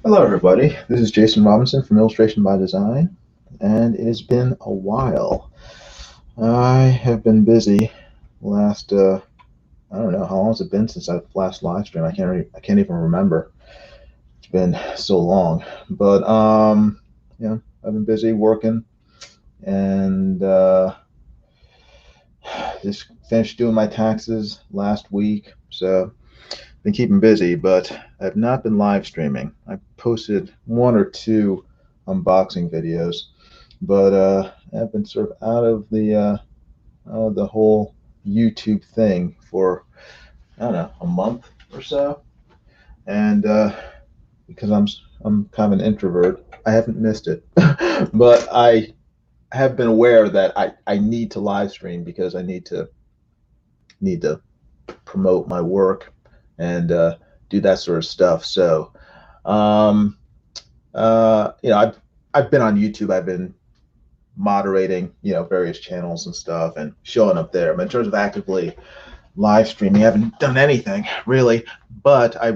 Hello, everybody. This is Jason Robinson from Illustration by Design, and it has been a while. I have been busy. Last, I don't know how long has it been since I've last live streamed. I can't even remember. It's been so long. But I've been busy working, and just finished doing my taxes last week. So been keeping busy, but I've not been live streaming. I posted one or two unboxing videos, but I've been sort of out of the whole YouTube thing for I don't know, a month or so, and because I'm kind of an introvert, I haven't missed it, but I have been aware that I need to live stream because I need to promote my work and do that sort of stuff. So, um, I've been on YouTube. I've been moderating, various channels and stuff, and showing up there. But in terms of actively live streaming, I haven't done anything really. But I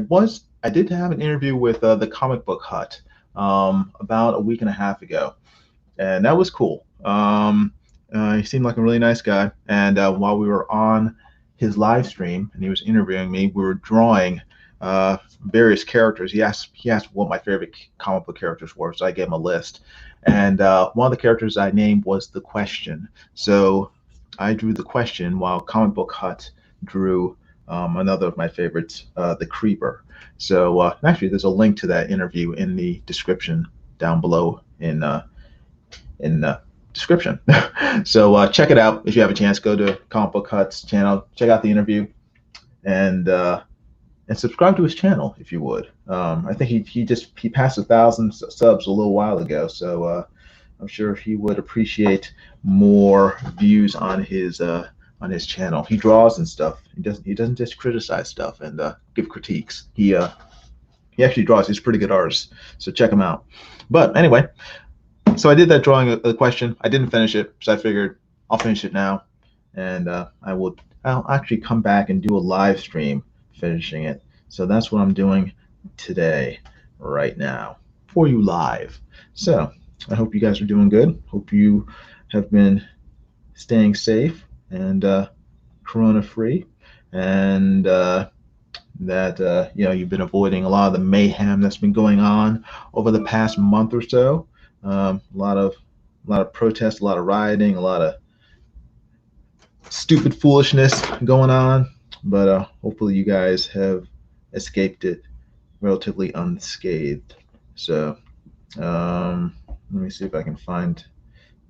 did have an interview with the Comic Book Hut about a week and a half ago, and that was cool. He seemed like a really nice guy, and while we were on his live stream and he was interviewing me, we were drawing various characters. He asked what my favorite comic book characters were, so I gave him a list. And one of the characters I named was the Question. So I drew the Question while Comic Book Hut drew another of my favorites, the Creeper. So actually, there's a link to that interview in the description down below in description. So check it out if you have a chance. Go to Comic Book Hut's channel, check out the interview, and subscribe to his channel if you would. I think he passed 1,000 subs a little while ago, so I'm sure he would appreciate more views on his channel. He draws and stuff. He doesn't just criticize stuff and give critiques. He actually draws. He's a pretty good artist, so check him out. But anyway, so I did that drawing of the Question. I didn't finish it, so I figured I'll finish it now, and I'll actually come back and do a live stream finishing it. So that's what I'm doing today, right now, for you live. So I hope you guys are doing good. Hope you have been staying safe and corona free, and that you've been avoiding a lot of the mayhem that's been going on over the past month or so. A lot of protests, a lot of rioting, a lot of stupid foolishness going on, but hopefully you guys have escaped it relatively unscathed. So let me see if I can find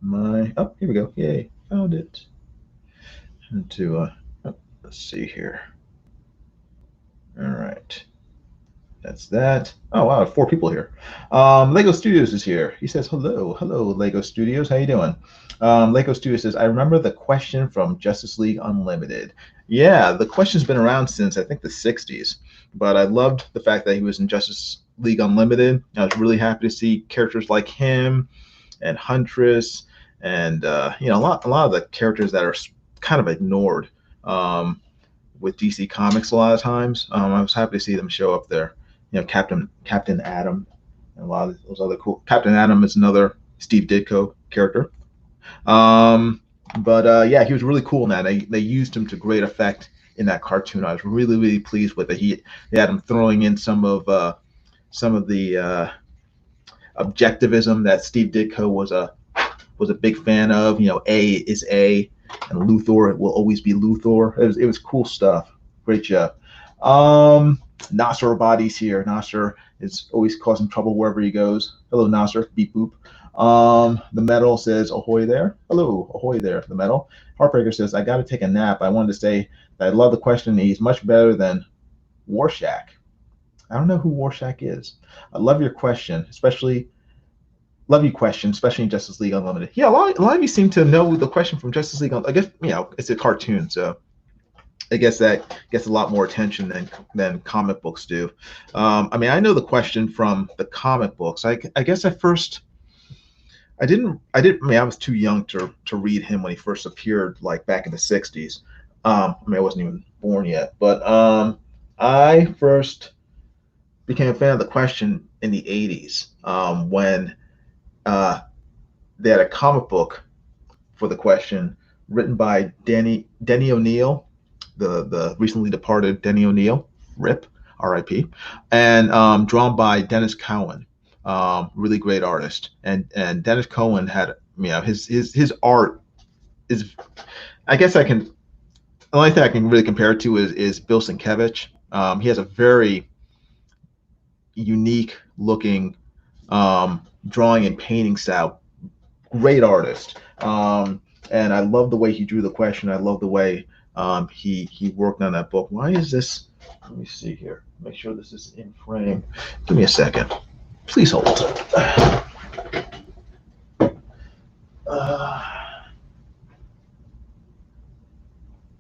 oh, here we go. Yay, found it. And let's see here. All right, that's that. Oh wow, 4 people here. Lego Studios is here. He says hello. Lego Studios, how you doing? Lego Studios says, I remember the Question from Justice League Unlimited. Yeah, the Question's been around since I think the 60s, but I loved the fact that he was in Justice League Unlimited. I was really happy to see characters like him and Huntress, and a lot of the characters that are kind of ignored with DC Comics a lot of times. I was happy to see them show up there. Captain Atom, and a lot of those other cool. Captain Atom is another Steve Ditko character. Yeah, he was really cool in that. They used him to great effect in that cartoon. I was really pleased with it. They had him throwing in some of the objectivism that Steve Ditko was a big fan of. A is A, and Luthor will always be Luthor. It was cool stuff. Great job. Nasser Abadi's here. Nasser is always causing trouble wherever he goes. Hello, Nasser. Beep boop. The Metal says ahoy there. Hello, ahoy there. The Metal. Heartbreaker says, I got to take a nap. I wanted to say that I love the Question. He's much better than Rorschach. I don't know who Rorschach is. I love your question, especially in Justice League Unlimited. Yeah, a lot of you seem to know the Question from Justice League. I guess it's a cartoon, so I guess that gets a lot more attention than comic books do. I know the Question from the comic books. I guess I was too young to read him when he first appeared, like back in the 60s. I wasn't even born yet, but I first became a fan of the Question in the 80s, when they had a comic book for the question written by Denny O'Neil, the recently departed Denny O'Neil, RIP, R.I.P., and drawn by Dennis Cowan, really great artist. And Dennis Cowan had, his art is, I guess I can, the only thing I can really compare it to is Bill Sienkiewicz. He has a very unique looking drawing and painting style. Great artist. And I love the way he drew the question. I love the way he worked on that book. Why is this? Let me see here. Make sure this is in frame. Give me a second. Please hold.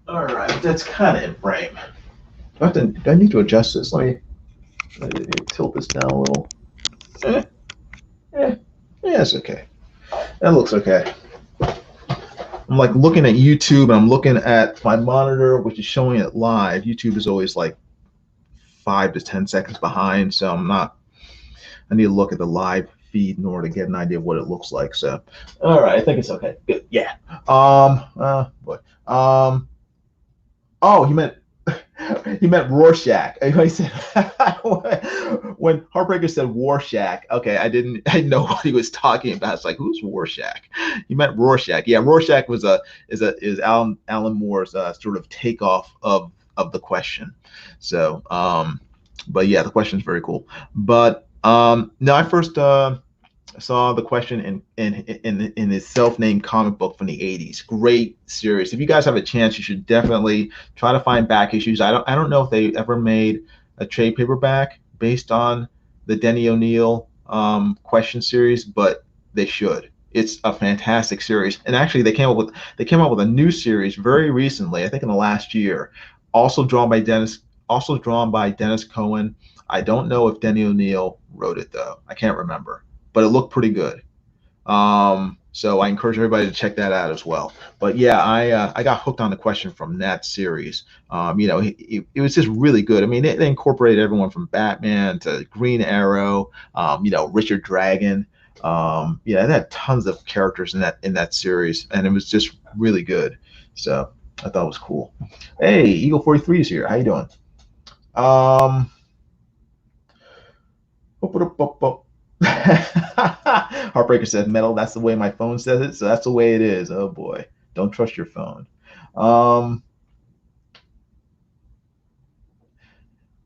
All right, that's kind of in frame. Do I need to adjust this? Let me tilt this down a little. Yeah, it's okay. That looks okay. I'm like looking at YouTube and I'm looking at my monitor, which is showing it live. YouTube is always like 5 to 10 seconds behind, so I need to look at the live feed in order to get an idea of what it looks like. So, all right, I think it's okay. Good. Yeah. Boy. Oh, he meant Rorschach. He said when Heartbreaker said Rorschach. Okay, I didn't know what he was talking about. It's like, who's Rorschach? He meant Rorschach. Yeah, Rorschach is Alan Moore's sort of takeoff of the question. So, but yeah, the question is very cool. But no, I first saw the question in his self-named comic book from the 80s. Great series. If you guys have a chance, you should definitely try to find back issues. I don't know if they ever made a trade paperback based on the Denny O'Neil question series, but they should. It's a fantastic series. And actually they came up with a new series very recently, I think in the last year, also drawn by Dennis Cowan. I don't know if Denny O'Neil wrote it though. I can't remember, but it looked pretty good. So I encourage everybody to check that out as well. But yeah, I got hooked on the question from that series. It was just really good. I mean, they incorporated everyone from Batman to Green Arrow, Richard Dragon. It had tons of characters in that series, and it was just really good. So I thought it was cool. Hey, Eagle 43 is here. How you doing? Heartbreaker said metal. That's the way my phone says it, so that's the way it is. Oh boy, don't trust your phone.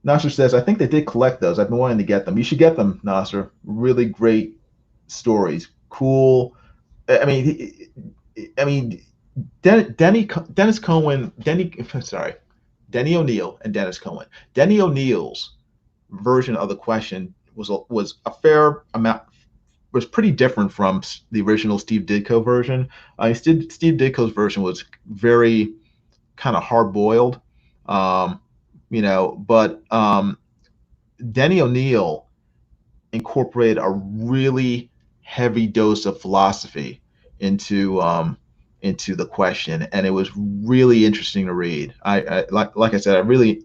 Nasser says, I think they did collect those. I've been wanting to get them. You should get them, Nasser. Really great stories. Cool. I mean, Dennis Cowan, Denny O'Neil and Dennis Cowan. Denny O'Neil's version of the question was a fair amount, was pretty different from the original Steve Ditko version. Steve Ditko's version was very kind of hard boiled, but Denny O'Neil incorporated a really heavy dose of philosophy into the question, and it was really interesting to read. I like I said, I really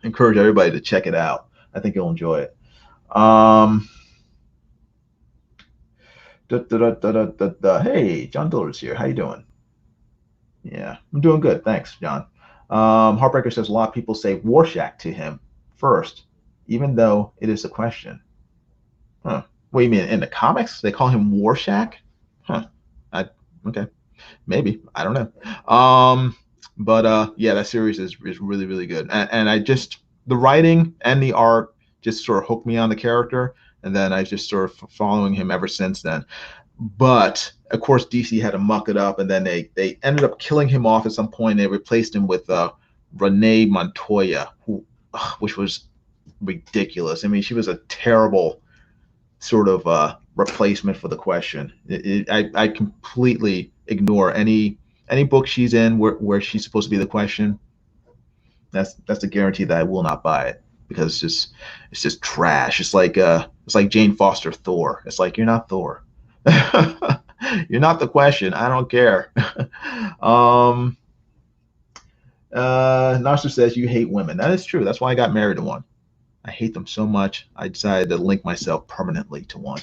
encourage everybody to check it out. I think you'll enjoy it. Hey, John Diller's here. How you doing? Yeah, I'm doing good. Thanks, John. Heartbreaker says a lot of people say Rorschach to him first, even though it is a question. Huh. What do you mean? In the comics, they call him Rorschach? Huh. Okay. Maybe. I don't know. But yeah, that series is really, really good. And I just, the writing and the art just sort of hooked me on the character. And then I just sort of following him ever since then. But of course, DC had to muck it up, and then they ended up killing him off at some point. They replaced him with Renee Montoya, which was ridiculous. I mean, she was a terrible sort of replacement for the question. I completely ignore any book she's in where she's supposed to be the question. That's a guarantee that I will not buy it, because it's just trash. It's like Jane Foster Thor. It's like, you're not Thor. You're not the question. I don't care. Nasser says you hate women. That is true. That's why I got married to one. I hate them so much. I decided to link myself permanently to one.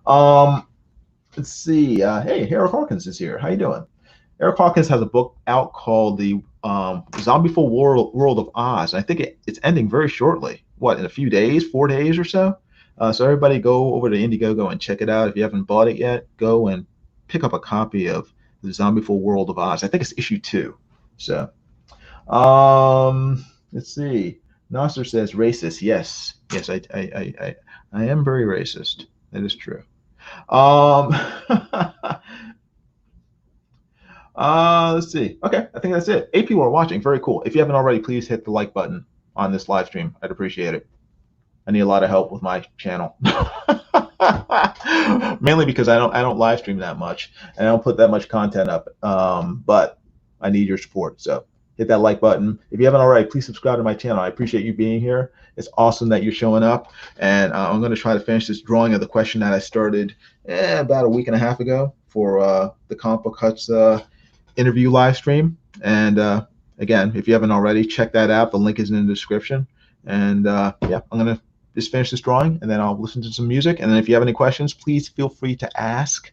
Um, let's see. Hey, Eric Hawkins is here. How you doing? Eric Hawkins has a book out called the Zombieful World of Oz. I think it's ending very shortly. What, in a few days, 4 days or so? So everybody go over to Indiegogo and check it out. If you haven't bought it yet, go and pick up a copy of the Zombieful World of Oz. I think it's issue 2. So, let's see. Nasser says racist. Yes, yes, I am very racist. That is true. Um, let's see. Okay, I think that's it. 8 people are watching. Very cool. If you haven't already, please hit the like button on this live stream. I'd appreciate it. I need a lot of help with my channel. Mainly because I don't live stream that much and I don't put that much content up. But I need your support. So hit that like button. If you haven't already, please subscribe to my channel. I appreciate you being here. It's awesome that you're showing up. And I'm going to try to finish this drawing of the question that I started about a week and a half ago for the Comic Book Huts interview live stream. And again, if you haven't already, check that out. The link is in the description. And yeah, I'm going to just finish this drawing and then I'll listen to some music. And then if you have any questions, please feel free to ask.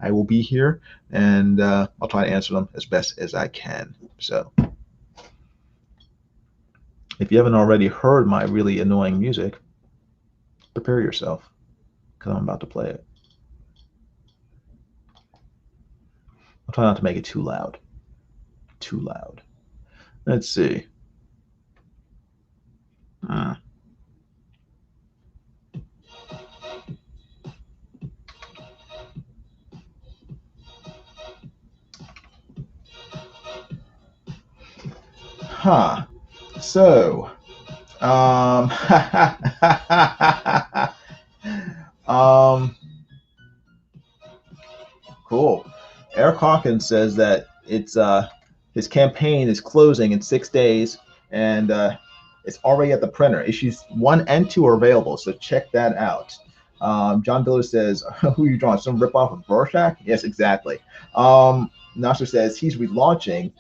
I will be here and I'll try to answer them as best as I can. So if you haven't already heard my really annoying music, prepare yourself because I'm about to play it. I'll try not to make it too loud. Too loud. Let's see. Huh. So, cool. Eric Hawkins says that it's his campaign is closing in 6 days, and it's already at the printer. Issues 1 and 2 are available, so check that out. John Diller says, "Who are you drawing? Some ripoff of Rorschach?" Yes, exactly. Nasser says he's relaunching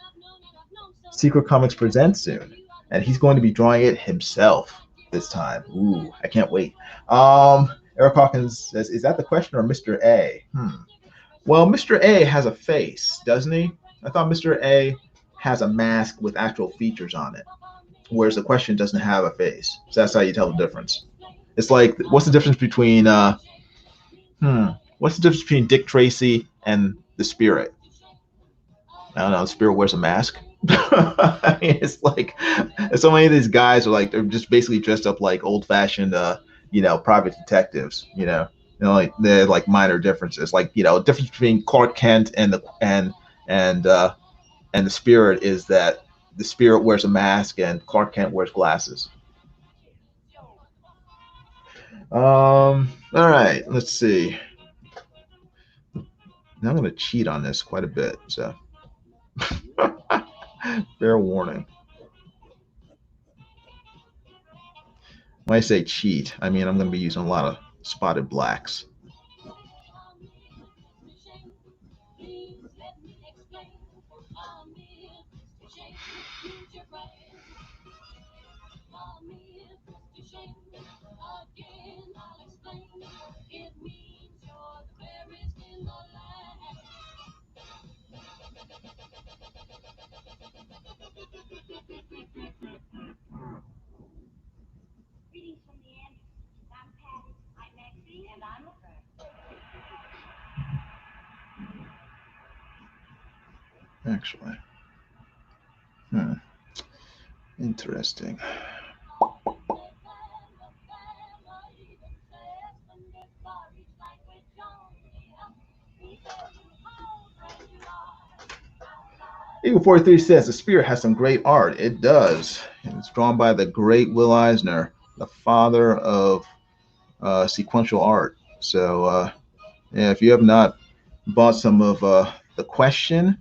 Secret Comics Presents soon, and he's going to be drawing it himself this time. Ooh, I can't wait. Eric Hawkins says, "Is that the question or Mr. A?" Well, Mr. A has a face, doesn't he? I thought Mr. A has a mask with actual features on it, whereas the question doesn't have a face. So that's how you tell the difference. It's like, what's the difference between what's the difference between Dick Tracy and the Spirit? I don't know. The Spirit wears a mask. I mean, it's like so many of these guys are like they're just basically dressed up like old-fashioned, private detectives. Like they're like minor differences. Like difference between Clark Kent and the Spirit is that the Spirit wears a mask and Clark Kent wears glasses. All right, let's see. Now I'm going to cheat on this quite a bit, so fair warning. When I say cheat, I mean I'm going to be using a lot of spotted blacks. Actually, interesting. Eagle 43 says the Spirit has some great art. It does. It's drawn by the great Will Eisner, the father of sequential art. So, yeah, if you have not bought some of The Question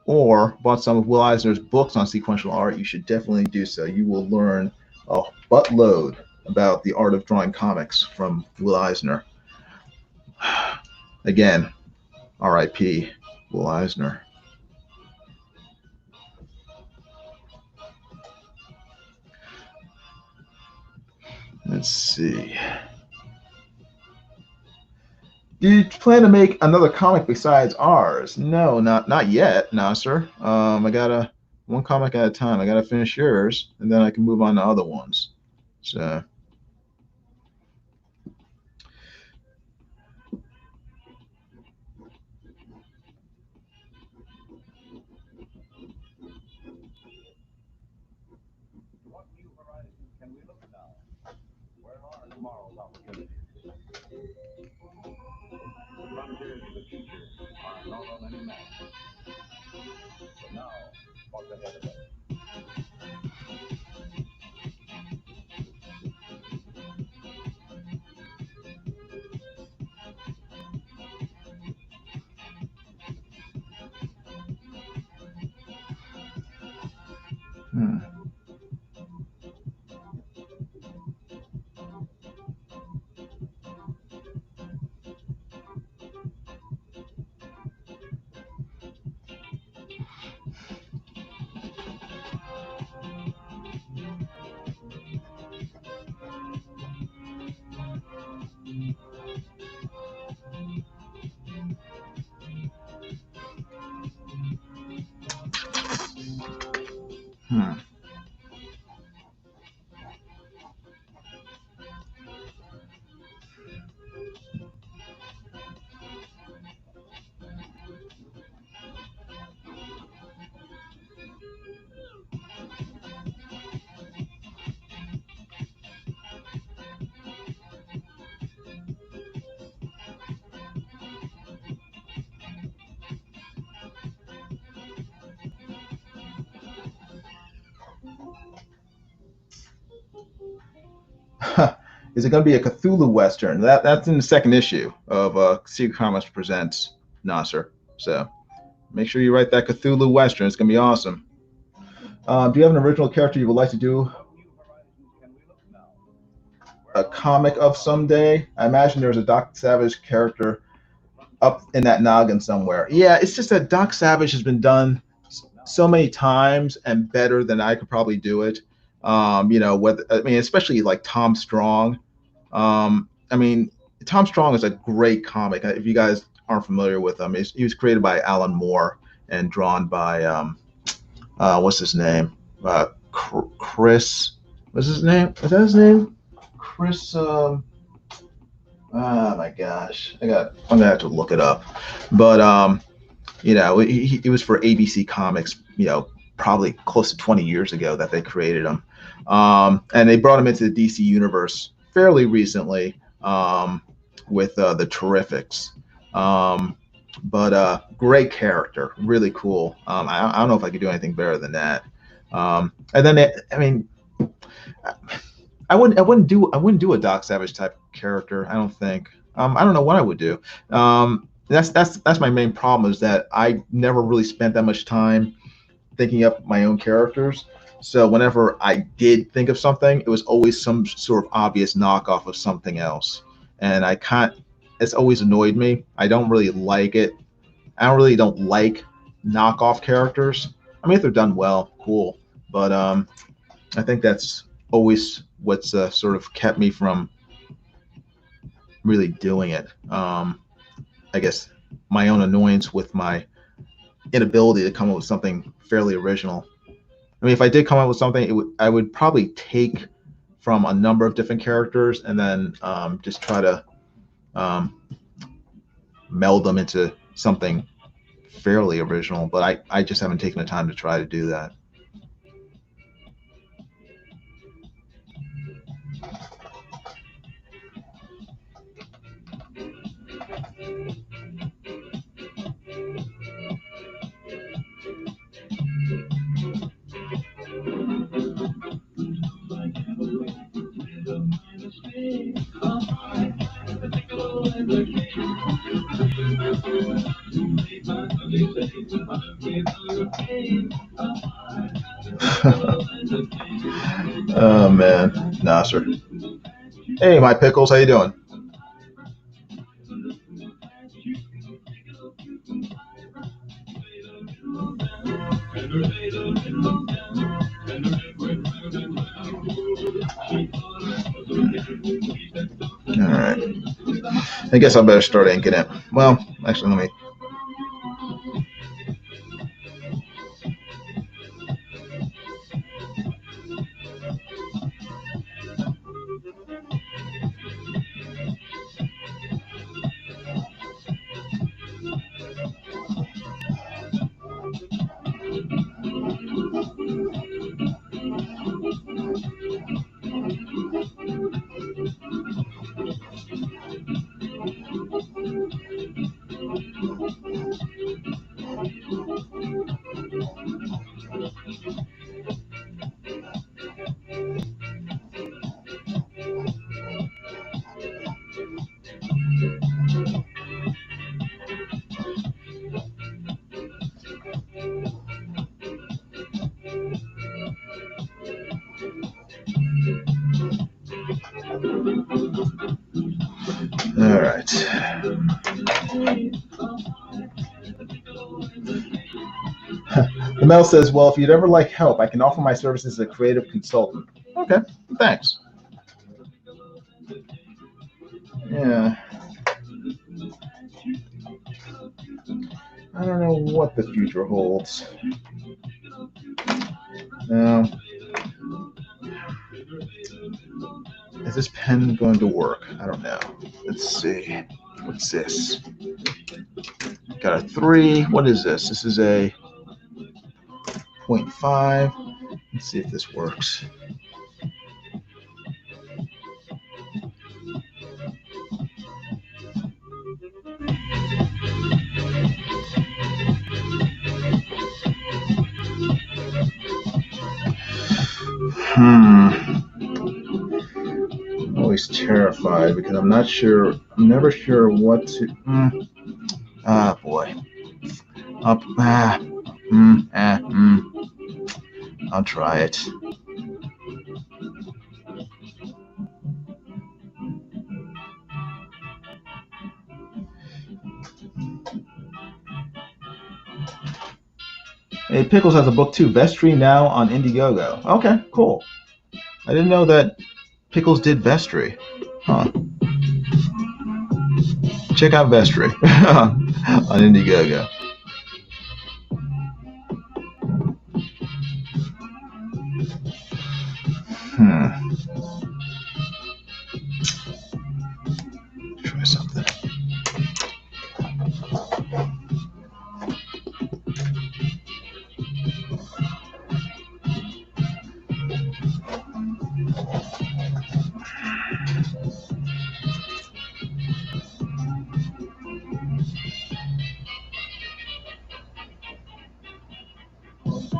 or bought some of Will Eisner's books on sequential art, you should definitely do so. You will learn a buttload about the art of drawing comics from Will Eisner. Again, R.I.P. Will Eisner. Let's see. Do you plan to make another comic besides ours? No, not yet, Nasser. I gotta one comic at a time. I gotta finish yours, and then I can move on to other ones. So. Hmm. Hmm. Is it going to be a Cthulhu Western? That's in the second issue of Secret Comics Presents Nasser. So make sure you write that Cthulhu Western. It's going to be awesome. Do you have an original character you would like to do a comic of someday? I imagine there's a Doc Savage character up in that noggin somewhere. Yeah, it's just that Doc Savage has been done so many times and better than I could probably do it. Especially like Tom Strong. I mean, Tom Strong is a great comic. If you guys aren't familiar with him, he was created by Alan Moore and drawn by what's his name? Chris. What's his name? Is that his name? Chris. Oh my gosh, I'm gonna have to look it up. But he was for ABC Comics. Probably close to 20 years ago that they created him, and they brought him into the DC universe fairly recently with the Terrifics. But great character, really cool. I don't know if I could do anything better than that. And then I wouldn't do a Doc Savage type character. I don't think. I don't know what I would do. That's my main problem is that I never really spent that much time thinking up my own characters. So whenever I did think of something, it was always some sort of obvious knockoff of something else, and I can't. It's always annoyed me. I don't really like it. Don't like knockoff characters. I mean, if they're done well, cool. But I think that's always what's sort of kept me from really doing it. I guess my own annoyance with my inability to come up with something fairly original. I mean, if I did come up with something, I would probably take from a number of different characters and then just try to meld them into something fairly original. But I just haven't taken the time to try to do that. Oh man, Nasser. Hey, my pickles, how you doing? I guess I better start inking it. Well, actually, let me. All right. The mail says, well, if you'd ever like help, I can offer my services as a creative consultant. Okay, thanks. Yeah. I don't know what the future holds. Now, is this pen going to work? I don't know. Let's see. What's this? Got a 3. What is this? This is a 0.5. Let's see if this works. I'm always terrified because I'm never sure what to. Boy. I'll try it. Hey, Pickles has a book too, Vestry, now on Indiegogo. Okay, cool. I didn't know that Pickles did Vestry. Huh. Check out Vestry on Indiegogo. Try something.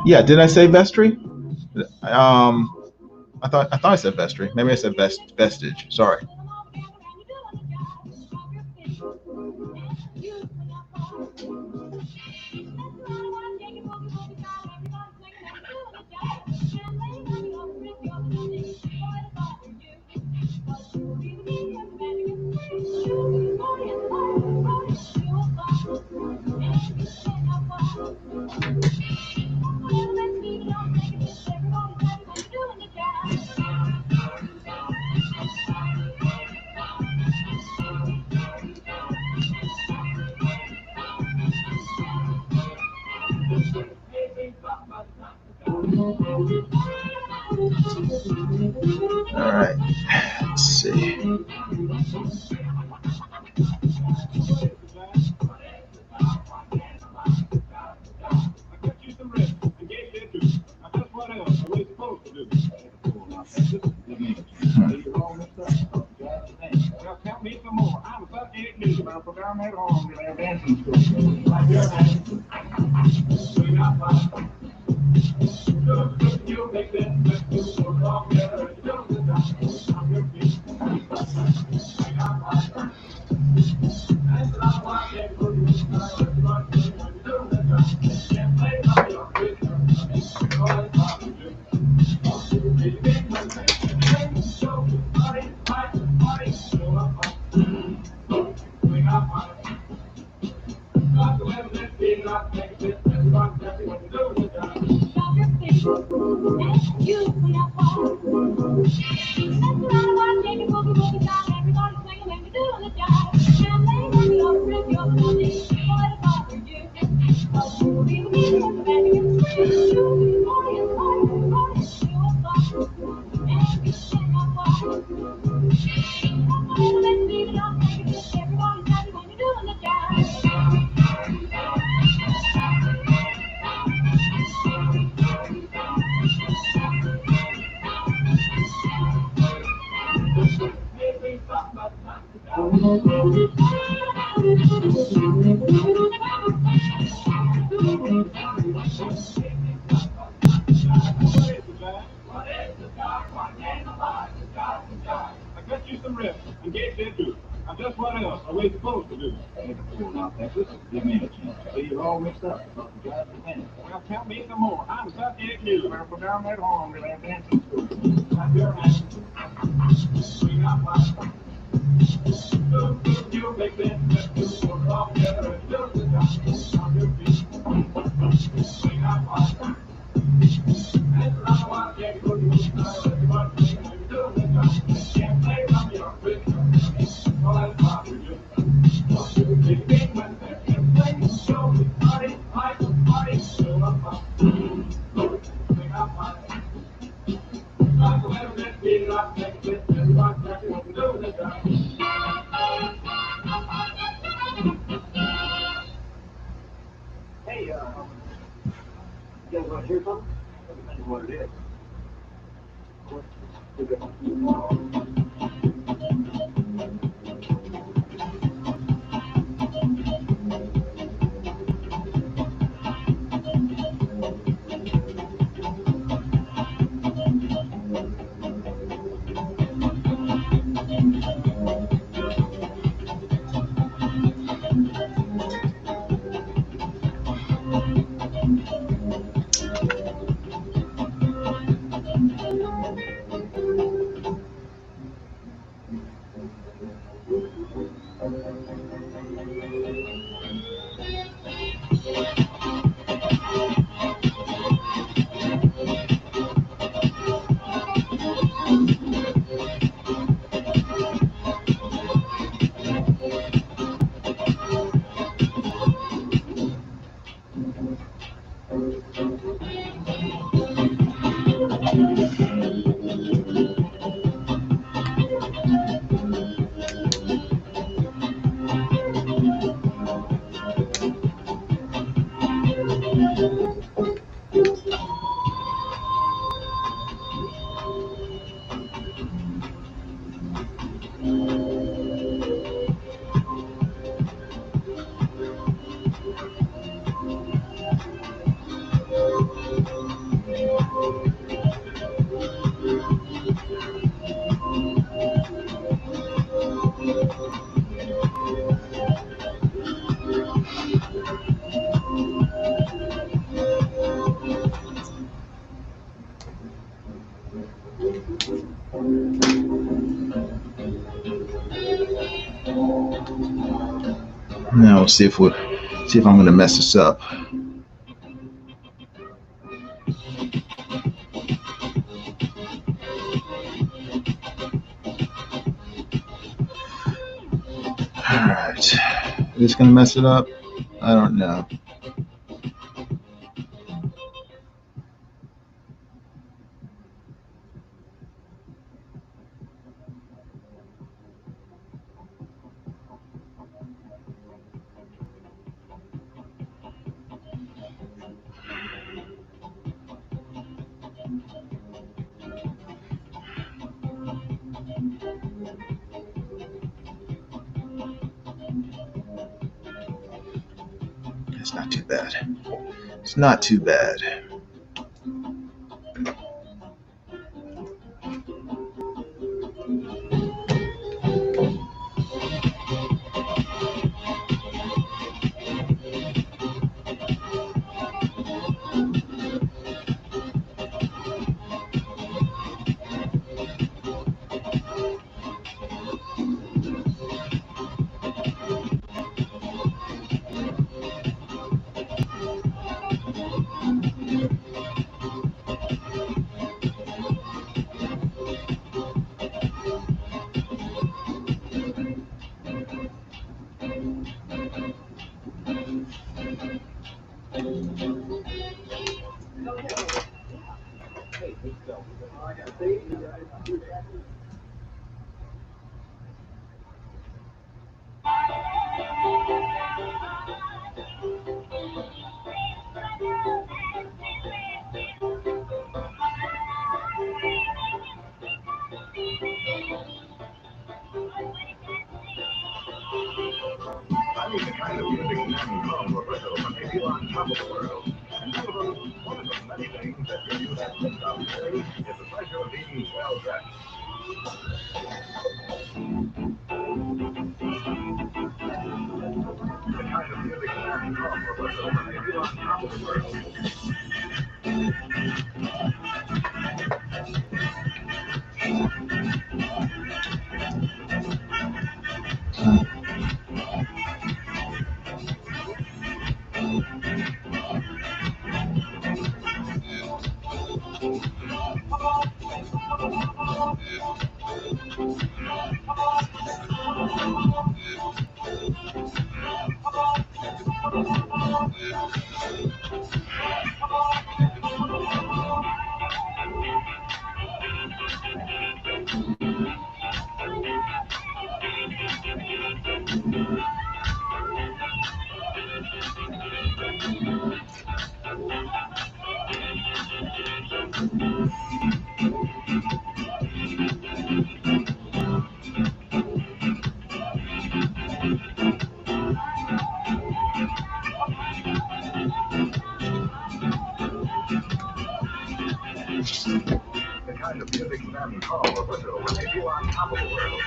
Yeah, did I say Vestry? I thought I said Vestry. Maybe I said Vestige. Sorry. All right, let's see. I cut you some ribs and gave that to you. Now just what else are we supposed to do? Make a fool now, Texas. Give me a chance. See, you're all mixed up because the guy's the thing. Well, tell me some more. I'm subject news. Well, put down that horn. We'll have dancing school. Clap your hands. Swing out my you make that let's do one off together and do the job. On your feet. Swing out my that's a lot of what I can't go to you. Everybody sing and do the job. Can't play from your feet. All that's about you. Big big when they're in play. Show me party, like a party. Fill up my swing out my like a little bit, beat it up, take it, everybody clap it, do the job. Hey, you guys want to hear something? Depends on what it is. Now we'll see if I'm going to mess this up. All right, is this going to mess it up? I don't know. It's not too bad. It's not too bad. the kind of music men call Roberto when they feel on top of the world. And one of the many things that give you that lift out feeling is the pleasure of being well dressed. The kind of music men call Roberto when they feel on top of the world. The kind of music men call Roberto when they feel on top of the world.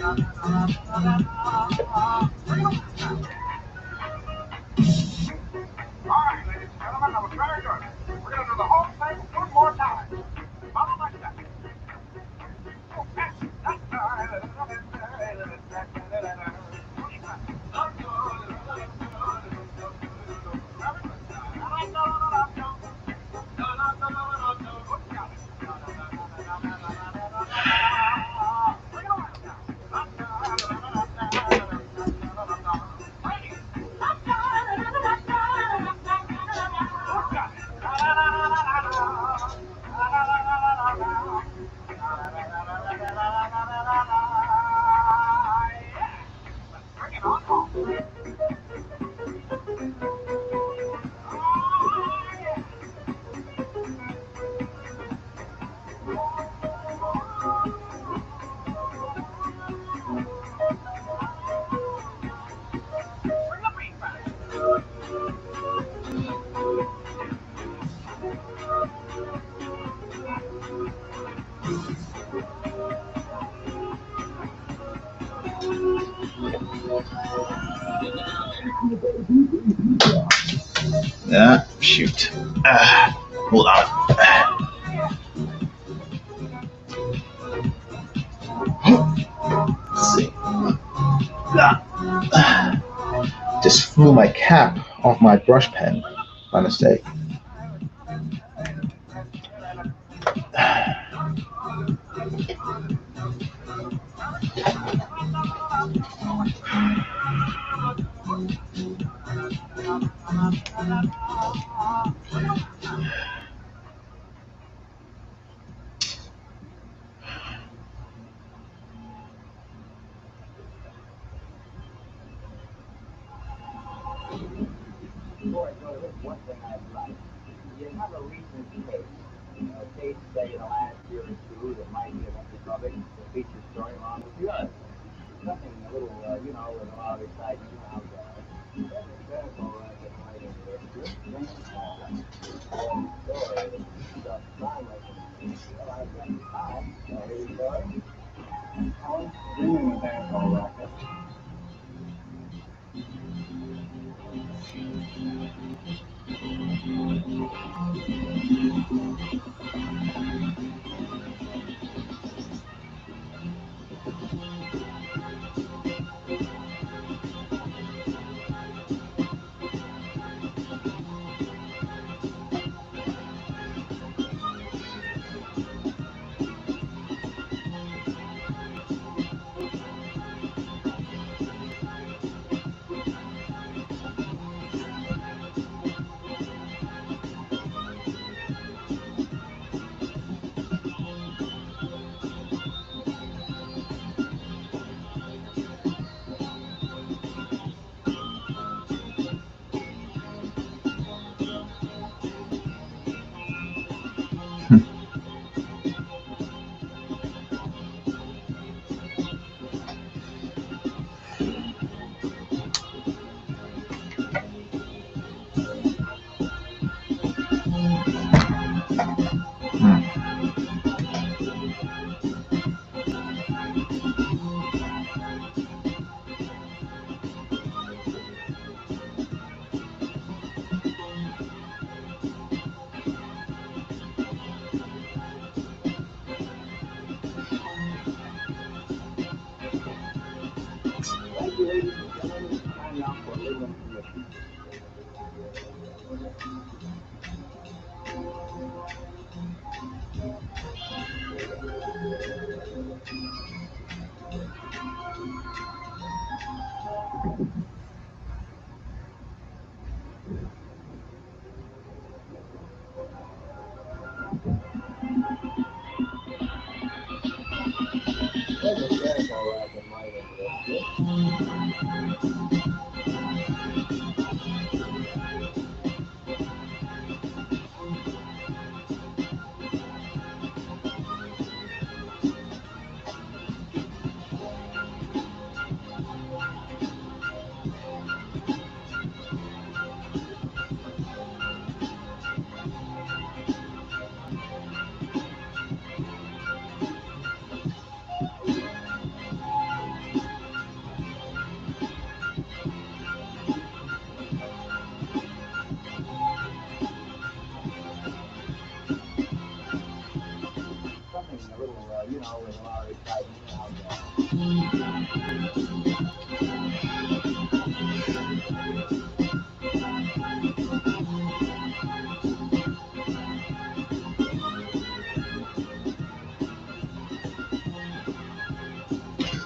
right, ladies and gentlemen, that was very good. We're going to do the whole thing one more time. Follow my step. Bring it on home. Bring the beat back. Yeah, shoot. Hold on. Let's see. Just flew my cap off my brush pen by mistake. Boy, so there's one thing I'd like. You have a recent case, a case, say, in the last year or two that might give up the public a feature story along with yours. Something a little, with a lot of excitement around there's a critical that might interest you. Then, story that stuff silent. Well, I've got time. So here you go. Alan, bringing the bankroll racket. Thank you, ladies and gentlemen. Time now for a little information. There's a critical that might interest you.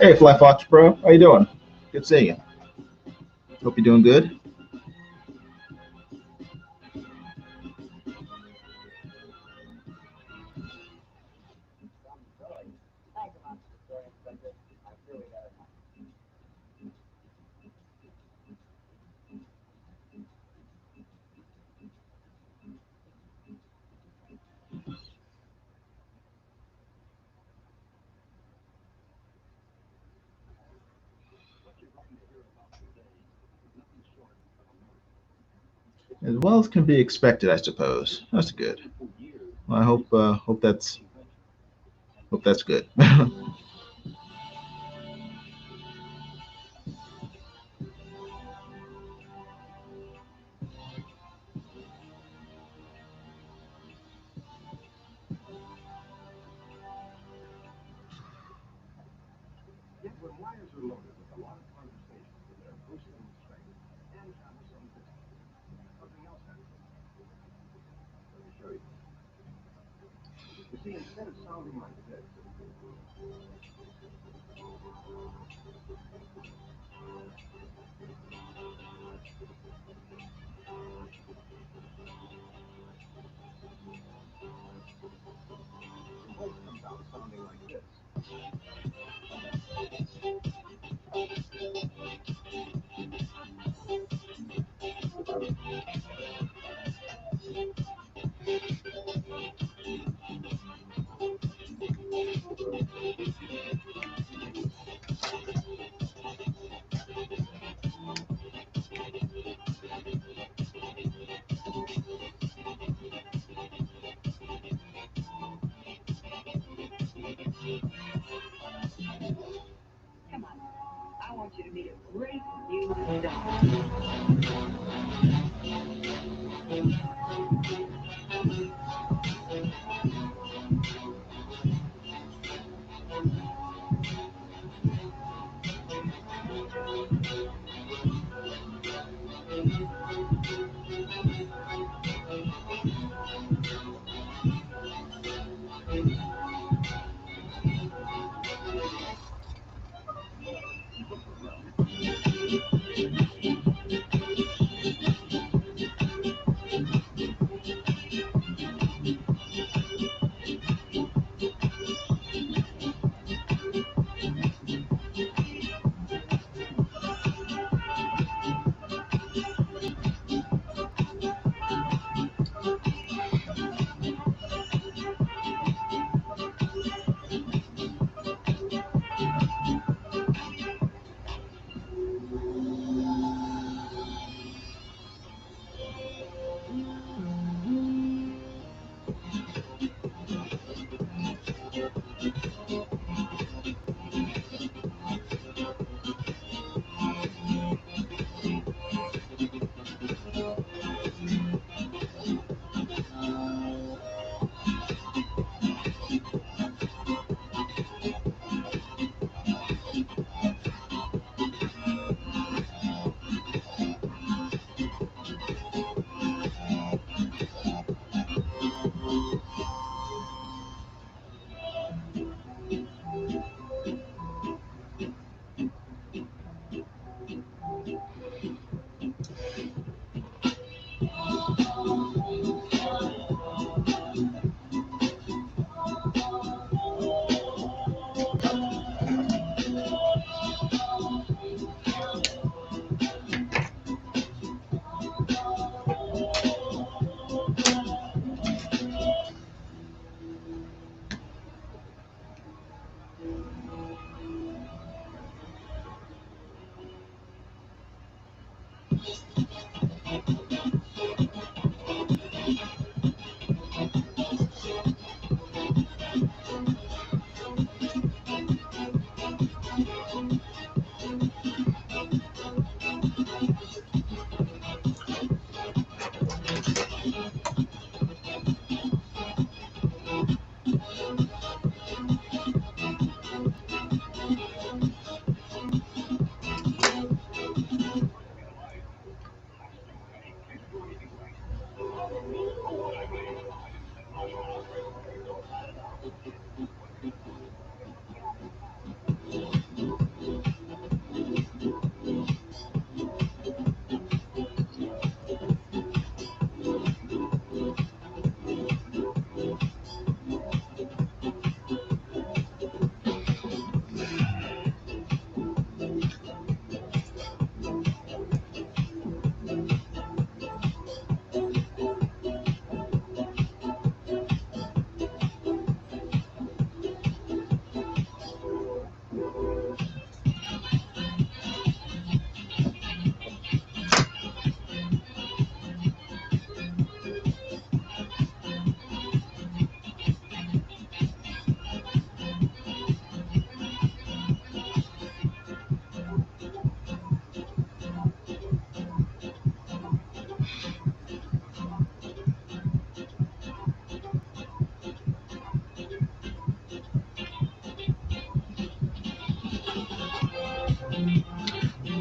Hey, Fly Fox Pro, how you doing? Good seeing you. Hope you're doing good. As well as can be expected, I suppose. That's good. Well, I hope that's good.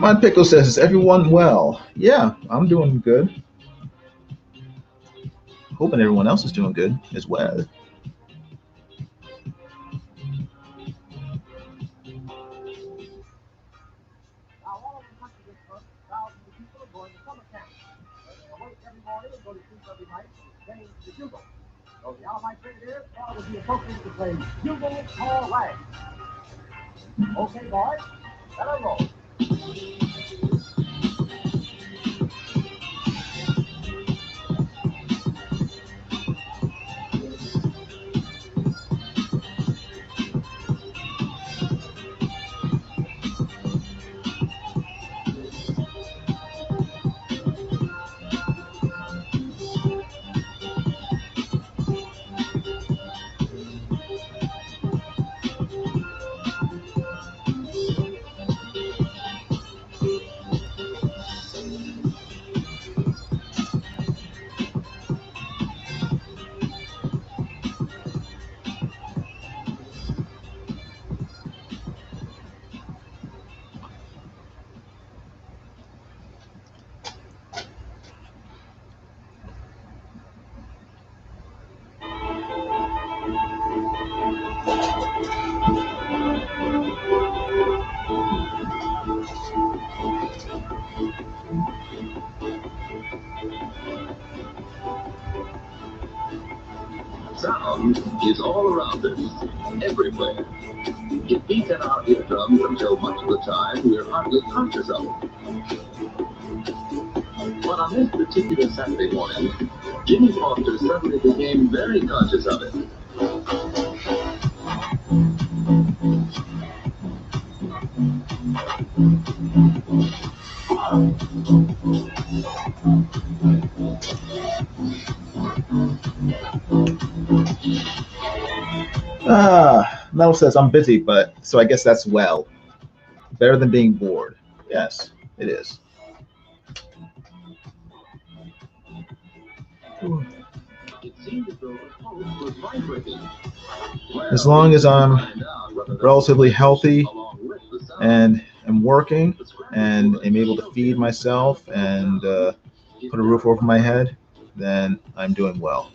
Mon Pickle says, "Is everyone well?" Yeah, I'm doing good. Hoping everyone else is doing good as well. Now, all over the country this month, thousands of people are going to summer camp. They're awake every morning and go to sleep every night playing the bugle. So the Alabama Grenadiers thought it would be appropriate to play Bugle Call Rag. Okay, boys, let her roll. Sound is all around us, everywhere. It beats in our eardrums until much of the time we're hardly conscious of it. But on this particular Saturday morning, Jimmy Foster suddenly became very conscious of it. Mel says, "I'm busy, but so I guess that's well. Better than being bored." Yes, it is. It seemed as though the post was vibrating. As long as I'm relatively healthy and am working and am able to feed myself and put a roof over my head, then I'm doing well.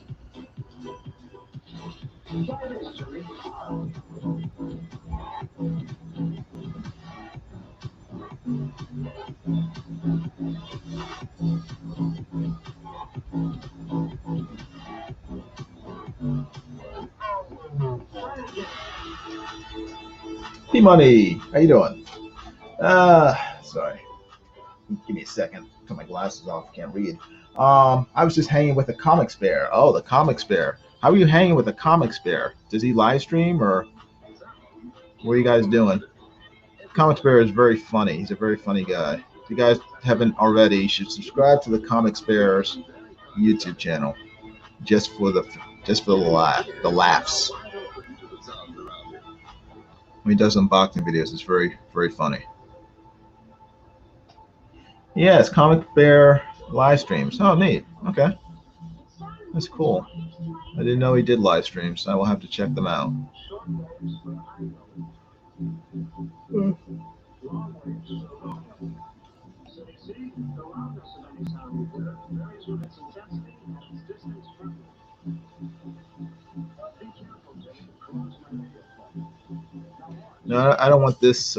P Money, how you doing? Sorry. Give me a second. Put my glasses off. Can't read. I was just hanging with the Comics Bear. Oh, the Comics Bear. How are you hanging with the Comics Bear? Does he live stream or what are you guys doing? Comics Bear is very funny. He's a very funny guy. If you guys haven't already, you should subscribe to the Comics Bear's YouTube channel just for the laughs. When he does unboxing videos, it's very, very funny. Yes, Comic Bear live streams. Oh, neat. Okay. That's cool. I didn't know he did live streams. So I will have to check them out. No, I don't want this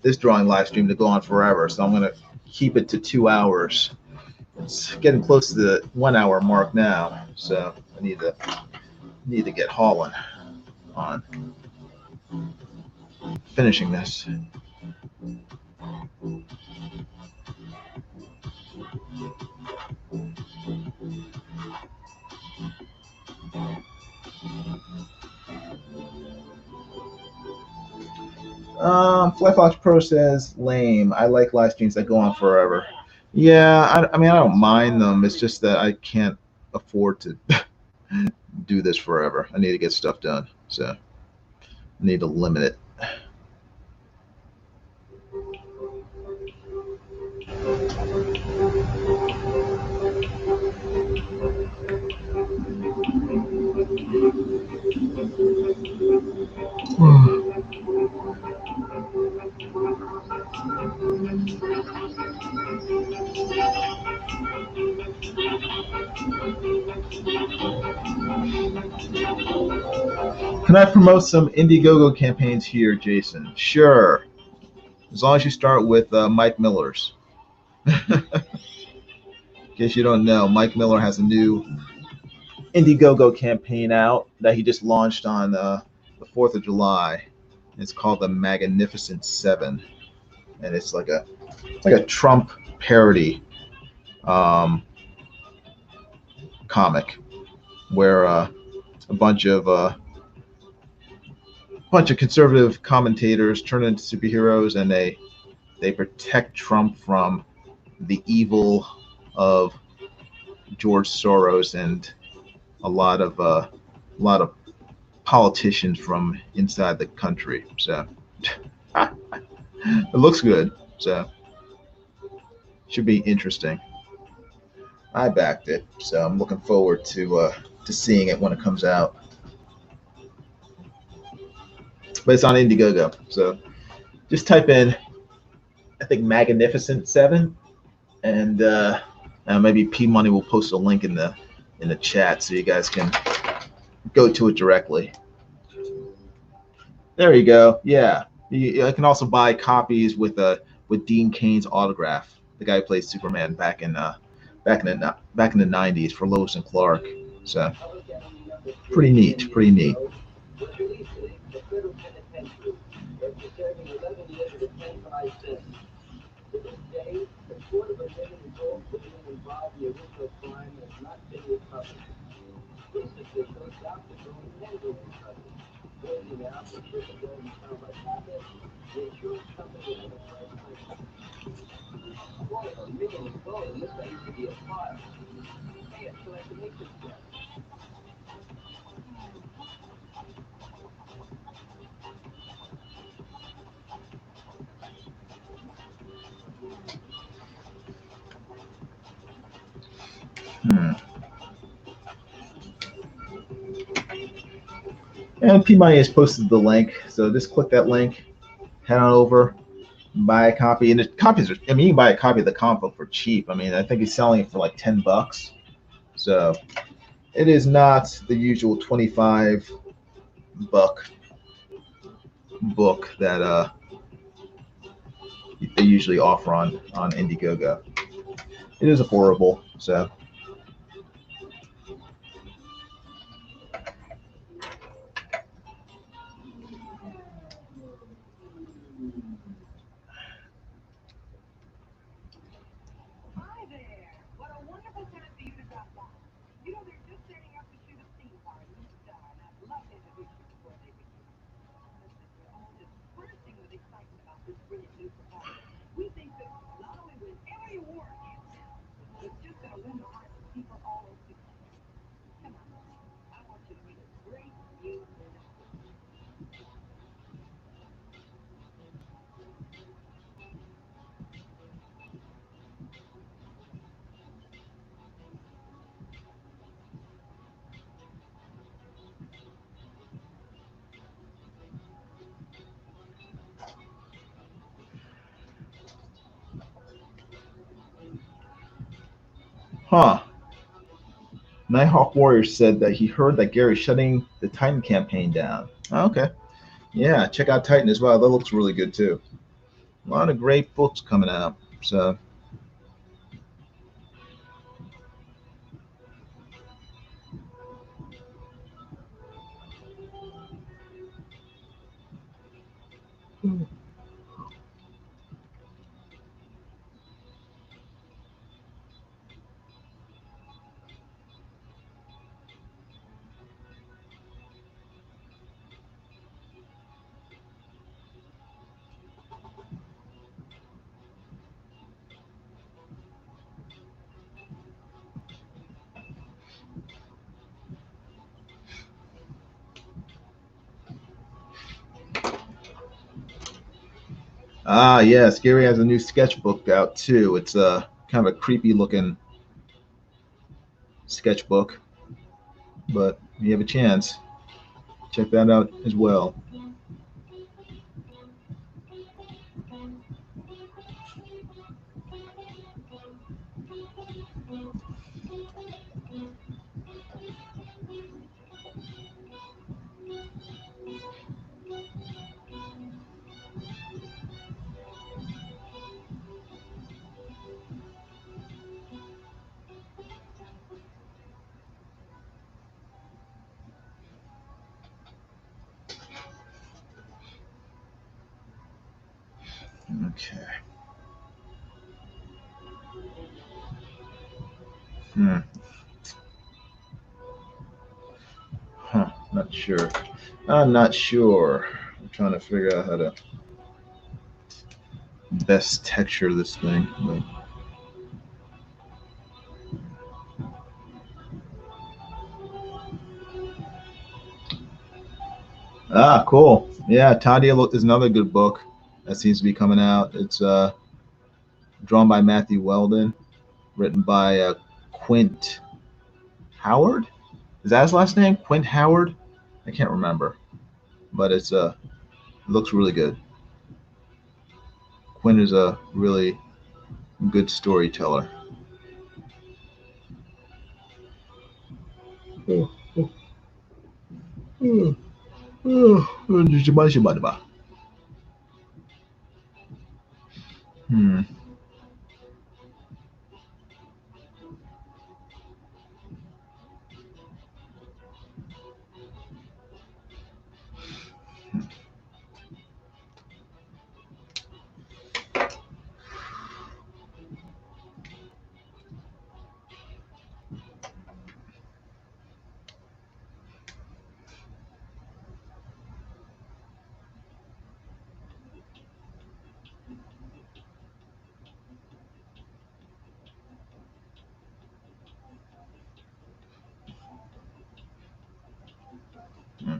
this drawing live stream to go on forever, so I'm gonna keep it to 2 hours. It's getting close to the 1 hour mark now, so I need to get hauling on finishing this. Flyfox Pro says, "Lame. I like live streams that go on forever." Yeah, I mean, I don't mind them. It's just that I can't afford to do this forever. I need to get stuff done, so I need to limit it. Can I promote some Indiegogo campaigns here, Jason? Sure, as long as you start with Mike Miller's. In case you don't know, Mike Miller has a new Indiegogo campaign out that he just launched on the 4th of July. It's called the Magnificent Seven, and it's like a Trump parody comic where a bunch of conservative commentators turn into superheroes, and they protect Trump from the evil of George Soros and a lot of politicians from inside the country. So it looks good. So should be interesting. I backed it, so I'm looking forward to seeing it when it comes out. But it's on Indiegogo, so just type in, I think, Magnificent Seven, and maybe P Money will post a link in the chat so you guys can go to it directly. There you go. Yeah, I can also buy copies with Dean Cain's autograph, the guy who played Superman back in the 90s for Lois and Clark. So pretty neat. And P Money has posted the link, so just click that link, head on over, buy a copy. And the copies are, I mean, you can buy a copy of the comic book for cheap. I mean, I think he's selling it for like $10. So it is not the usual $25 book that they usually offer on Indiegogo. It is affordable, so. Huh. Nighthawk Warrior said that he heard that Gary's shutting the Titan campaign down. Oh, okay. Yeah, check out Titan as well. That looks really good too. A lot of great books coming out. So. Ah, yes, Gary has a new sketchbook out too. It's a kind of a creepy looking sketchbook, but you have a chance, check that out as well. Okay. Hmm. Huh. Not sure. I'm not sure. I'm trying to figure out how to best texture this thing. Ah, cool. Yeah, Tadia is another good book that seems to be coming out. It's drawn by Matthew Weldon, written by Quint Howard. Is that his last name? Quint Howard? I can't remember, but it looks really good. Quint is a really good storyteller. Oh, oh, oh, oh. Hmm. Hmm.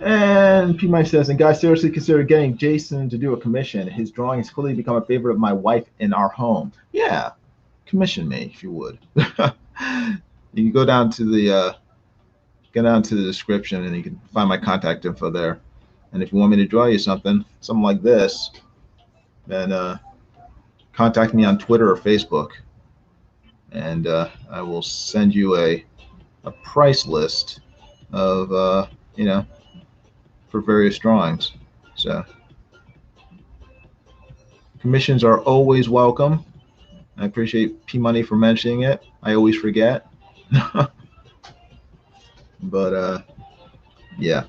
And P. Mike says, and guys, seriously consider getting Jason to do a commission. His drawing has clearly become a favorite of my wife in our home. Yeah, commission me if you would. You can go down to the description and you can find my contact info there. And if you want me to draw you something like this, then contact me on Twitter or Facebook, and I will send you a price list of for various drawings. So commissions are always welcome. I appreciate P Money for mentioning it. I always forget. But yeah,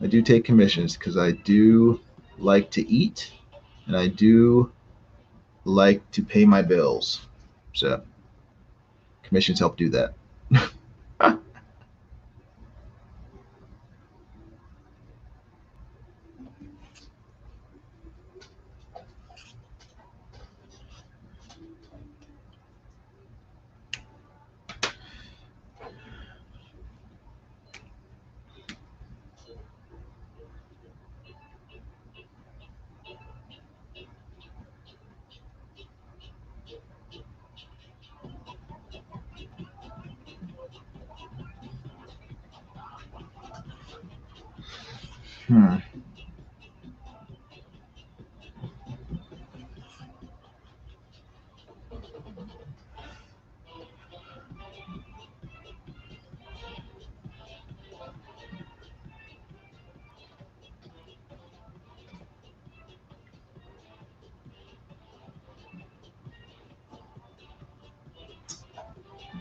I do take commissions because I do like to eat and I do like to pay my bills. So commissions help do that. Hmm.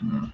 Hmm.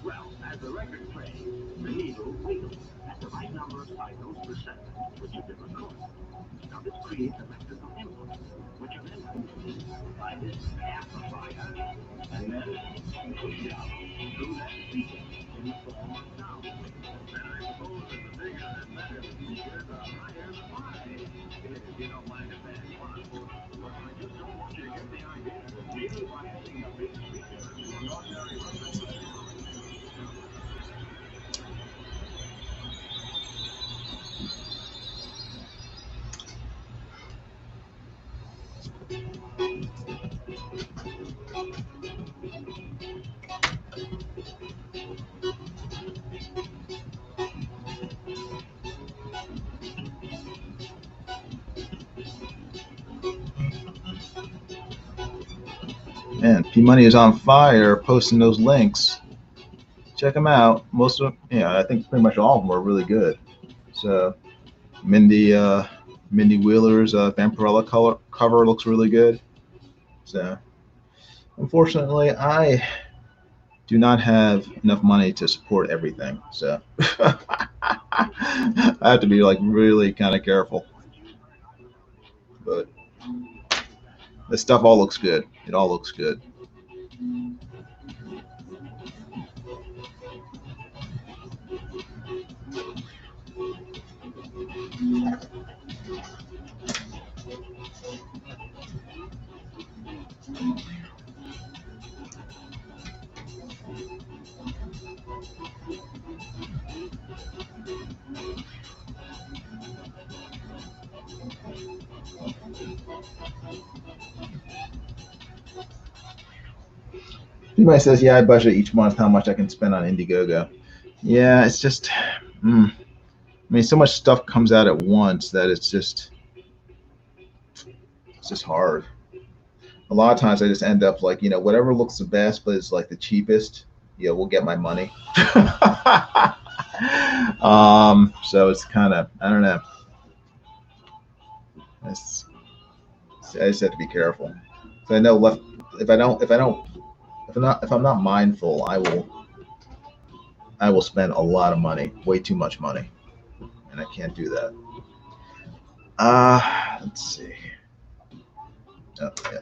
Well, as the record plays, the needle wiggles at the right number of cycles per second, which is in record. Now this creates electrical impulse, which are then produced by this amplifier, and then pushed out through that speaker in the form of sound. And I suppose that the bigger and better the speaker, the higher the prize. If you don't mind if that's fun. But I just don't want you to get the idea that merely by having a big speaker to an ordinary record player. Man, P Money is on fire posting those links. Check them out. Most of them, yeah, I think pretty much all of them are really good. So Mindy Wheeler's Vampirella cover looks really good. So unfortunately, I do not have enough money to support everything. So I have to be like really kind of careful. But the stuff all looks good. It all looks good. Anybody says, yeah, I budget each month how much I can spend on Indiegogo. Yeah, it's just, I mean, so much stuff comes out at once that it's just hard. A lot of times I just end up like, whatever looks the best, but is like the cheapest, we'll get my money. So it's kind of, I don't know. It's, I just have to be careful. So I know left, if I'm not mindful, I will spend a lot of money, way too much money, and I can't do that. Let's see. Oh, yeah.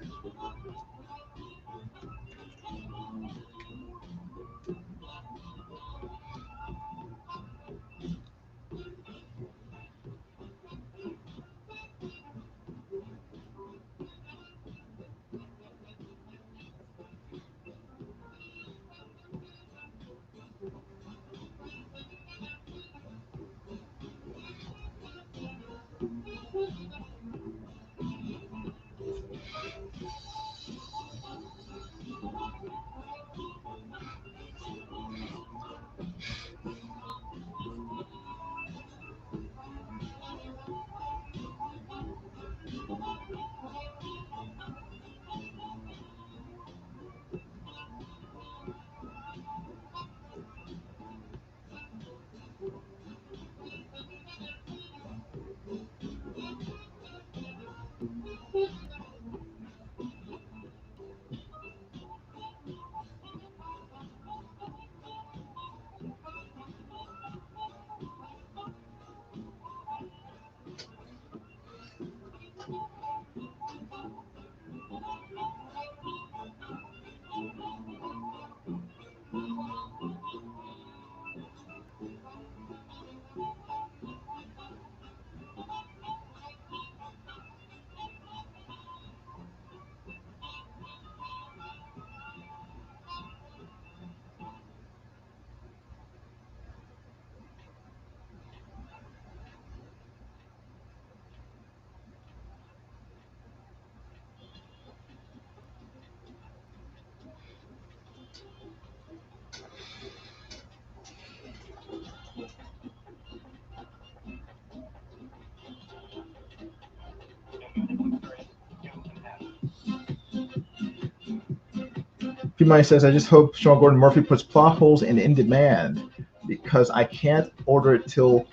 P Money says, I just hope Sean Gordon Murphy puts plot holes in demand because I can't order it till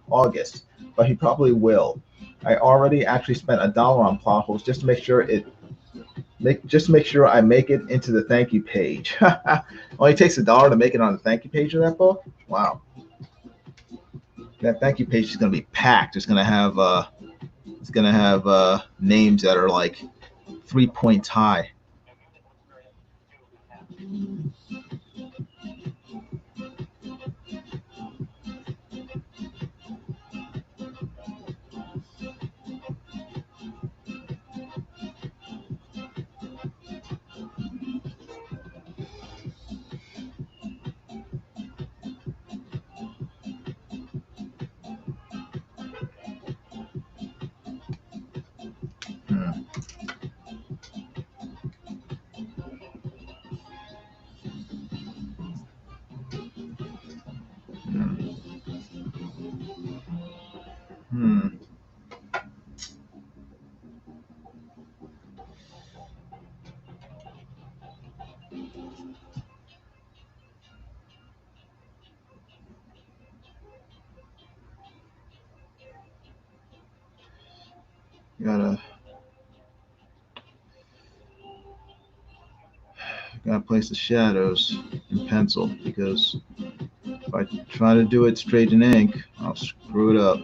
August, but he probably will. I already actually spent $1 on plot holes just to make sure I make it into the thank you page. Only takes $1 to make it on the thank you page of that book. Wow, that thank you page is going to be packed. It's going to have names that are like 3 points high. Hmm. Hmm. Hmm. Gotta place the shadows in pencil because if I try to do it straight in ink, I'll screw it up.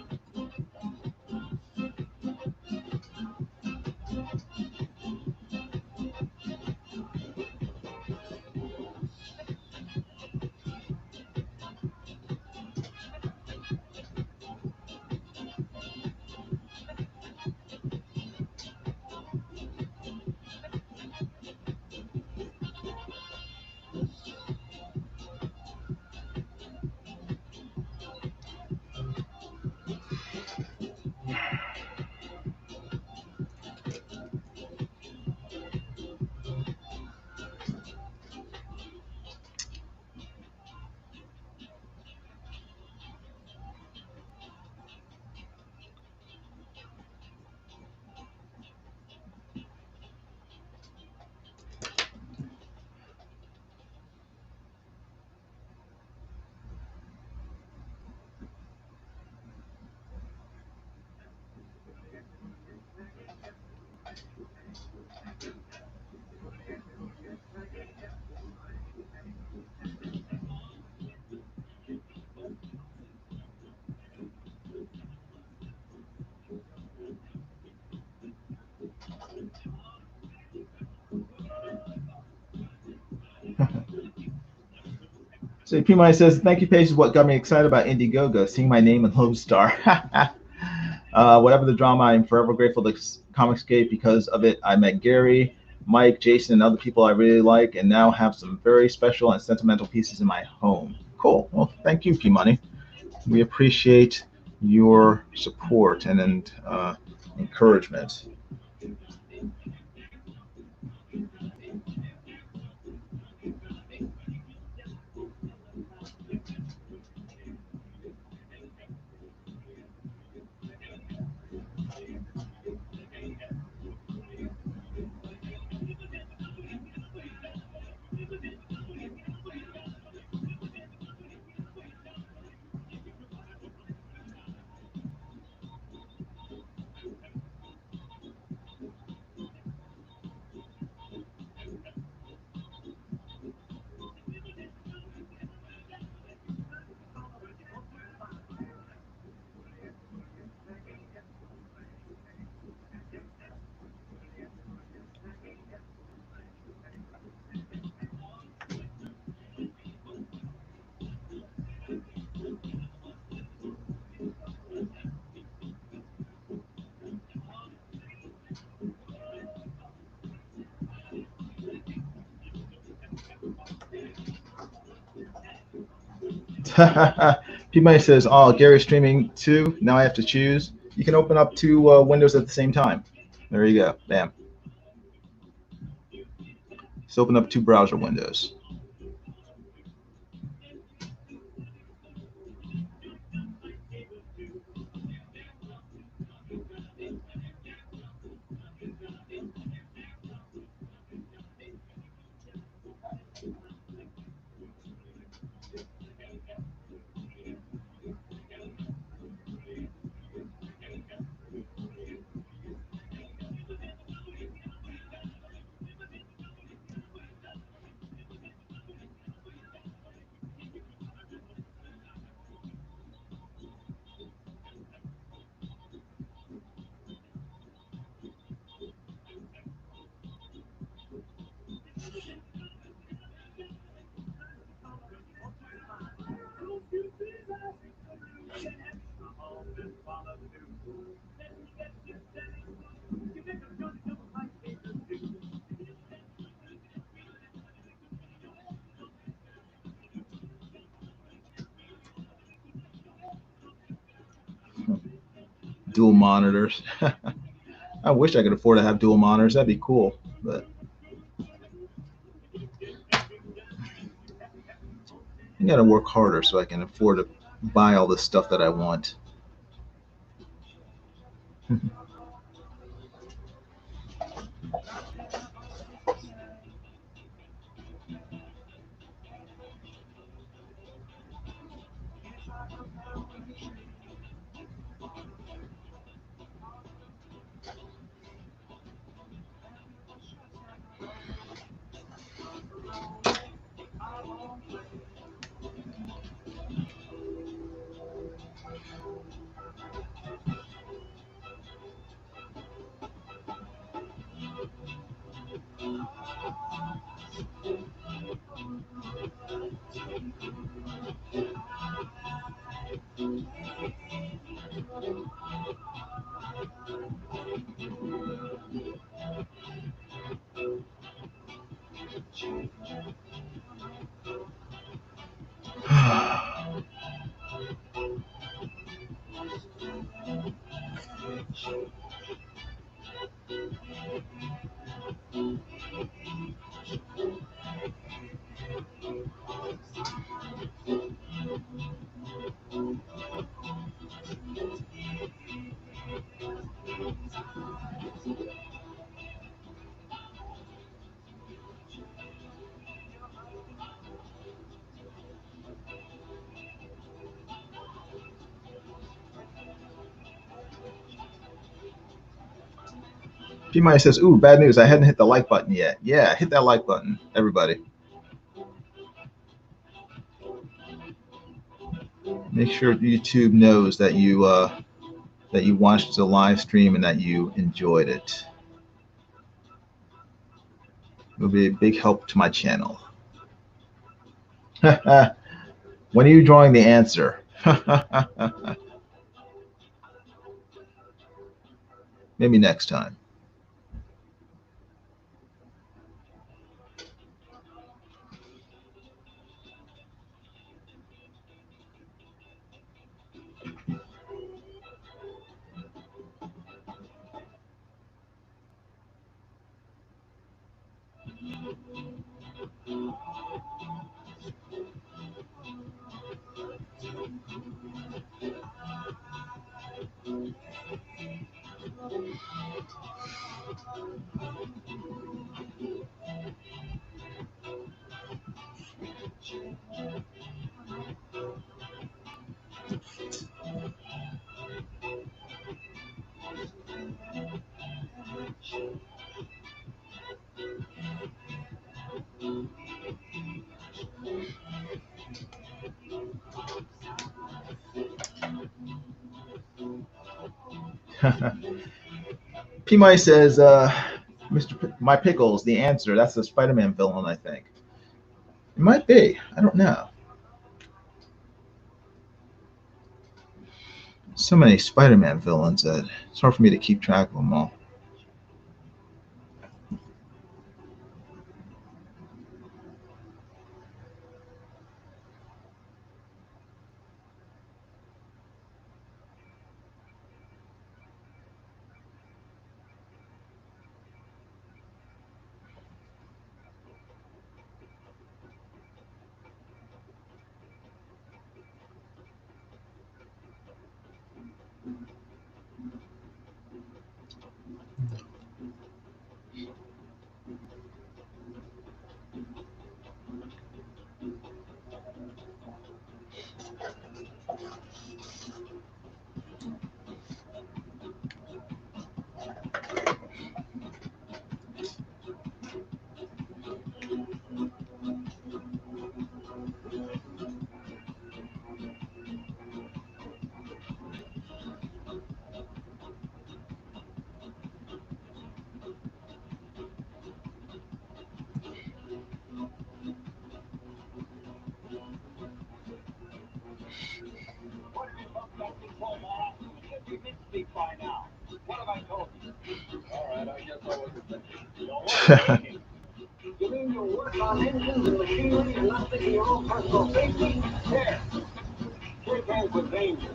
So P Money says, thank you page is what got me excited about Indiegogo, seeing my name in Lodestar. Whatever the drama, I'm forever grateful to Comicsgate. Because of it, I met Gary, Mike, Jason, and other people I really like, and now have some very special and sentimental pieces in my home. Cool. Well, thank you, P Money. We appreciate your support and encouragement. P Money says, "Oh, Gary's streaming too. Now I have to choose. You can open up two windows at the same time. There you go. Bam. Let's open up two browser windows." Dual monitors. I wish I could afford to have dual monitors. That'd be cool. But I got to work harder so I can afford to buy all the stuff that I want. P Money says, "Ooh, bad news! I hadn't hit the like button yet." Yeah, hit that like button, everybody. Make sure YouTube knows that you watched the live stream and that you enjoyed it. It'll be a big help to my channel. When are you drawing the answer? Maybe next time. P. Mike says, My Pickles, the answer. That's the Spider-Man villain, I think. It might be. I don't know. So many Spider-Man villains that it's hard for me to keep track of them all. sleep by now. What have I told you? All right, I guess I wasn't thinking. You weren't thinking. You mean you work on engines and machinery and not thinking your own personal safety? There. Shake hands with danger.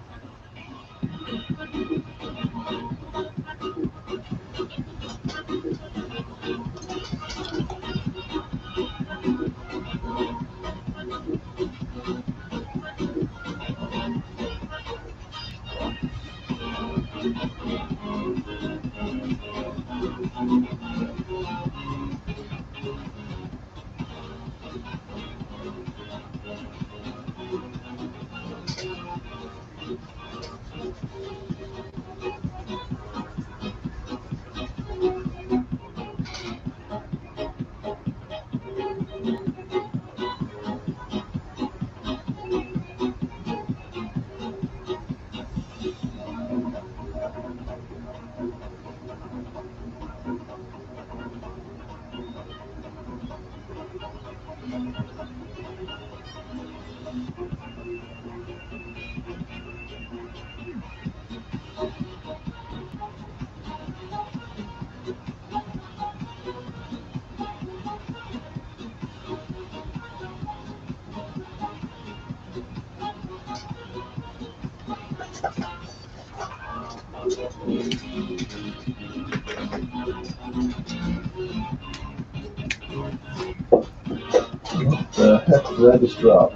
The heck did I just drop?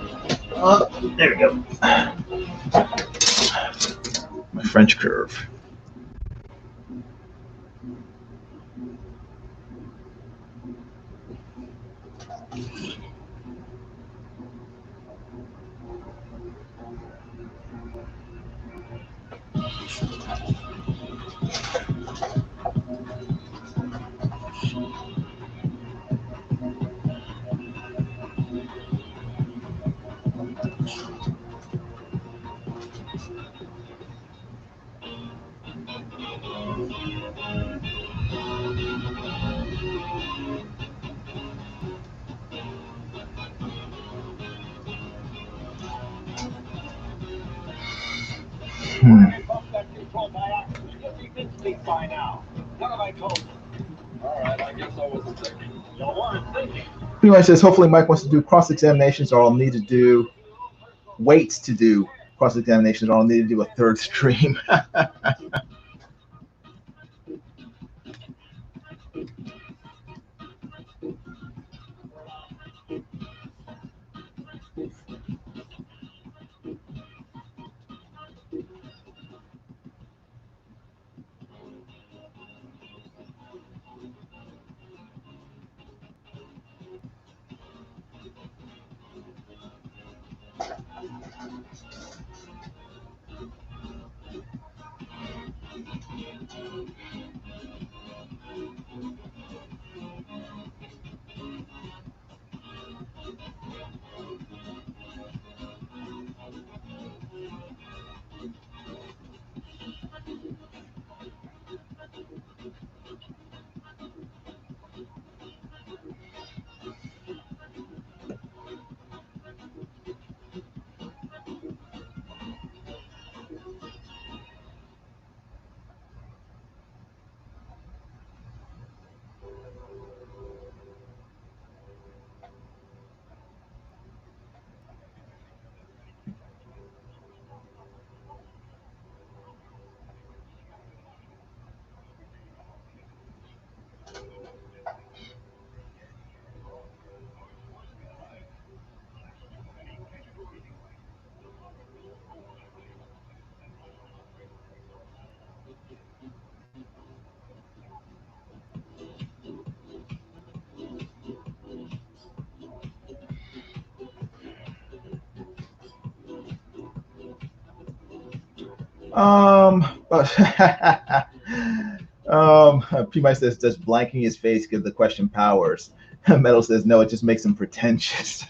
There we go. My French curve. Pump that control by accident. Guess you did sleep by now. What have I told you? All right, I guess I wasn't thinking. You weren't thinking. P-Mike says, hopefully Mike wants to do cross-examinations, or I'll need to do weights to do cross-examinations, or I'll need to do a third stream. But P-Mike says, does blanking his face give the question powers? Metal says, no, it just makes him pretentious.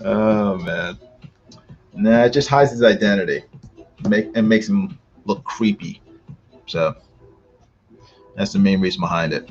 Oh, man. Nah, it just hides his identity and makes him look creepy. So that's the main reason behind it.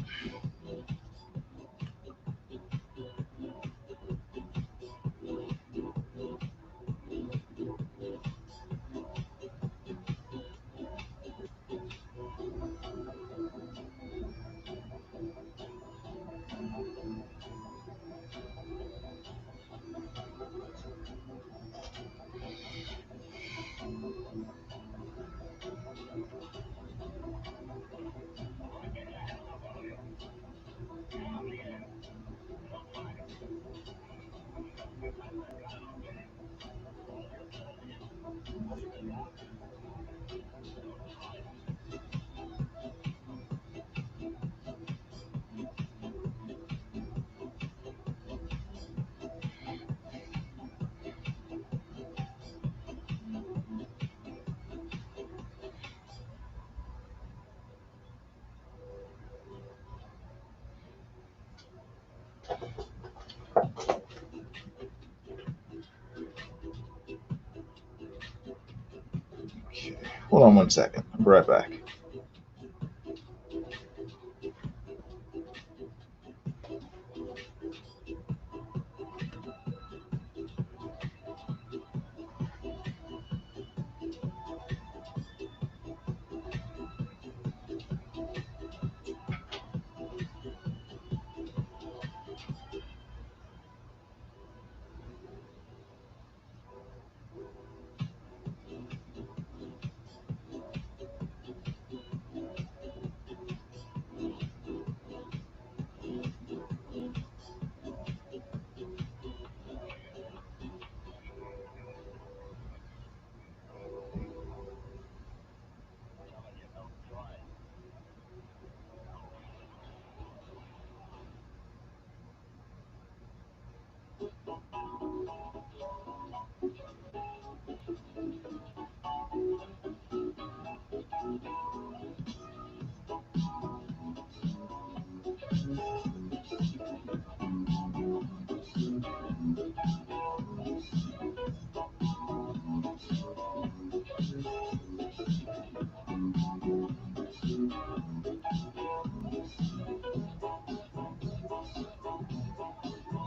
Hold on one second. I'll be right back.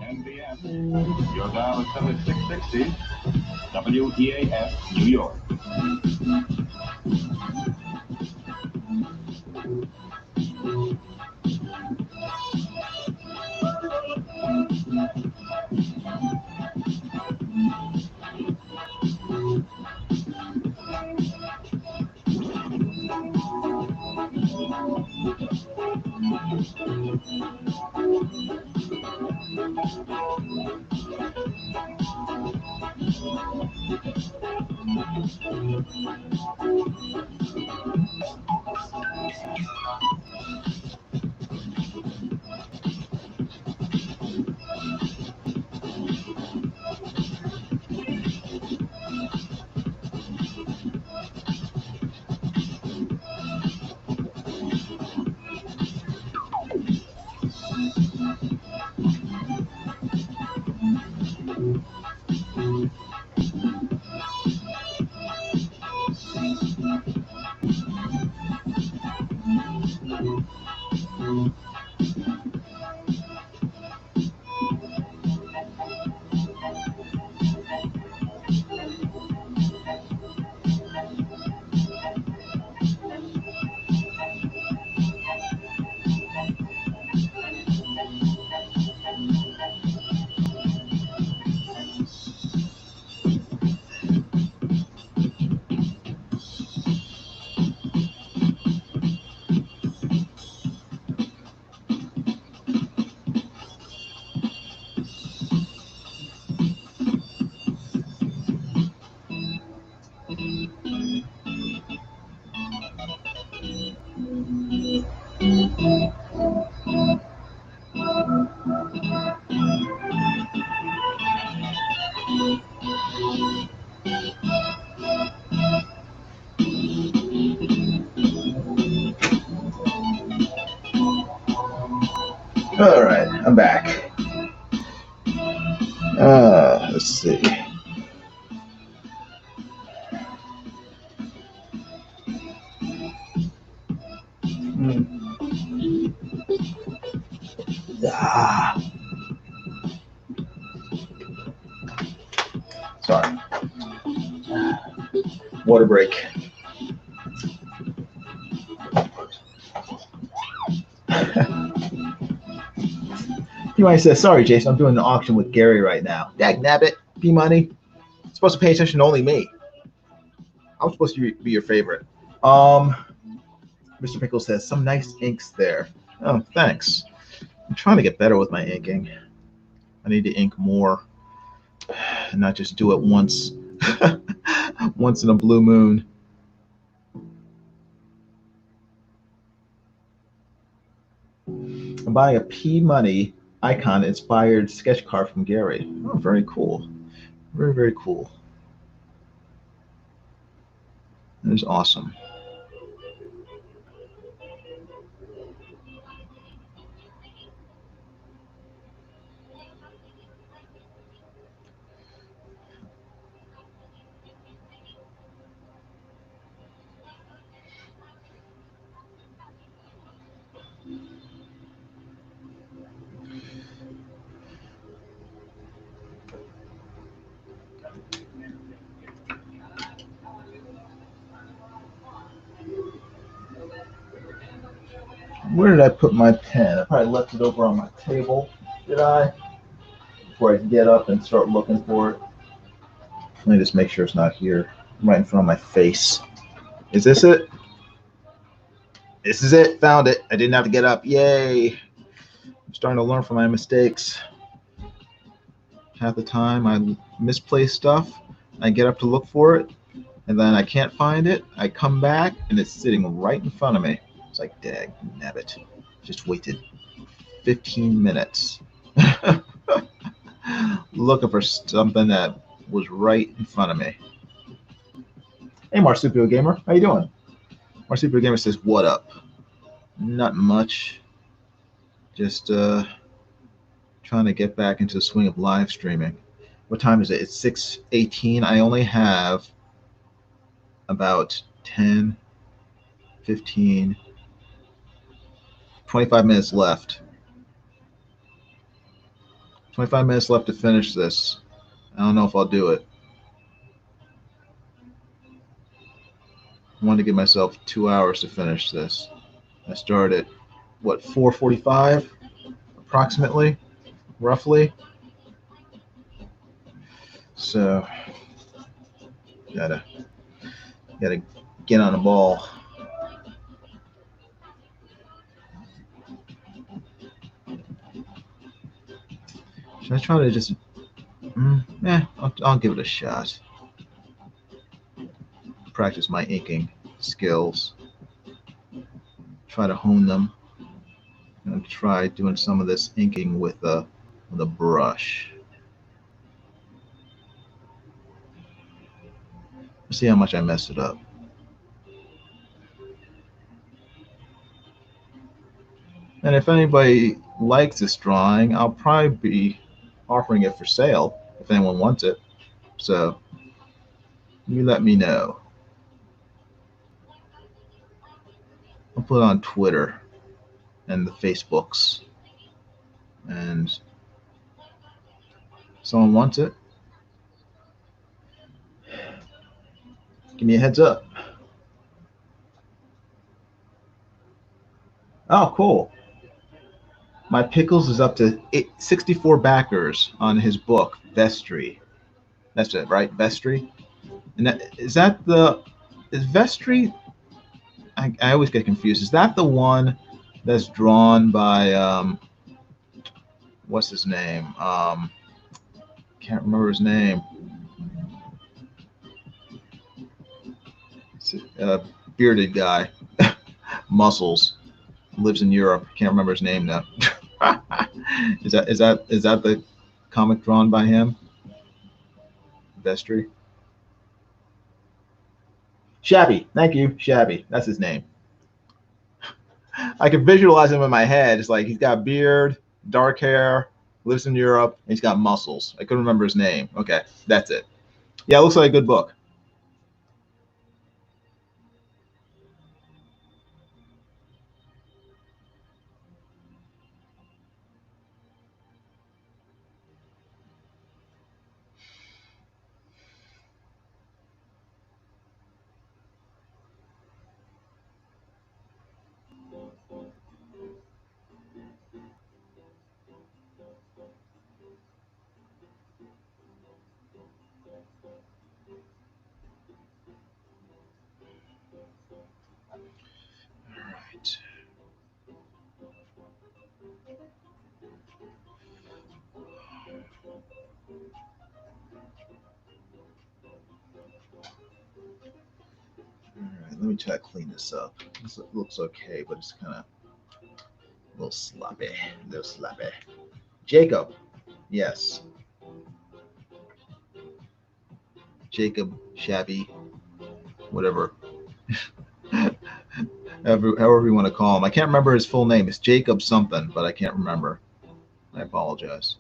NBS. Your dial is set at 660. WEAS, New York. All right, I'm back. Let's see. Hmm. Ah, sorry. Water break. P Money says, "Sorry, Jason, I'm doing the auction with Gary right now." Dag nabbit, P Money. Supposed to pay attention to only me. I'm supposed to be your favorite. Um, Mr. Pickle says, "Some nice inks there." Oh, thanks. I'm trying to get better with my inking. I need to ink more and not just do it once, once in a blue moon. I'm buying a P Money icon inspired sketch card from Gary. Oh, very cool. Very, very cool. That is awesome. Where did I put my pen? I probably left it over on my table. Did I? Before I get up and start looking for it. Let me just make sure it's not here. Right in front of my face. Is this it? This is it. Found it. I didn't have to get up. Yay. I'm starting to learn from my mistakes. Half the time I misplace stuff. I get up to look for it, and then I can't find it. I come back, and it's sitting right in front of me. It's like, dag nabbit. Just waited 15 minutes. Looking for something that was right in front of me. Hey, Marsupio Gamer. How you doing? Marsupio Gamer says, what up? Not much. Just trying to get back into the swing of live streaming. What time is it? It's 6:18. I only have about 10, 15, 25 minutes left. 25 minutes left to finish this. I don't know if I'll do it. I wanted to give myself 2 hours to finish this. I started, what, 4:45 approximately, roughly. So, gotta get on the ball. Should I try to just, I'll give it a shot. Practice my inking skills. Try to hone them. And try doing some of this inking with a brush. See how much I messed it up. And if anybody likes this drawing, I'll probably be offering it for sale if anyone wants it. So you let me know. I'll put it on Twitter and the Facebooks. And if someone wants it, give me a heads up. Oh, cool. My Pickles is up to 64 backers on his book, Vestry. That's it, right? Vestry? And is Vestry? I always get confused. Is that the one that's drawn by, what's his name? Can't remember his name. Bearded guy. Muscles. Lives in Europe. Can't remember his name now. Is that the comic drawn by him? Vestry. Shabby. Thank you. Shabby. That's his name. I can visualize him in my head. It's like he's got beard, dark hair, lives in Europe, and he's got muscles. I couldn't remember his name. Okay, that's it. Yeah, it looks like a good book. Let me try to clean this up. This looks okay, but it's kind of a little sloppy. Jacob. Yes. Jacob, Shabby, whatever. However you want to call him. I can't remember his full name. It's Jacob something, but I can't remember. I apologize.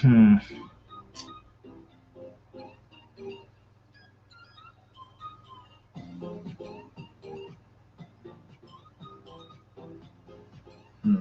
Hmm. Hmm.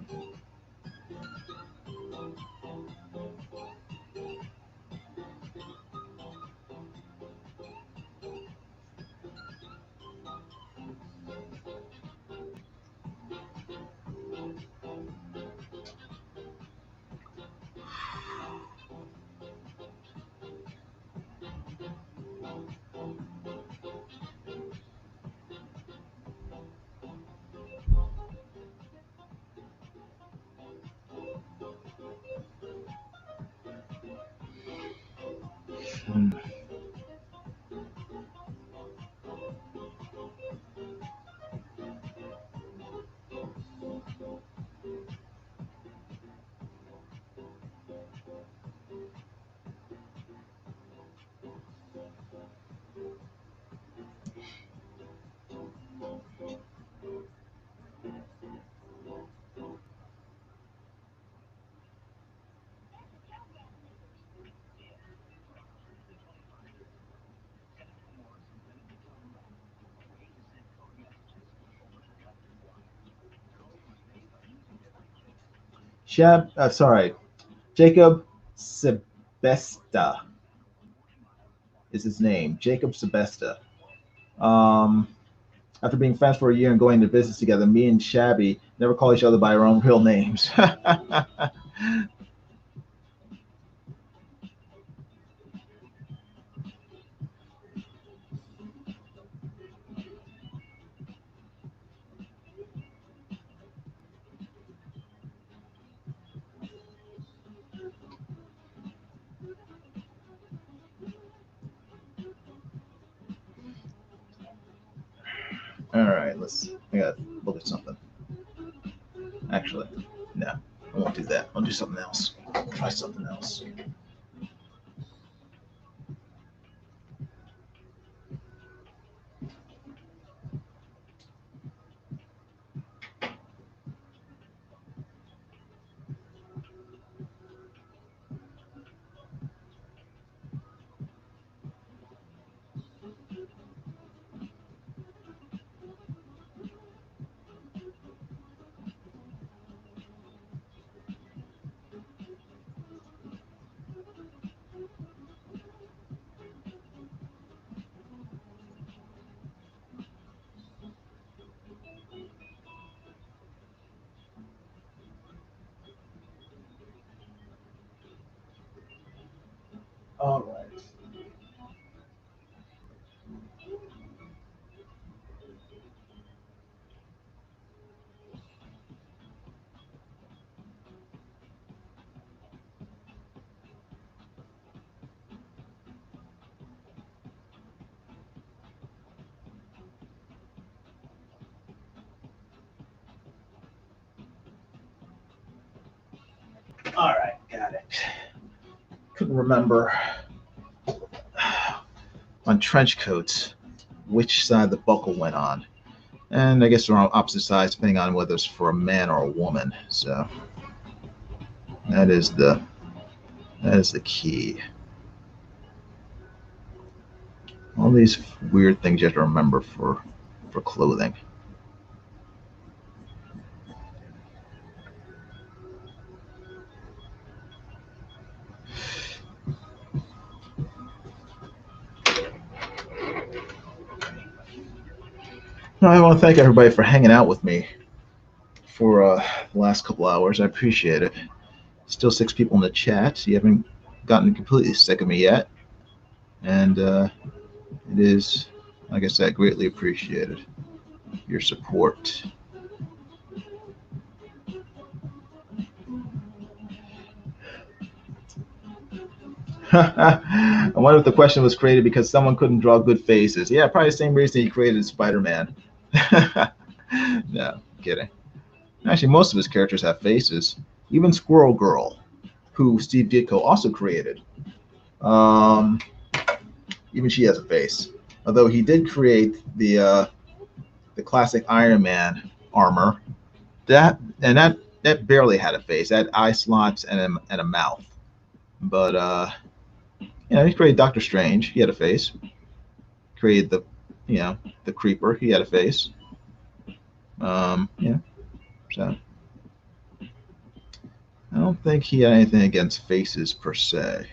Hmm. Sorry, Jacob Sebesta is his name. Jacob Sebesta. Um, After being friends for a year and going to business together, me and Shabby never call each other by our own real names. All right, I gotta look at something. Actually, no, I won't do that. I'll do something else. Try something else. All right. All right, got it. Couldn't remember on trench coats which side the buckle went on. And I guess they're on opposite sides depending on whether it's for a man or a woman. So that is the that is the key. All these weird things you have to remember for clothing. I want to thank everybody for hanging out with me for the last couple hours. I appreciate it. Still 6 people in the chat. You haven't gotten completely sick of me yet, and it is, like I said, greatly appreciated your support. I wonder if the question was created because someone couldn't draw good faces. Yeah, probably the same reason he created Spider-Man. No, kidding. Actually, most of his characters have faces. Even Squirrel Girl, who Steve Ditko also created. Um, Even she has a face. Although he did create the classic Iron Man armor, that barely had a face. That had eye slots and a mouth. But he created Doctor Strange. He had a face. Created the Creeper. He had a face. So I don't think he had anything against faces per se.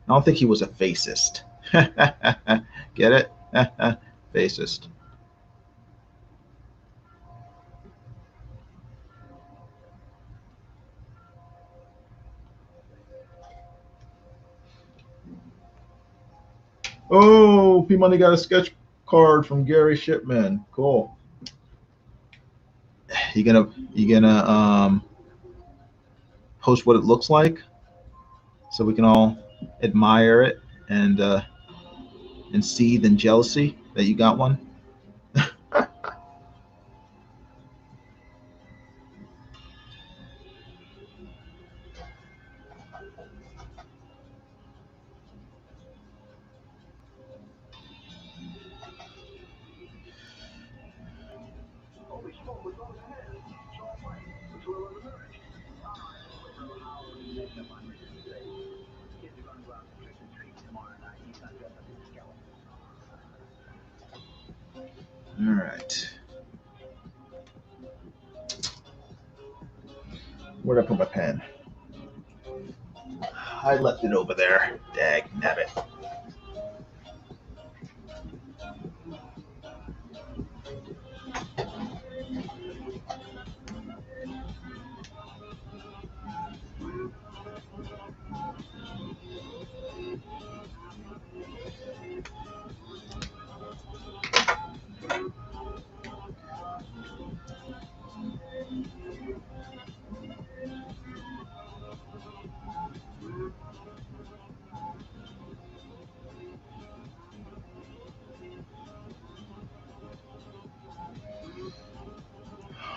I don't think he was a facist. Get it? Facist. Oh, P Money got a sketch card from Gary Shipman. Cool. You gonna post what it looks like so we can all admire it and seethe in jealousy that you got one? Holy smoke, what goes ahead? It's all right. Let's roll on the merge. All right, so how are you next up on mission today? Kids are gonna go out trick or treating tomorrow night. He's not dressed up as a skeleton. All right. Where'd I put my pen? I left it over there. Dag nabbit.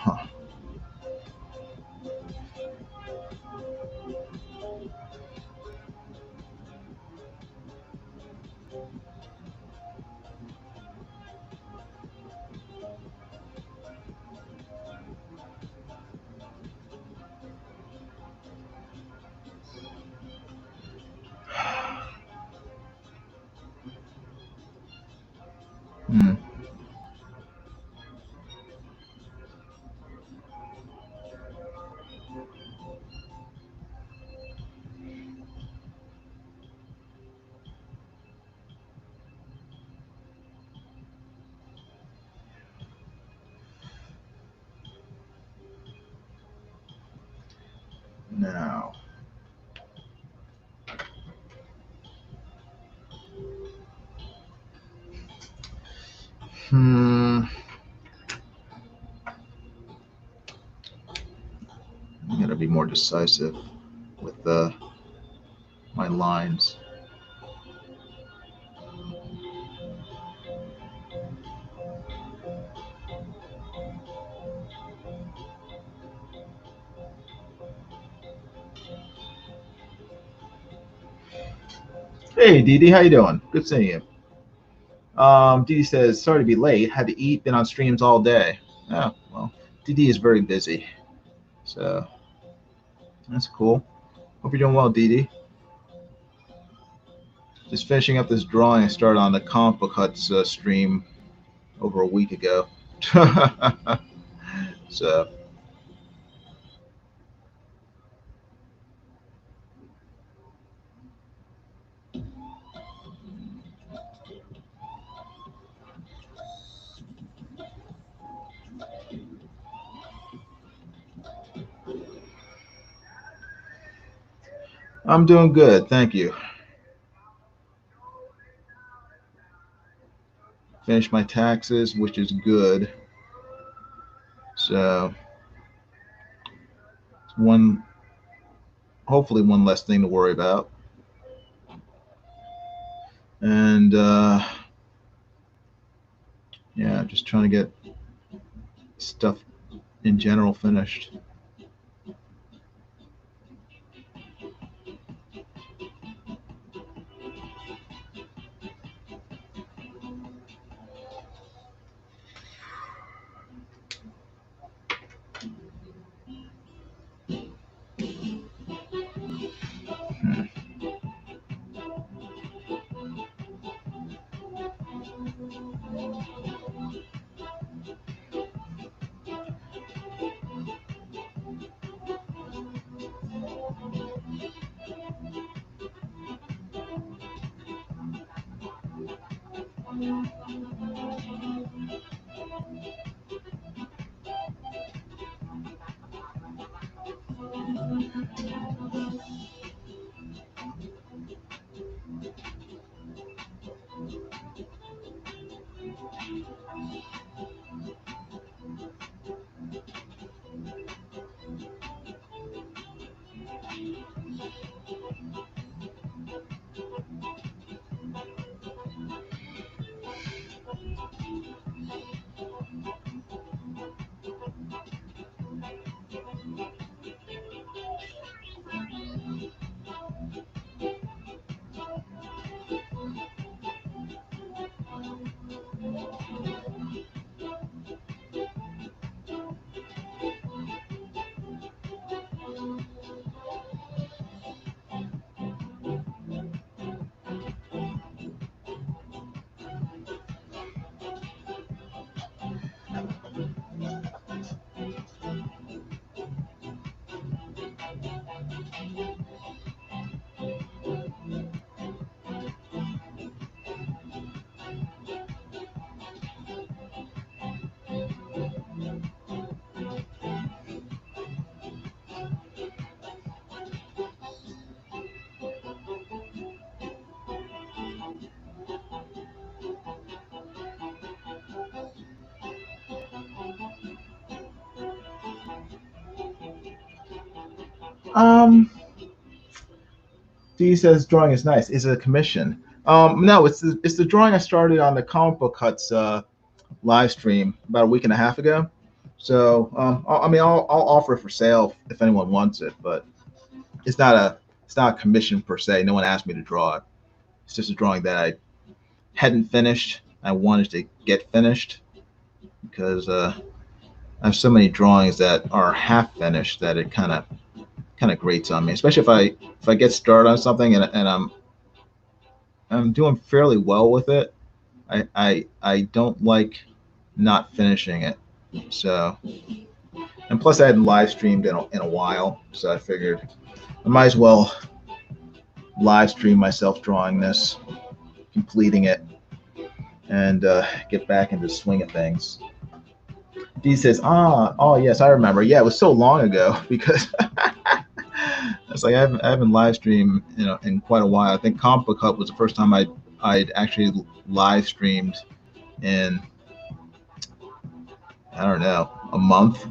Huh. Hmm. Now. Hmm. I'm gonna be more decisive with my lines. Hey, Dee, how you doing? Good seeing you. Dee says, sorry to be late. Had to eat. Been on streams all day. Oh, well, Dee is very busy. So that's cool. Hope you're doing well, Dee. Just finishing up this drawing I started on the comic book huts stream over a week ago. So I'm doing good, thank you. Finished my taxes, which is good. So one, hopefully one less thing to worry about. And yeah, just trying to get stuff in general finished. Um, D says drawing is nice. Is it a commission? No, it's the drawing I started on the comic book huts live stream about a week and a half ago. So I mean, I'll offer it for sale if anyone wants it, but it's not a commission per se. No one asked me to draw it. It's just a drawing that I hadn't finished. I wanted to get finished because I have so many drawings that are half finished that it kind of grates on me, especially if I get started on something and I'm doing fairly well with it. I don't like not finishing it. So, and plus I hadn't live streamed in a while, so I figured I might as well live stream myself drawing this, completing it, and get back into the swing of things. D says, oh yes, I remember. Yeah, it was so long ago because it's like I haven't live streamed in quite a while. I think Comic Book Hub was the first time I'd actually live streamed in, I don't know, a month.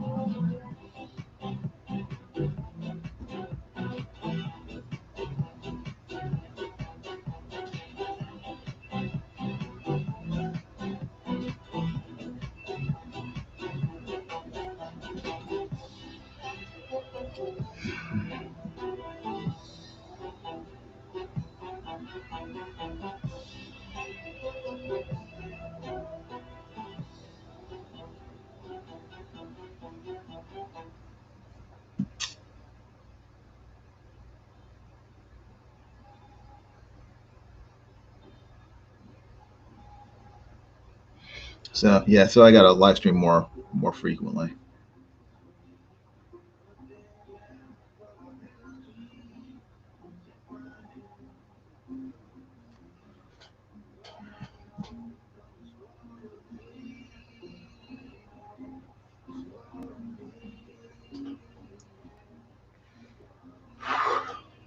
So yeah, so I got to live stream more frequently.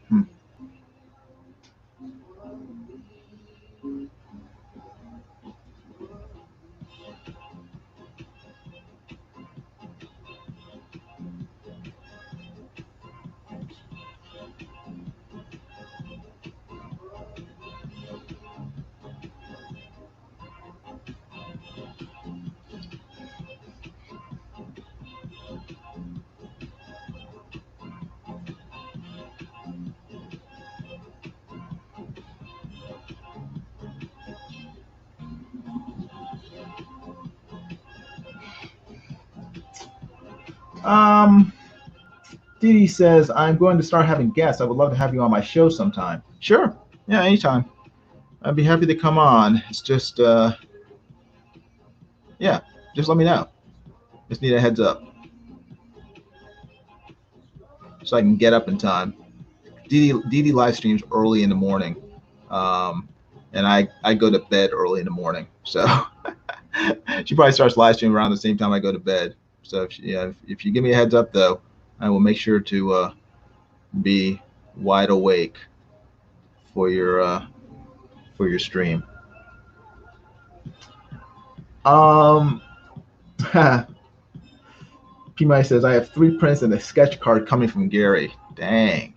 Hmm. Um, Didi says, I'm going to start having guests. I would love to have you on my show sometime. Sure. Yeah, anytime. I'd be happy to come on. It's just, yeah, just let me know. Just need a heads up so I can get up in time. Didi live streams early in the morning, um, and I go to bed early in the morning. So she probably starts live streaming around the same time I go to bed. So if you give me a heads up though, I will make sure to be wide awake for your stream. P Money says I have 3 prints and a sketch card coming from Gary. Dang.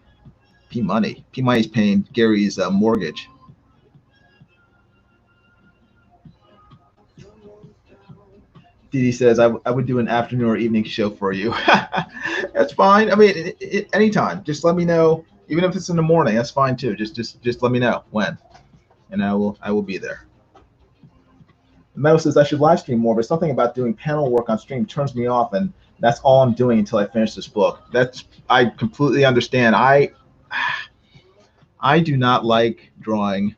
P Money's paying Gary's mortgage. Didi says I would do an afternoon or evening show for you. That's fine. I mean, anytime. Just let me know. Even if it's in the morning, that's fine too. Just let me know when, and I will be there. Meadow says I should live stream more, but something about doing panel work on stream turns me off, and that's all I'm doing until I finish this book. I completely understand. I do not like drawing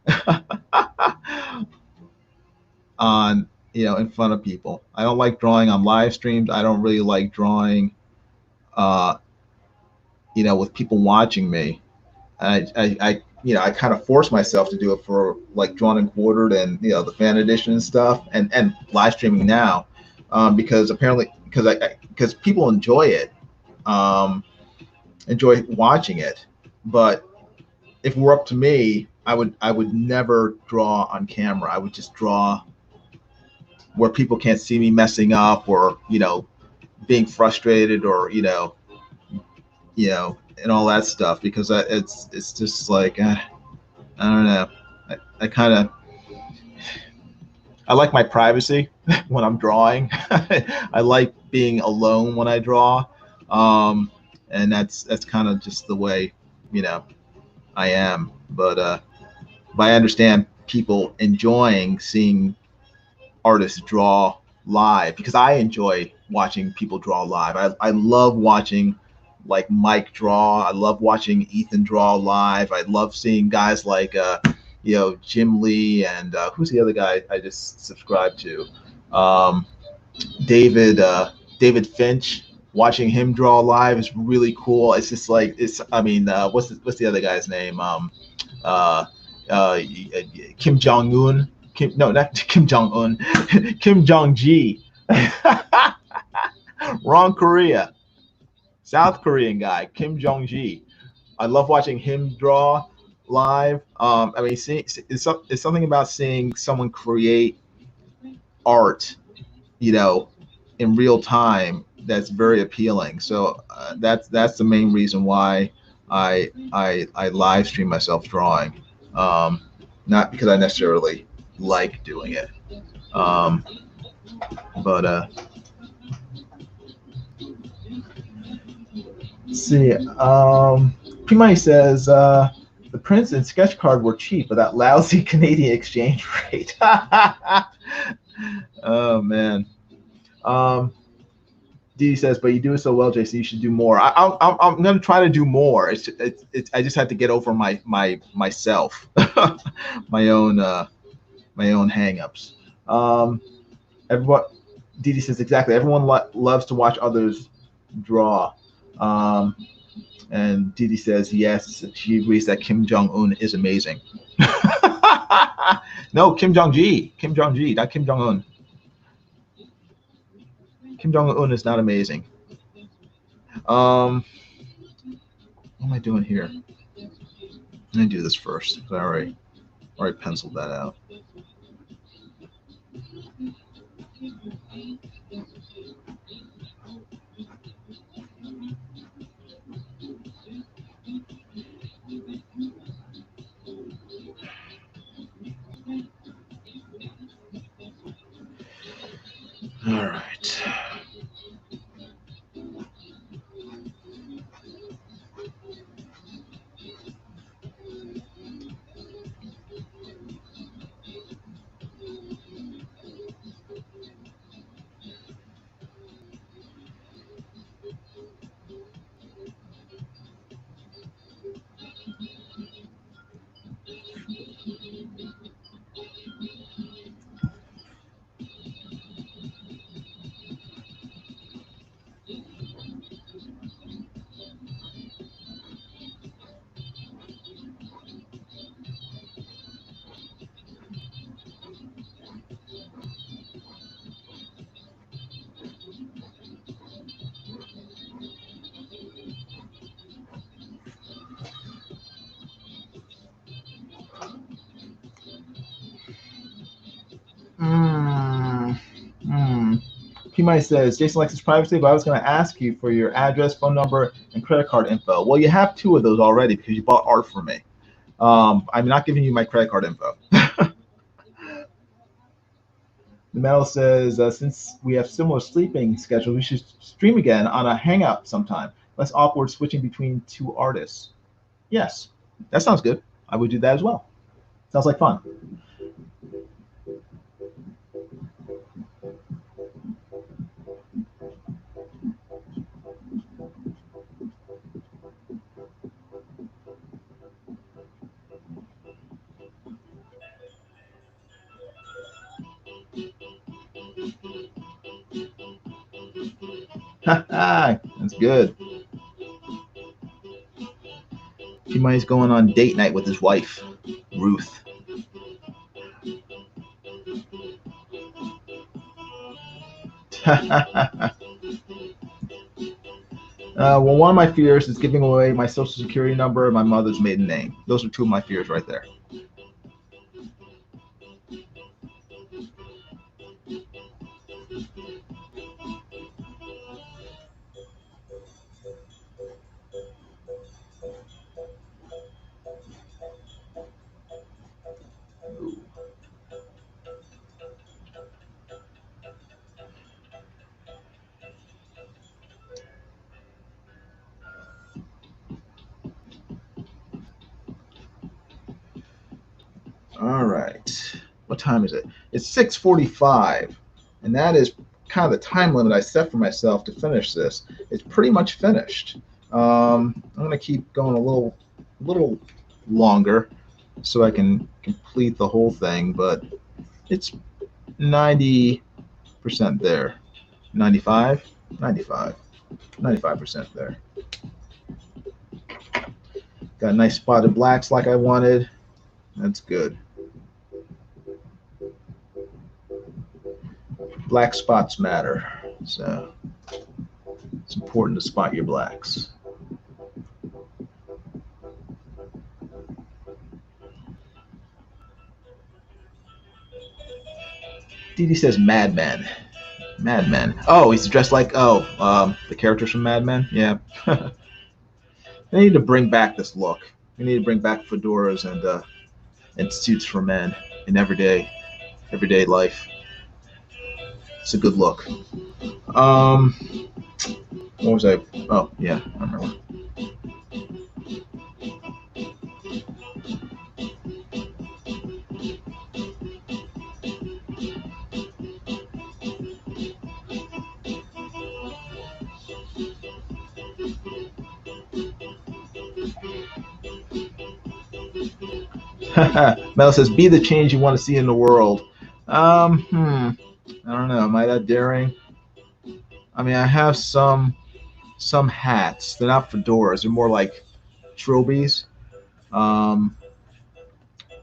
on in front of people. I don't like drawing on live streams. I don't really like drawing with people watching me. I kind of force myself to do it for like Drawn and Quartered and the fan edition and stuff, and live streaming now, because people enjoy it, enjoy watching it. But if it were up to me, I would never draw on camera. I would just draw where people can't see me messing up or being frustrated or and all that stuff, because it's just like I don't know. I like my privacy when I'm drawing. I like being alone when I draw, and that's kind of just the way I am. But I understand people enjoying seeing artists draw live, because I enjoy watching people draw live. I love watching like Mike draw. I love watching Ethan draw live. I love seeing guys like Jim Lee and who's the other guy I just subscribed to, David Finch. Watching him draw live is really cool. It's just like what's the other guy's name? Kim Jong Un. No, not Kim Jong Un. Kim Jong Ji. Wrong Korea. South Korean guy, Kim Jong Ji. I love watching him draw live. It's something about seeing someone create art, in real time, that's very appealing. So that's the main reason why I live stream myself drawing, not because I necessarily like doing it, but let's see. P-Money says the prints and sketch card were cheap, but that lousy Canadian exchange rate. Oh man. Dee says, but you do it so well, JC. You should do more. I'm gonna try to do more. I just have to get over myself, my own hangups. Everyone, Dee says exactly. Everyone loves to watch others draw. And Didi says yes, she agrees that Kim Jong Un is amazing. No, Kim Jong Ji, not Kim Jong Un. Kim Jong Un is not amazing. What am I doing here? Let me do this first. I already penciled that out. All right. P-Money says, Jason likes his privacy, but I was going to ask you for your address, phone number, and credit card info. Well, you have 2 of those already because you bought art for me. I'm not giving you my credit card info. The Metal says, since we have similar sleeping schedules, we should stream again on a hangout sometime. Less awkward switching between 2 artists. Yes, that sounds good. I would do that as well. Sounds like fun. That's good. P-Money's going on date night with his wife, Ruth. Well, one of my fears is giving away my social security number and my mother's maiden name. Those are 2 of my fears right there. All right. What time is it? It's 6:45, and that is kind of the time limit I set for myself to finish this. It's pretty much finished. I'm going to keep going a little longer so I can complete the whole thing, but it's 90% there. 95, 95, 95% there. Got nice spotted blacks like I wanted. That's good. Black spots matter, so it's important to spot your blacks. Dee Dee says Mad Men. Mad Men. Oh, he's dressed like the characters from Mad Men. Yeah. They need to bring back this look. They need to bring back fedoras and suits for men in everyday life. It's a good look. What was I? Oh yeah, I remember. Mel says, "Be the change you want to see in the world." I don't know. Am I that daring? I mean, I have some hats. They're not fedoras. They're more like trilbies. Um,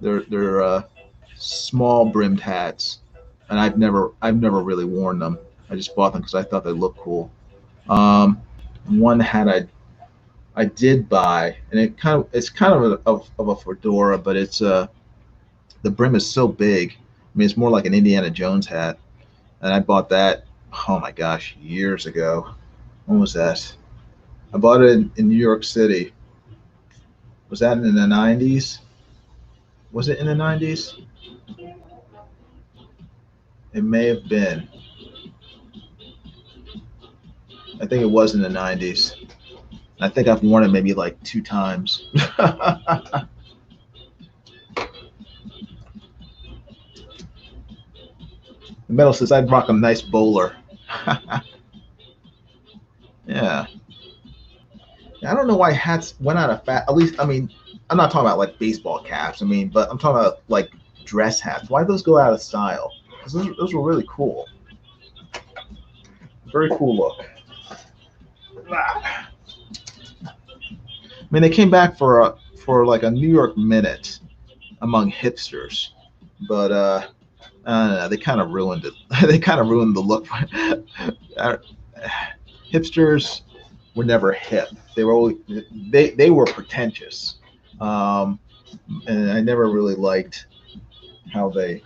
they're small brimmed hats, and I've never really worn them. I just bought them because I thought they looked cool. Um, One hat I did buy, and it's kind of a fedora, but it's the brim is so big. I mean, it's more like an Indiana Jones hat, and I bought that. Oh my gosh, years ago. When was that? I bought it in New York City. Was that in the 90s? Was it in the 90s? It may have been. I think it was in the 90s. I think I've worn it maybe like 2 times. The metal says I'd rock a nice bowler. Yeah. I don't know why hats went out of fat. At least, I mean, I'm not talking about like baseball caps. I mean, but I'm talking about like dress hats. Why those go out of style? Because those were really cool. Very cool look. I mean, they came back for like a New York minute among hipsters, but I don't know, they kind of ruined it. They kind of ruined the look. Hipsters were never hip. They were always, they were pretentious, and I never really liked how they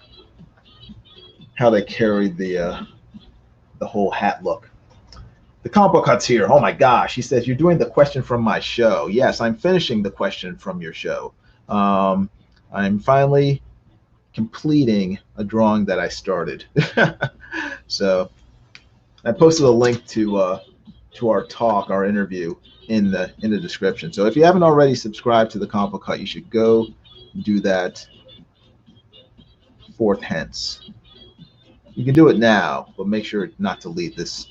how they carried the whole hat look. The comic book hut's here. Oh my gosh. He says, you're doing the question from my show. Yes, I'm finishing the question from your show. I'm finally completing a drawing that I started. So I posted a link to our talk, our interview in the description. So if you haven't already subscribed to the comic book hut, you should go do that forth hence. You can do it now, but make sure not to leave this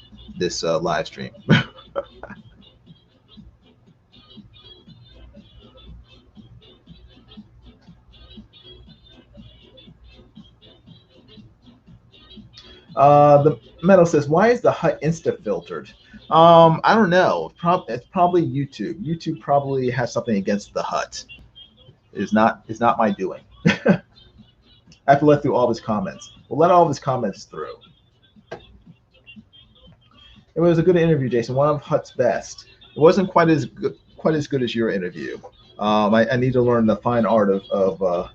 live stream. The Metal says, why is the hut insta filtered? I don't know. It's probably YouTube. YouTube probably has something against the hut. It's not my doing. I have to let through all of his comments. We'll let all of his comments through. It was a good interview, Jason. One of Hut's best. It wasn't quite as good as your interview. I need to learn the fine art of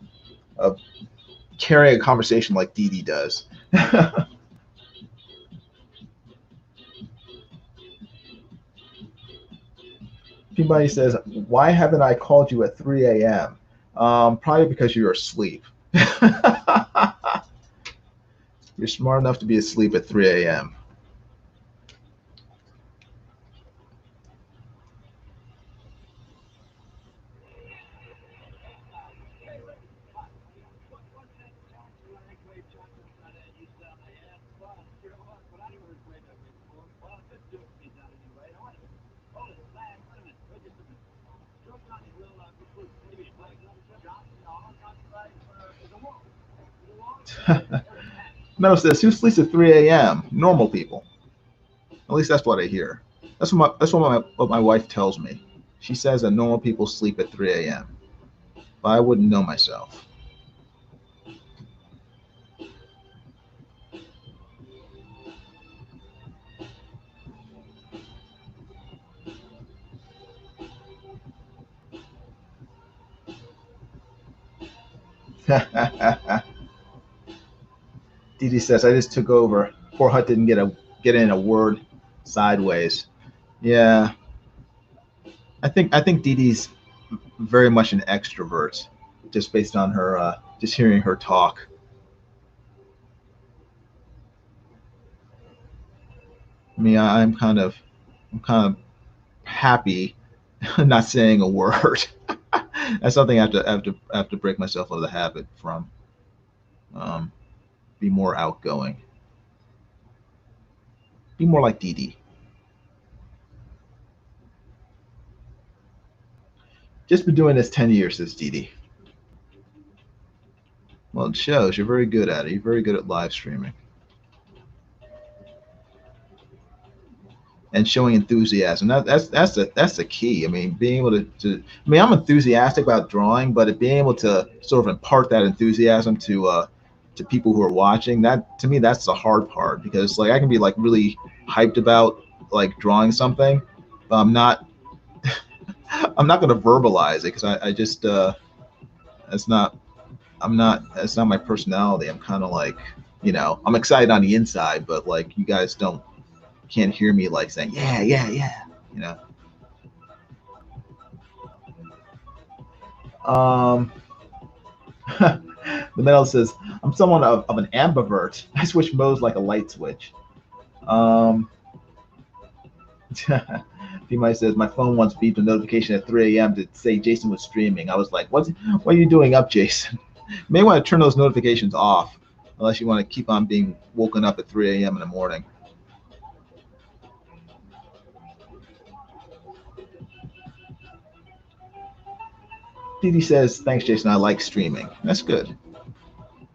carrying a conversation like Dee Dee does. Peabody says, why haven't I called you at 3 a.m.? Probably because you're asleep. You're smart enough to be asleep at 3 a.m. Meadow says, who sleeps at 3 a.m.? Normal people. At least that's what I hear. That's what my wife tells me. She says that normal people sleep at 3 a.m. But I wouldn't know myself. Dee Dee says, I just took over. Poor Hut didn't get in a word sideways. Yeah. I think Dee Dee's very much an extrovert, just based on her just hearing her talk. I mean, I'm kind of happy not saying a word. That's something I have to break myself of the habit from. Be more outgoing. Be more like Dee Dee. Just been doing this 10 years, says Dee Dee. Well, it shows. You're very good at it. You're very good at live streaming. And showing enthusiasm. That's the key. I mean, being able to I mean, I'm enthusiastic about drawing, but being able to sort of impart that enthusiasm to people who are watching, that to me, that's the hard part, because like I can be like really hyped about like drawing something, but I'm not going to verbalize it, because I just that's not my personality. I'm kind of like, I'm excited on the inside, but like you guys can't hear me like saying yeah, you know. The metal says, I'm someone of an ambivert. I switch modes like a light switch. P-Mike says, my phone once beeped a notification at 3 a.m. to say Jason was streaming. I was like, what are you doing up, Jason? You may want to turn those notifications off, unless you want to keep on being woken up at 3 a.m. in the morning. Dee Dee says, thanks, Jason. I like streaming. That's good.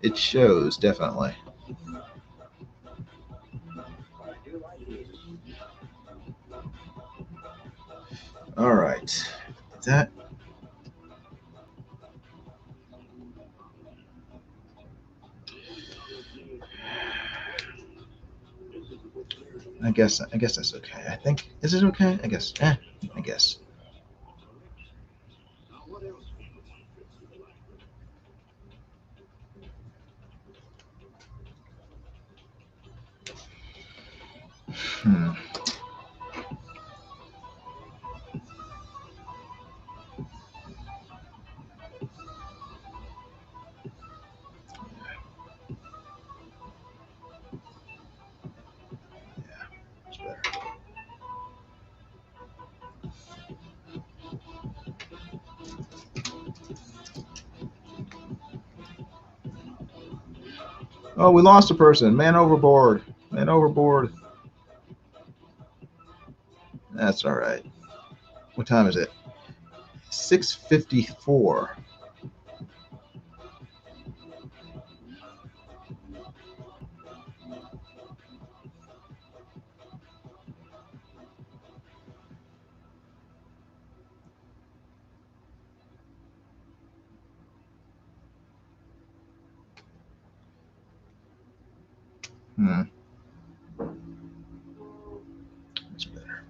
It shows, definitely. All right. Is that? I guess that's okay. I think, is it okay? I guess. I guess. Hmm. It's better. Oh, we lost a person. Man overboard. Man overboard. That's all right. What time is it? 6:54. Hmm. That's better.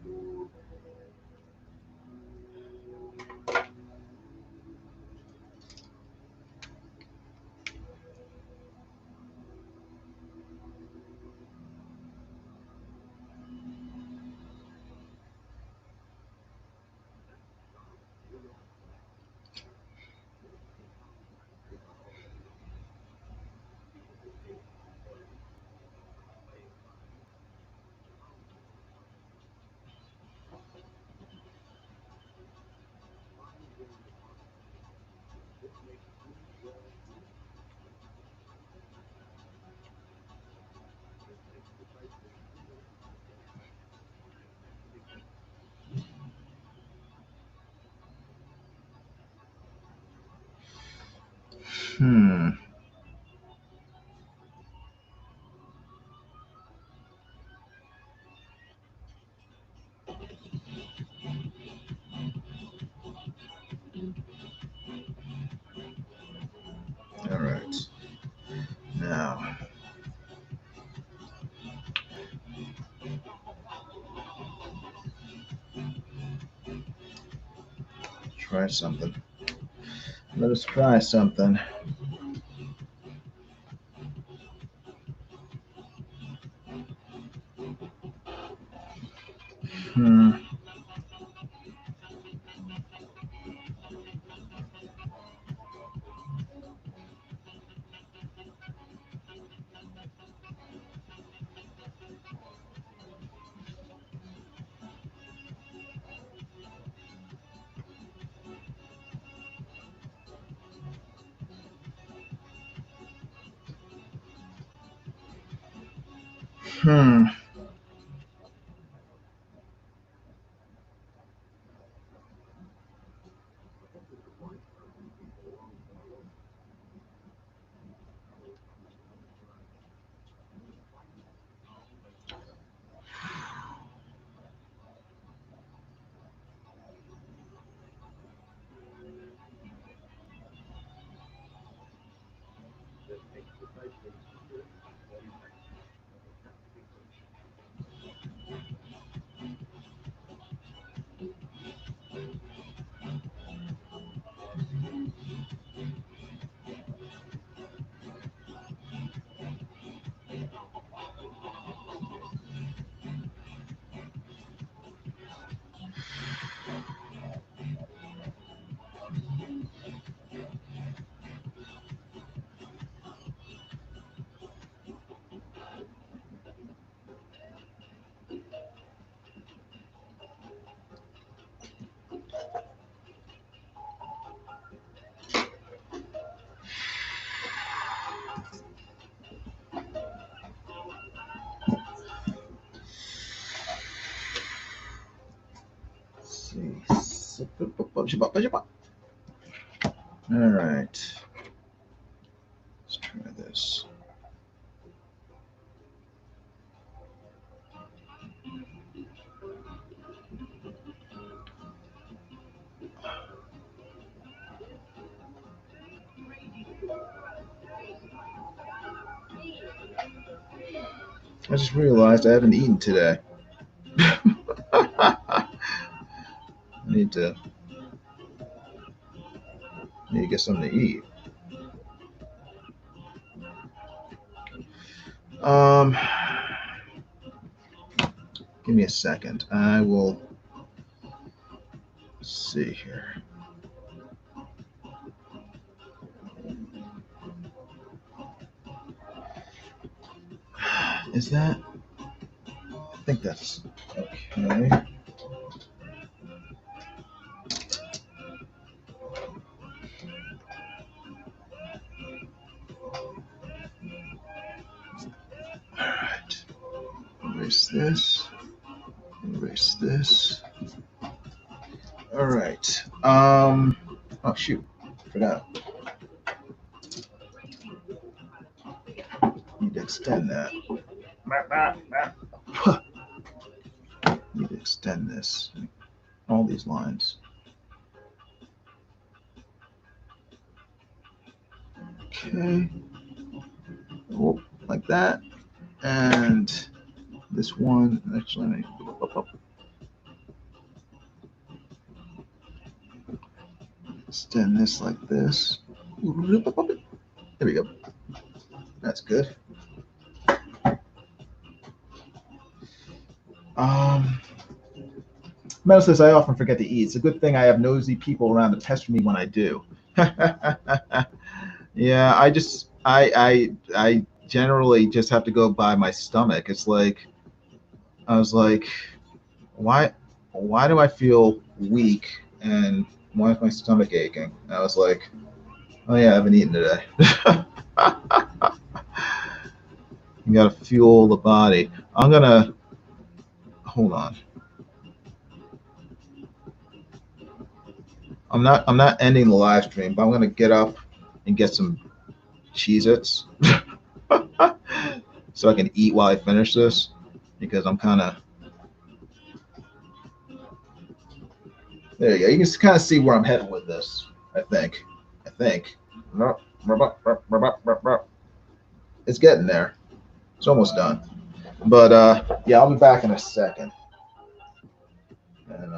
Hmm. All right. Now, try something. Let us try something. Hmm. Hmm. Let's see. All right. Let's try this. I just realized I haven't eaten today. I need to get something to eat. Um, Give me a second. I will see here. Is that? I think that's okay. All right. Erase this. Erase this. All right. Oh shoot, forgot. Need to extend that. Need to extend this. All these lines. Okay. Oh, like that. And this one, actually, extend this like this. There we go. That's good. Mel says I often forget to eat. It's a good thing I have nosy people around to pester me when I do. Yeah, I generally just have to go by my stomach. It's like I was like, why do I feel weak and why is my stomach aching? And I was like, oh yeah, I haven't eaten today. You gotta fuel the body. I'm gonna hold on. I'm not ending the live stream, but I'm gonna get up and get some Cheez-Its so I can eat while I finish this because I'm kind of there. You go. You can kind of see where I'm heading with this. I think. It's getting there. It's almost done. But yeah, I'll be back in a second. And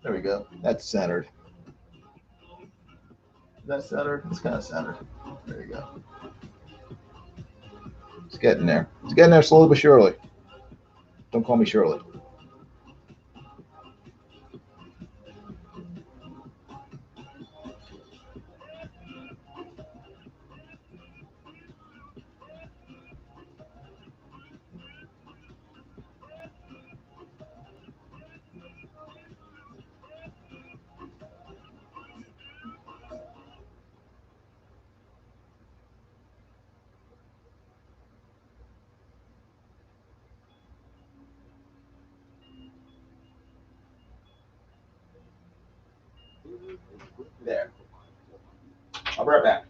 there we go. That's centered. Is that centered? It's kind of centered. There you go. It's getting there. It's getting there slowly but surely. Don't call me Shirley. There. I'll be right back.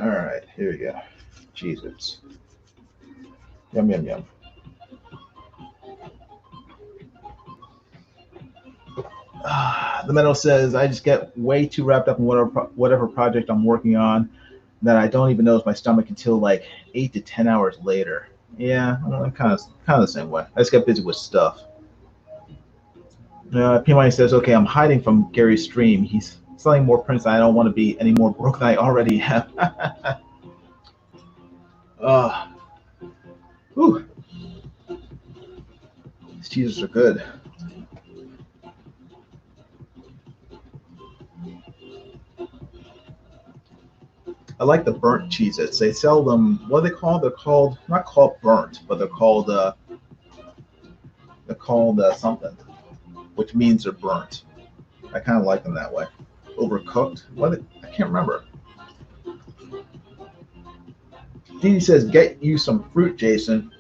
All right, here we go. Cheez-Its. Yum, yum, yum. The Meadow says, I just get way too wrapped up in whatever project I'm working on that I don't even notice my stomach until like 8 to 10 hours later. Yeah, I'm kind of the same way. I just get busy with stuff. P Money says, okay, I'm hiding from Gary's stream. He's selling more prints. I don't want to be any more broke than I already am. Whew. These cheeses are good. like the burnt Cheez-Its. They sell them. What are they called? They're called not called burnt, but they're called something, which means they're burnt. I kind of like them that way. Overcooked. I can't remember. Dee Dee says, "Get you some fruit, Jason.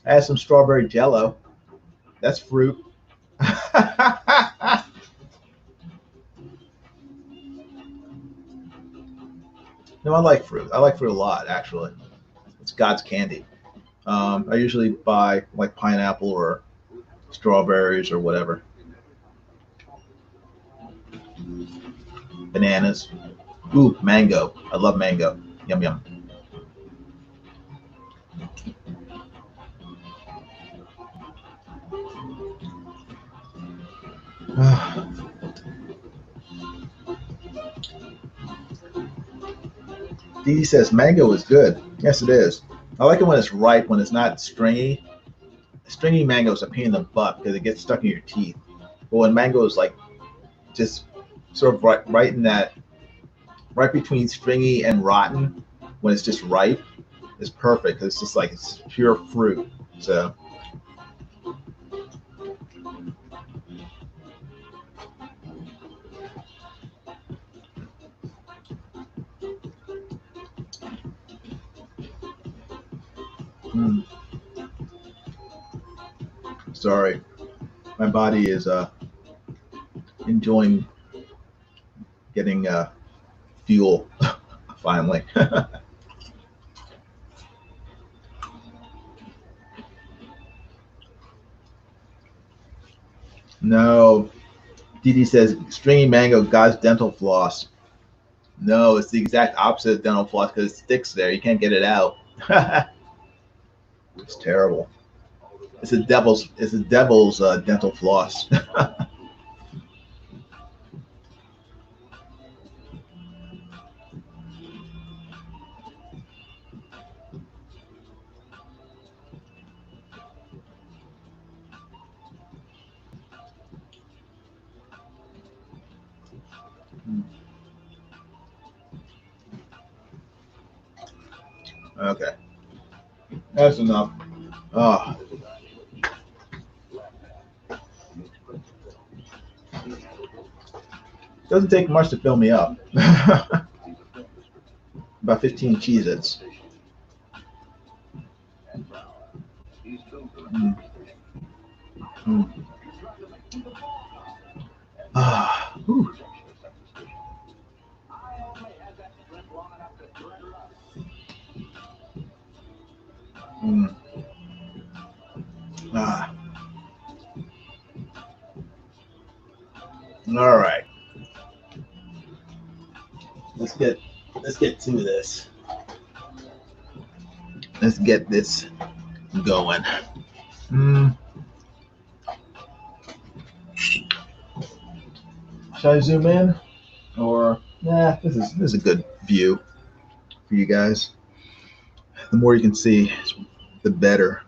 Add some strawberry Jello. That's fruit." No, I like fruit. I like fruit a lot, actually. It's God's candy. I usually buy like pineapple or strawberries or whatever. Bananas. Ooh, mango. I love mango. Yum, yum. Dee Dee says mango is good. Yes, it is. I like it when it's ripe, when it's not stringy. Stringy mango is a pain in the butt because it gets stuck in your teeth. But when mango is like just sort of right in that, right between stringy and rotten, when it's just ripe, it's perfect because it's just like it's pure fruit. So. Sorry, my body is enjoying getting fuel finally. No, Dee Dee says stringy mango, God's dental floss. No, it's the exact opposite of dental floss because it sticks there. You can't get it out. It's terrible. It's a devil's dental floss. Okay, that's enough. Oh. Doesn't take much to fill me up. About 15 Cheez-Its. Mm. Mm. Ah, whew. Mm. Ah. All right. Let's get to this. Let's get this going. Mm. Should I zoom in, or this is a good view for you guys. The more you can see, the better,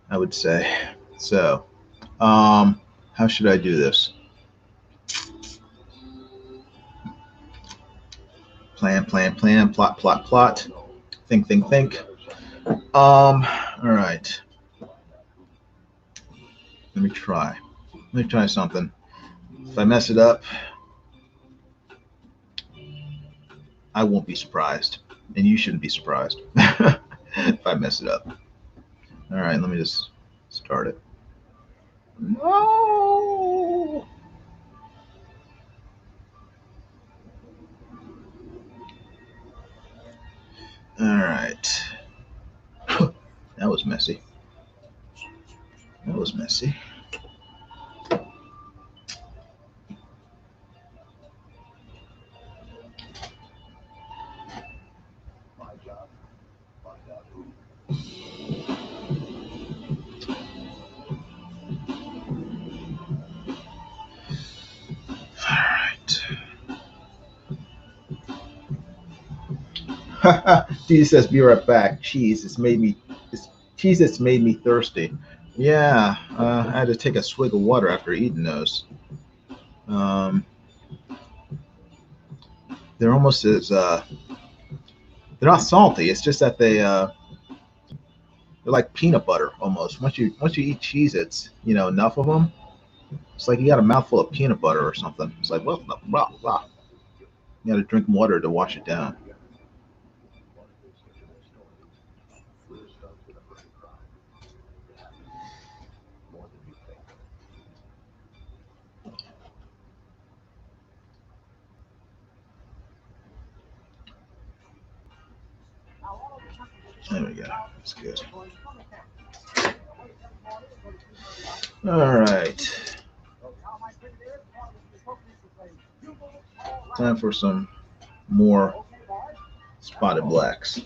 I would say. So, how should I do this? Plan, plot, plot. Think. All right. Let me try something. If I mess it up, I won't be surprised, and you shouldn't be surprised if I mess it up. All right, let me just start it. No. All right. That was messy. Jesus says, "Be right back." Cheese made me thirsty. Yeah, I had to take a swig of water after eating those. they're almost as they're not salty. It's just that they're like peanut butter almost. Once you eat Cheez-Its, enough of them, it's like you got a mouthful of peanut butter or something. It's like, well, blah, blah. You got to drink water to wash it down. There we go. That's good. All right. Time for some more spotted blacks.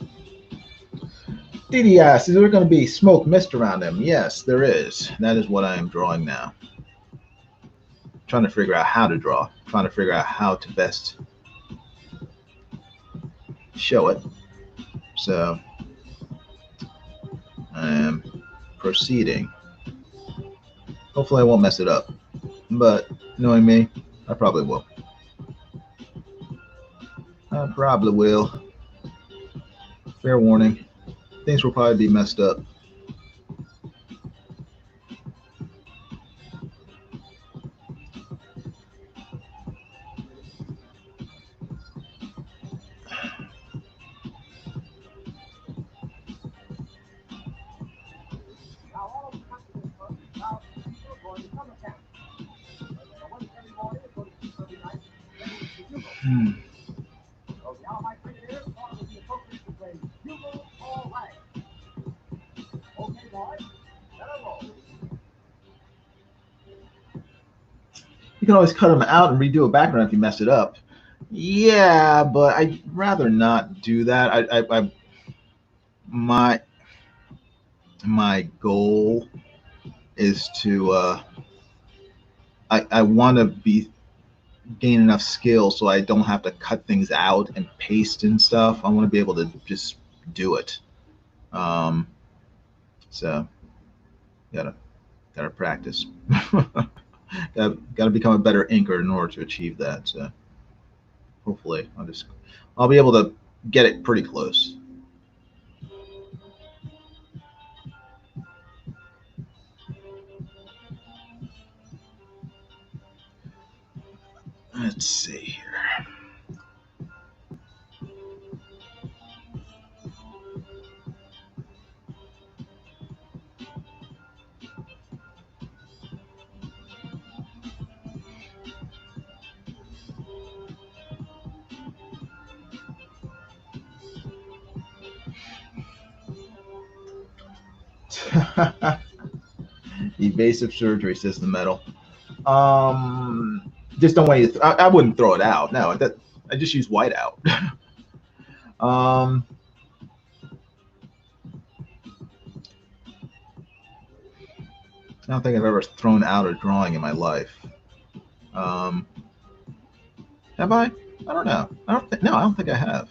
Didi asks, is there going to be smoke mist around them? Yes, there is. That is what I am drawing now. Trying to figure out how to draw. Trying to figure out how to best show it. So I am proceeding. Hopefully I won't mess it up. But knowing me, I probably will. I probably will. Fair warning. Things will probably be messed up. You can always cut them out and redo a background if you mess it up. Yeah, but I'd rather not do that. My goal is to I want to be gain enough skill so I don't have to cut things out and paste and stuff. I want to be able to just do it. So gotta practice. gotta become a better inker in order to achieve that. So hopefully I'll be able to get it pretty close. Let's see here. Evasive surgery, says the metal. Just don't want you. I wouldn't throw it out. No, I just use whiteout. I don't think I've ever thrown out a drawing in my life. Have I? I don't know. I don't think I have.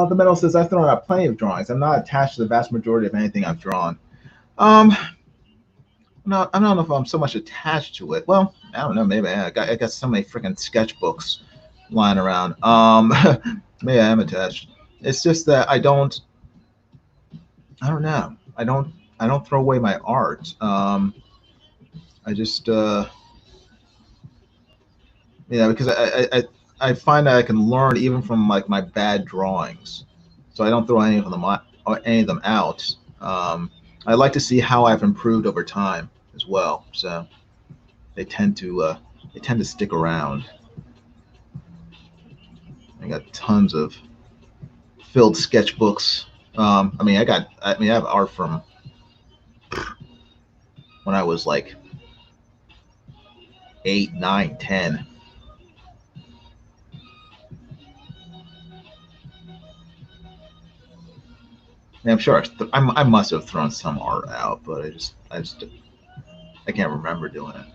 The metal says I've thrown out plenty of drawings. I'm not attached to the vast majority of anything I've drawn. No, I don't know if I'm so much attached to it. Well, I don't know. Maybe I got so many freaking sketchbooks lying around. Maybe I am attached. It's just that I don't know. I don't throw away my art. I just because I find that I can learn even from like my bad drawings, so I don't throw any of them out. I like to see how I've improved over time as well. So they tend to stick around. I got tons of filled sketchbooks. I have art from when I was like 8, 9, 10. And I'm sure I must have thrown some art out, but I can't remember doing it.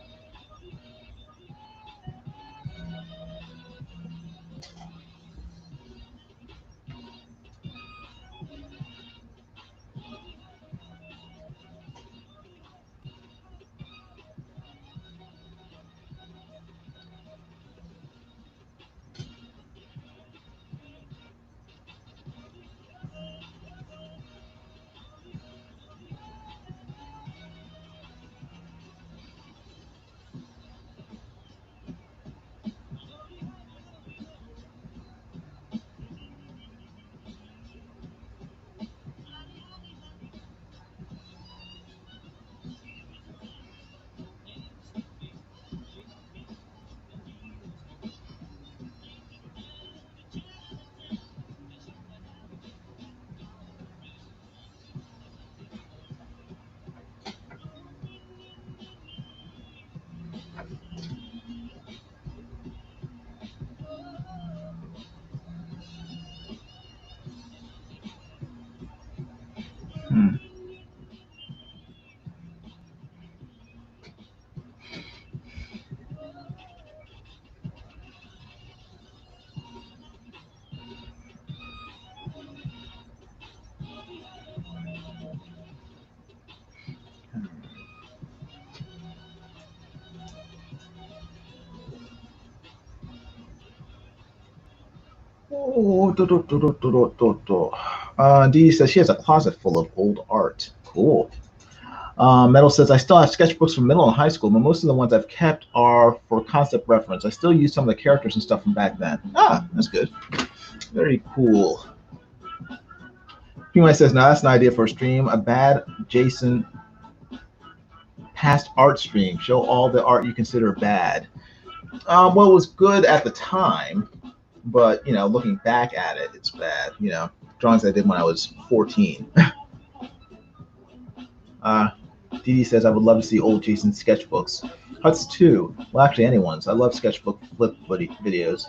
Hmm. Oh, Dee says she has a closet full of old art. Cool. Metal says, I still have sketchbooks from middle and high school, but most of the ones I've kept are for concept reference. I still use some of the characters and stuff from back then. Ah, that's good. Very cool. P.Y. says, now that's an idea for a stream. A bad Jason past art stream. Show all the art you consider bad. Well, it was good at the time, but, looking back at it, it's bad. Drawings I did when I was 14. Dee Dee says, I would love to see old Jason sketchbooks. Huts too. Well, actually, anyone's. I love sketchbook flip videos.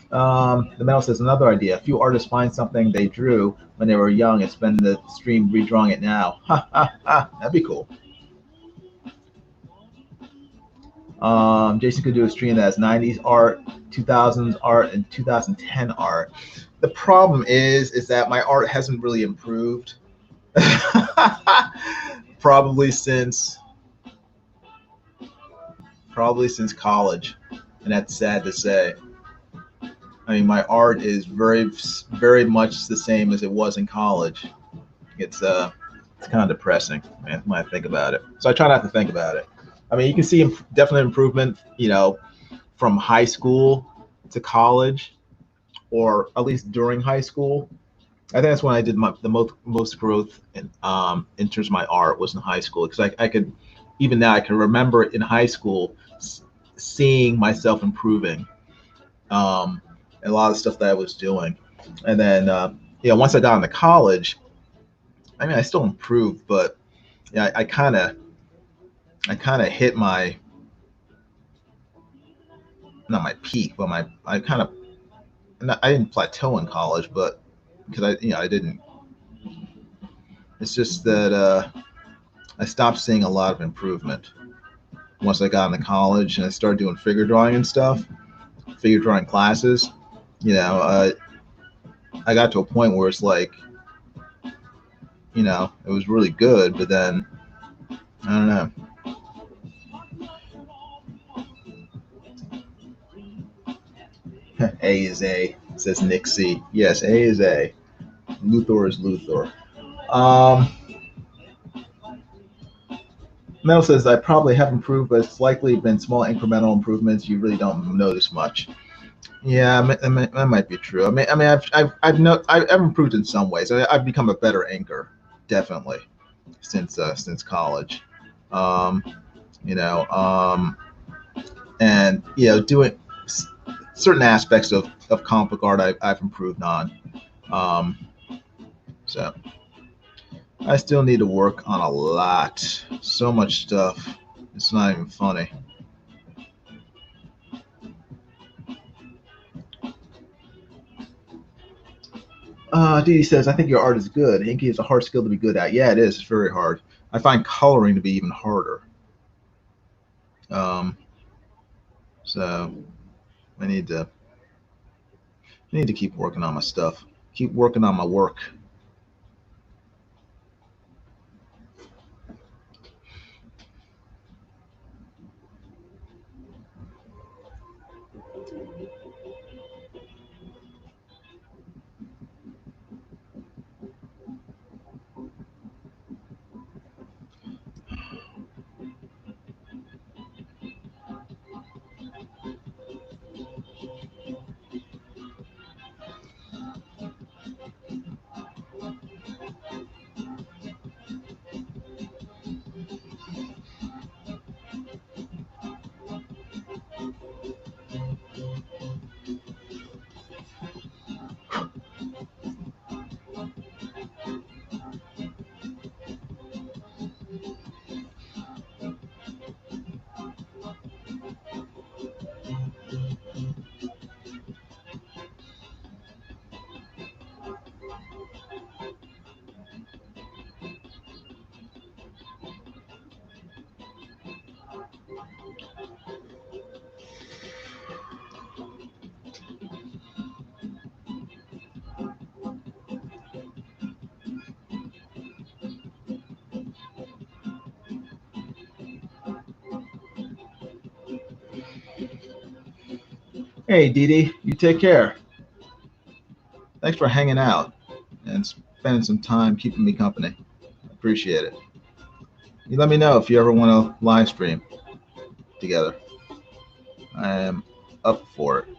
The Metal says, another idea. A few artists find something they drew when they were young and spend the stream redrawing it now. Ha, ha, ha. That'd be cool. Jason could do a stream that has 90s art, 2000s art, and 2010 art. The problem is that my art hasn't really improved. Probably since college, and that's sad to say. I mean, my art is very, very much the same as it was in college. It's kind of depressing, man, when I think about it. So I try not to think about it. I mean, you can see definite improvement, from high school to college, or at least during high school. I think that's when I did the most growth in terms of my art was in high school, because I could, even now I can remember in high school seeing myself improving, a lot of stuff that I was doing, and then once I got into college, I mean I still improved, but yeah, I kind of hit my, not my peak, but I didn't plateau in college, but because I didn't. It's just that I stopped seeing a lot of improvement once I got into college and I started doing figure drawing and stuff, figure drawing classes. I got to a point where it's like, it was really good, but then I don't know. A is A, says Nick C. Yes, A is A. Luthor is Luthor. Mel says, I probably have improved, but it's likely been small incremental improvements. You really don't notice much. Yeah, that might be true. I've improved in some ways. I've become a better anchor, definitely, since college. And doing certain aspects of comic book art I've improved on. So I still need to work on a lot. So much stuff. It's not even funny. Dee Dee says, I think your art is good. Inky is a hard skill to be good at. Yeah, it is. It's very hard. I find coloring to be even harder. So I need to keep working on my stuff. Keep working on my work. Hey, Dee Dee, you take care. Thanks for hanging out and spending some time keeping me company. Appreciate it. You let me know if you ever want to live stream together. I am up for it.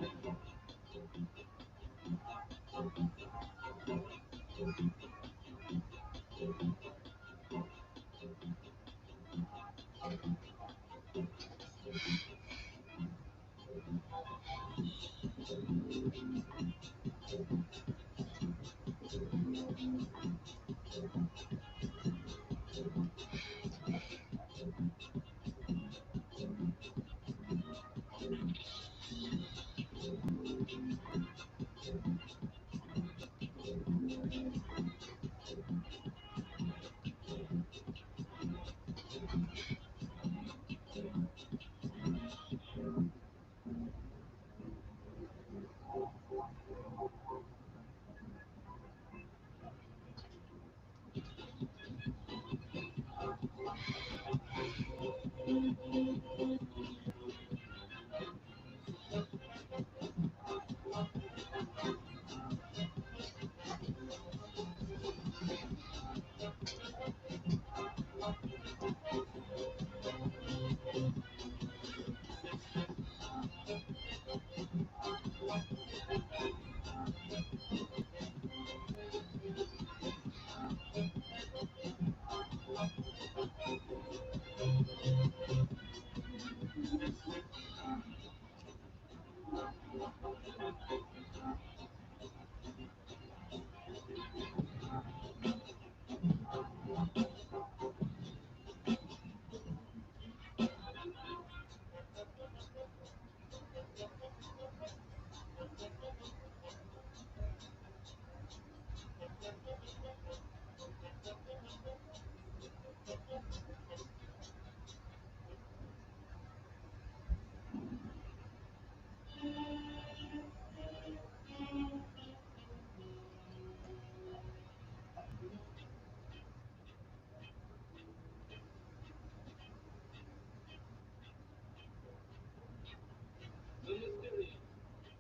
The mysterious,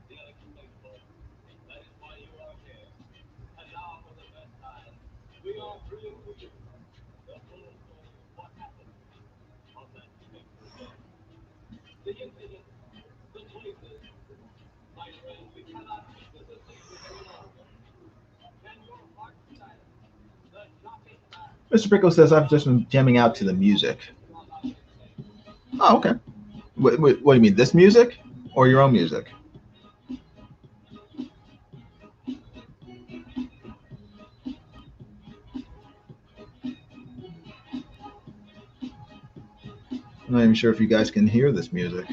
the unexplainable. That is why you are here. And now for the first time, we are bringing to you the full story of what happened on that fateful day. The incident, the choices. My friends, we cannot keep this a secret any longer. Can your heart stand the shocking fact Mr. Pickle says I've just been jamming out to the music. you are about to say? Oh, okay. What do you mean? This music or your own music? I'm not even sure if you guys can hear this music.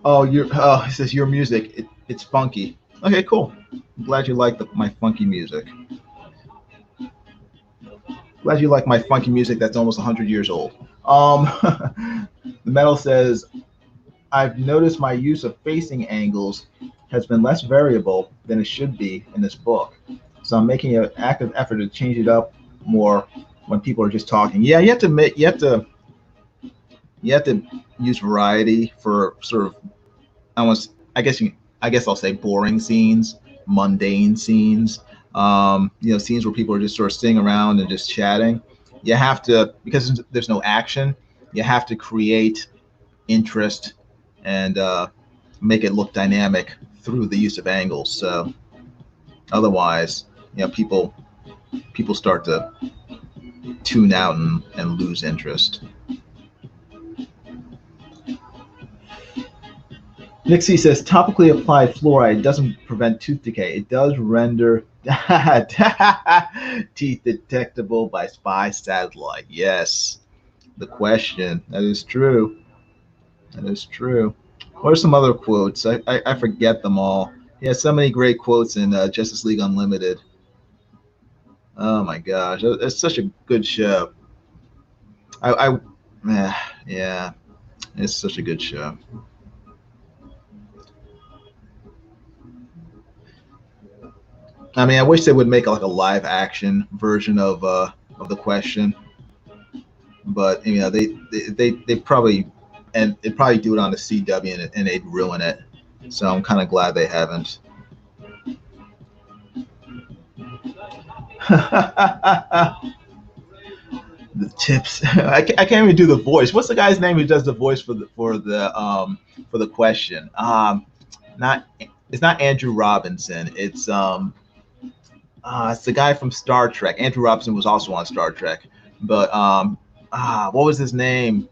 Oh, it says your music. It's funky. Okay, cool. I'm glad you like my funky music. Glad you like my funky music that's almost 100 years old. The metal says, I've noticed my use of facing angles has been less variable than it should be in this book. So I'm making an active effort to change it up more when people are just talking. Yeah, you have to use variety for sort of almost I guess I'll say boring scenes, mundane scenes, scenes where people are just sort of sitting around and just chatting. You have to, because there's no action, you have to create interest and make it look dynamic through the use of angles. So otherwise, people start to tune out and lose interest. Nixie says topically applied fluoride doesn't prevent tooth decay. It does render teeth detectable by spy satellite. Yes, the question. That is true. That is true. What are some other quotes? I forget them all. Yeah, so many great quotes in Justice League Unlimited. Oh my gosh, it's such a good show. I yeah, it's such a good show. I mean, I wish they would make like a live action version of the question, but they probably and they'd probably do it on the CW and they'd ruin it. So I'm kind of glad they haven't. The tips. I can't even do the voice. What's the guy's name who does the voice for the question? Not it's not Andrew Robinson. It's the guy from Star Trek. Andrew Robinson was also on Star Trek, but what was his name?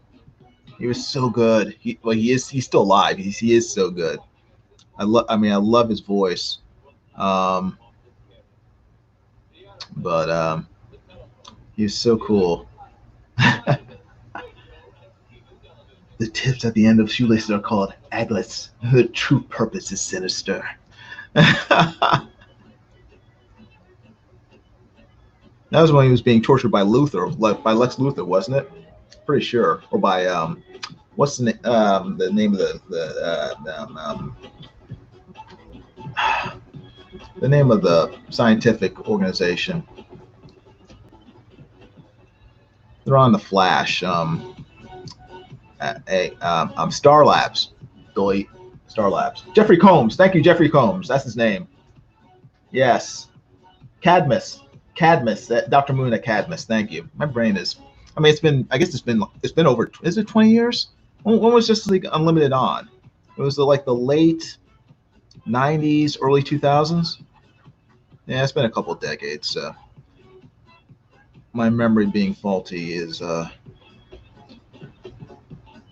He was so good. He's still alive. He is so good. I love his voice. Um, but he's so cool. The tips at the end of shoelaces are called aglets. Her true purpose is sinister. That was when he was being tortured by by Lex Luthor, wasn't it? Pretty sure, or by what's the name of the name of the scientific organization? They're on the Flash. Star Labs. Delete Star Labs. Jeffrey Combs. Thank you, Jeffrey Combs. That's his name. Yes. Cadmus. Cadmus. Dr. Moon at Cadmus. Thank you. My brain is. I mean, I guess it's been over. Is it 20 years? When was Justice League Unlimited on? It was like the late 90s, early 2000s. Yeah, it's been a couple of decades. So my memory being faulty is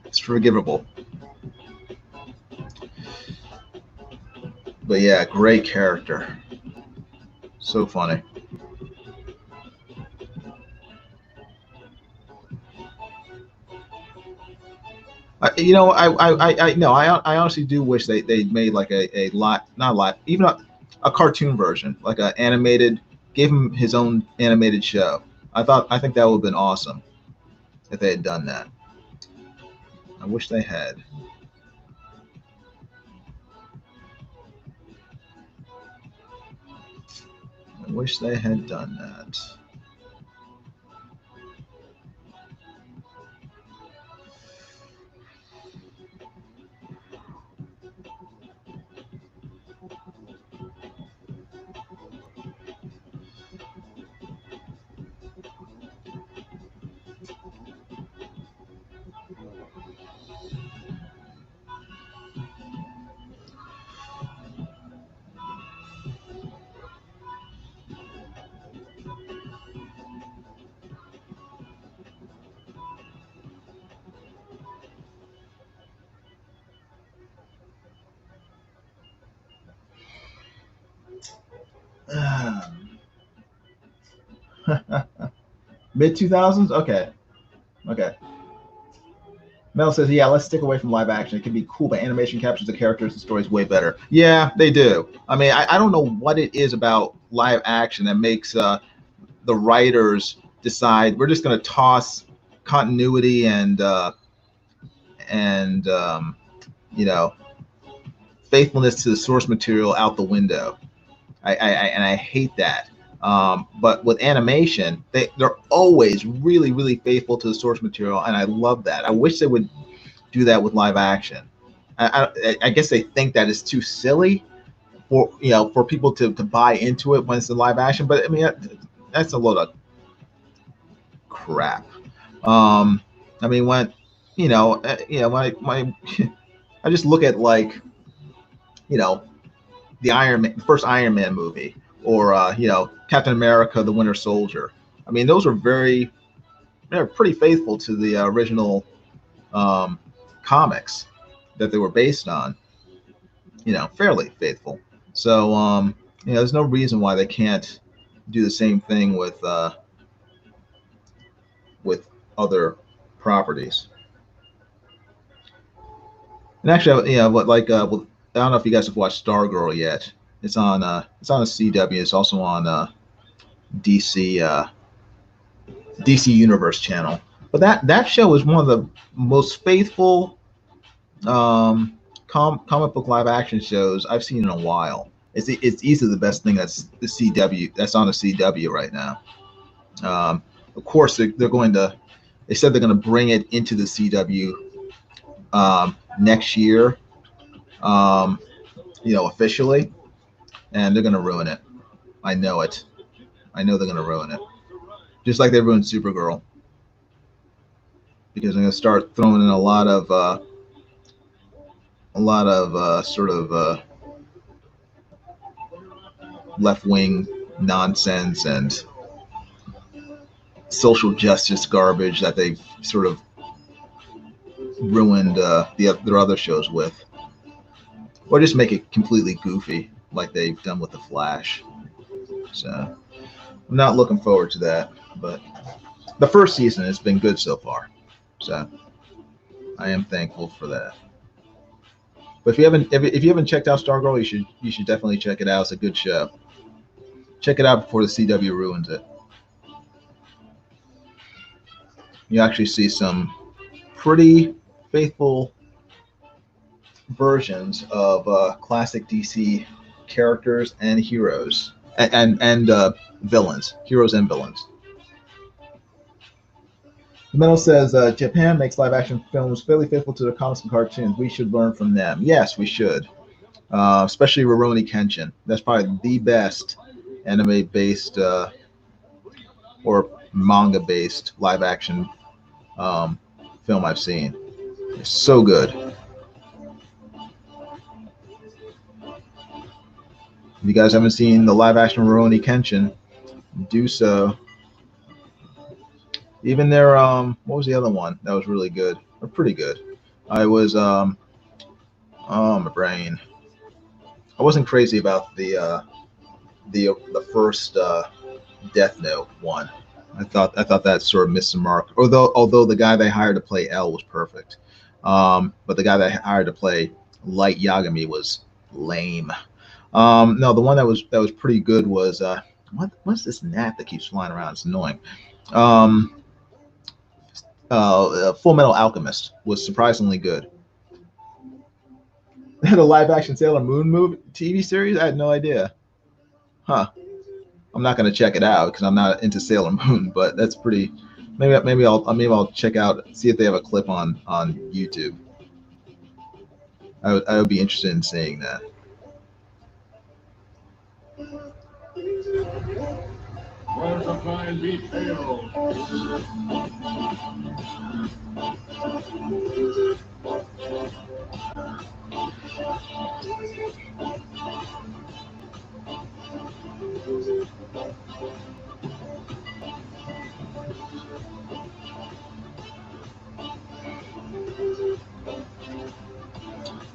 it's forgivable. But yeah, great character. So funny. I honestly do wish they made like a lot, not a lot, even a cartoon version, like a animated, gave him his own animated show. I think that would have been awesome if they had done that. I wish they had. I wish they had done that. Mid 2000s? Okay. Okay. Mel says, yeah, let's stick away from live action. It can be cool, but animation captures the characters and stories way better. Yeah, they do. I mean, I don't know what it is about live action that makes the writers decide we're just going to toss continuity and you know, faithfulness to the source material out the window. I hate that. But with animation, they're always really, really faithful to the source material, and I love that. I wish they would do that with live action. I guess they think that is too silly for for people to buy into it when it's in live action. But I mean, that's a load of crap. I mean, when when I just look at like the first Iron Man movie, or Captain America: The Winter Soldier. I mean, those are they're pretty faithful to the original comics that they were based on. Fairly faithful. So there's no reason why they can't do the same thing with other properties. And actually, but like I don't know if you guys have watched Stargirl yet. It's on a CW. It's also on DC Universe channel. But that show is one of the most faithful comic book live action shows I've seen in a while. It's easily the best thing that's on the CW right now. Of course, they said they're going to bring it into the CW next year, officially, and they're going to ruin it. I know it. I know they're going to ruin it, just like they ruined Supergirl, because they're going to start throwing in a lot of sort of left-wing nonsense and social justice garbage that they've sort of ruined their other shows with, or just make it completely goofy like they've done with The Flash. So I'm not looking forward to that, but the first season has been good so far, so I am thankful for that. But if you haven't checked out Stargirl, you should definitely check it out. It's a good show. Check it out before the CW ruins it. You actually see some pretty faithful versions of classic DC characters and heroes and villains, heroes and villains. Metal says Japan makes live action films fairly faithful to their comics and cartoons. We should learn from them. Yes, we should. Especially Rurouni Kenshin. That's probably the best anime-based or manga-based live action film I've seen. It's so good. If you guys haven't seen the live action Rurouni Kenshin, do so. Even their what was the other one that was really good or pretty good? I was oh, my brain. I wasn't crazy about the first Death Note one. I thought that sort of missed the mark. Although the guy they hired to play L was perfect, but the guy they hired to play Light Yagami was lame. No, the one that was pretty good was what's this gnat that keeps flying around? It's annoying. Full Metal Alchemist was surprisingly good. The live action Sailor Moon movie TV series? I had no idea. Huh. I'm not gonna check it out because I'm not into Sailor Moon, but that's pretty. Maybe I'll check out, see if they have a clip on YouTube. I would be interested in seeing that. Where's the fine beef ale?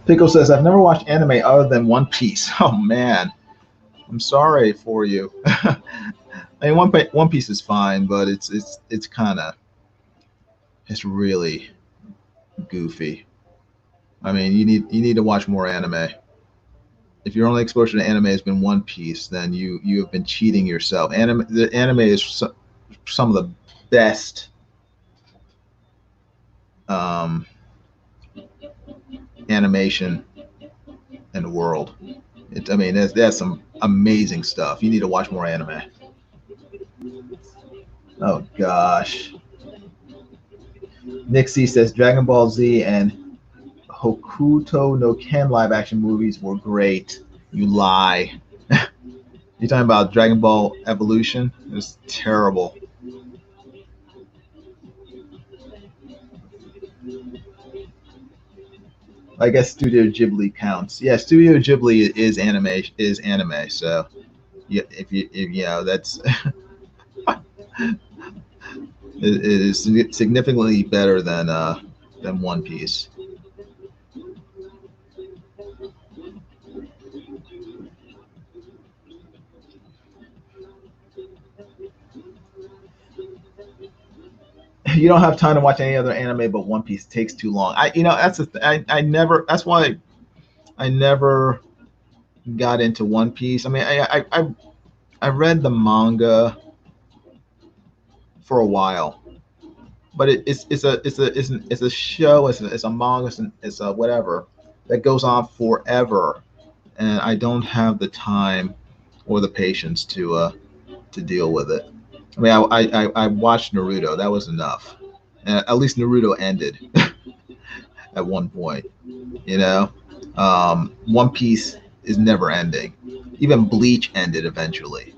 Pickle says, I've never watched anime other than One Piece. Oh man, I'm sorry for you. I mean, One Piece is fine, but it's kind of it's really goofy. I mean, you need to watch more anime. If your only exposure to anime has been One Piece, then you have been cheating yourself. The anime is some of the best um, animation in the world. I mean, that's some amazing stuff. You need to watch more anime. Oh gosh, Nick C says Dragon Ball Z and Hokuto no Ken live action movies were great. You lie. You're talking about Dragon Ball Evolution? It was terrible. I guess Studio Ghibli counts. Yeah, Studio Ghibli is anime. So yeah, if you know that's it is significantly better than One Piece. You don't have time to watch any other anime but One Piece. It takes too long. I never. That's why I never got into One Piece. I mean, I read the manga for a while, but it's a show. It's a manga. It's a whatever that goes on forever, and I don't have the time or the patience to deal with it. I mean, I watched Naruto. That was enough. At least Naruto ended at one point. You know, One Piece is never ending. Even Bleach ended eventually.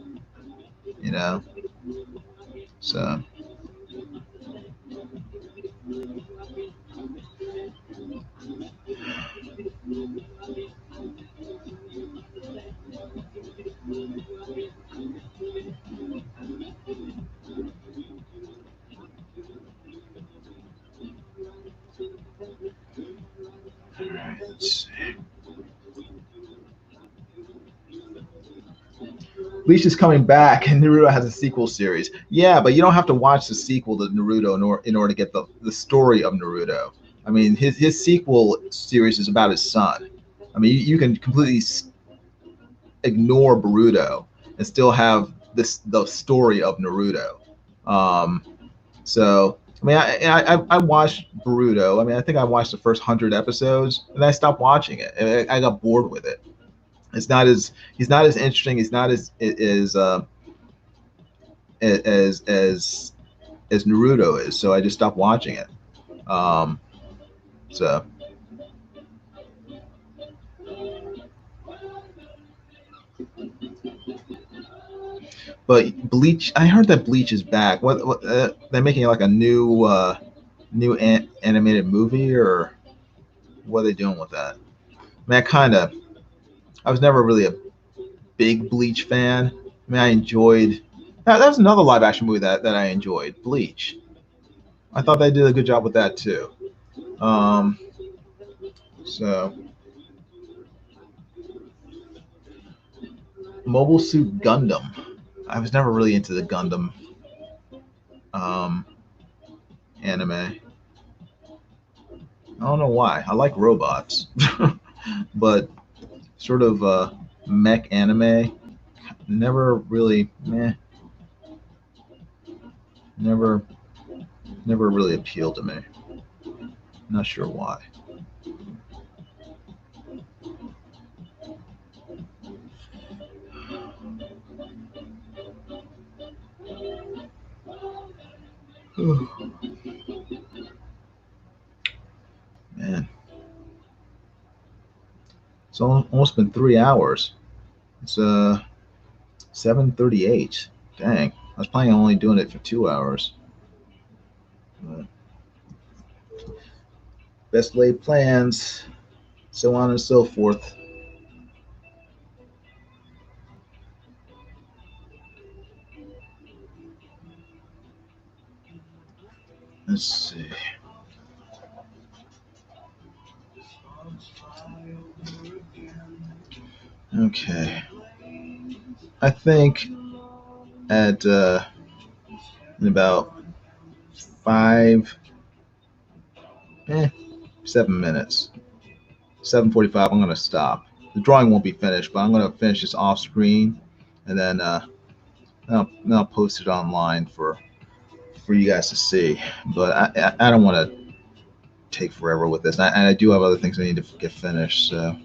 You know, so let's see. Bleach is coming back, and Naruto has a sequel series. Yeah, but you don't have to watch the sequel to Naruto in order to get the story of Naruto. I mean, his sequel series is about his son. I mean, you can completely ignore Boruto and still have the story of Naruto. Um, so I mean, I watched Boruto. I mean, I think I watched the first 100 episodes, and I stopped watching it. I got bored with it. It's not as he's not as interesting. He's not as as Naruto is. So I just stopped watching it. Um, so, but Bleach, I heard that Bleach is back. What they're making like a new animated movie, or what are they doing with that? I mean, I was never really a big Bleach fan. I mean, I enjoyed that was another live action movie that I enjoyed, Bleach. I thought they did a good job with that too. Um, so Mobile Suit Gundam. I was never really into the Gundam um, anime. I don't know why. I like robots, but sort of mech anime never really, never never really appealed to me. Not sure why. Man, it's almost been 3 hours. It's 7:38. Dang, I was planning on only doing it for 2 hours. Best laid plans, so on and so forth. Let's see. Okay. I think at in about 7 minutes. 7:45. I'm gonna stop. The drawing won't be finished, but I'm gonna finish this off screen, and then I'll post it online for you guys to see. But I don't want to take forever with this. And I do have other things I need to get finished. So.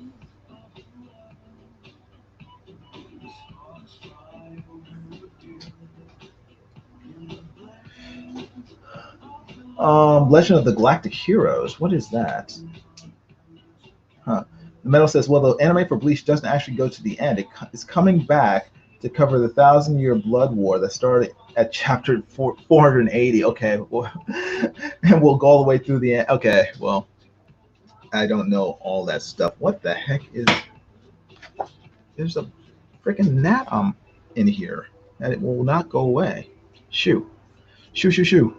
Legend of the Galactic Heroes. What is that? Huh. The Metal says, well, the anime for Bleach doesn't actually go to the end. It's coming back to cover the 1,000-year blood war that started at chapter 480. Okay, well, and we'll go all the way through the end. Okay, well, I don't know all that stuff. What the heck is? There's a freaking gnat in here, and it will not go away. Shoo, shoo, shoo, shoo.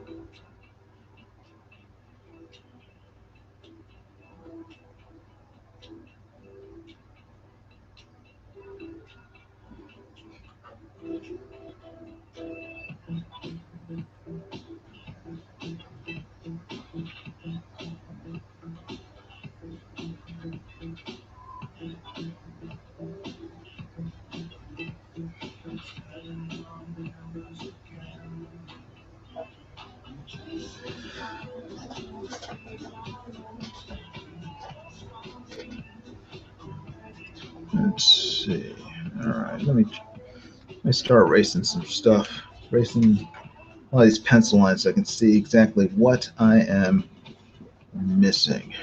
Let's see. All right, let me start erasing some stuff. Erasing all these pencil lines so I can see exactly what I am missing.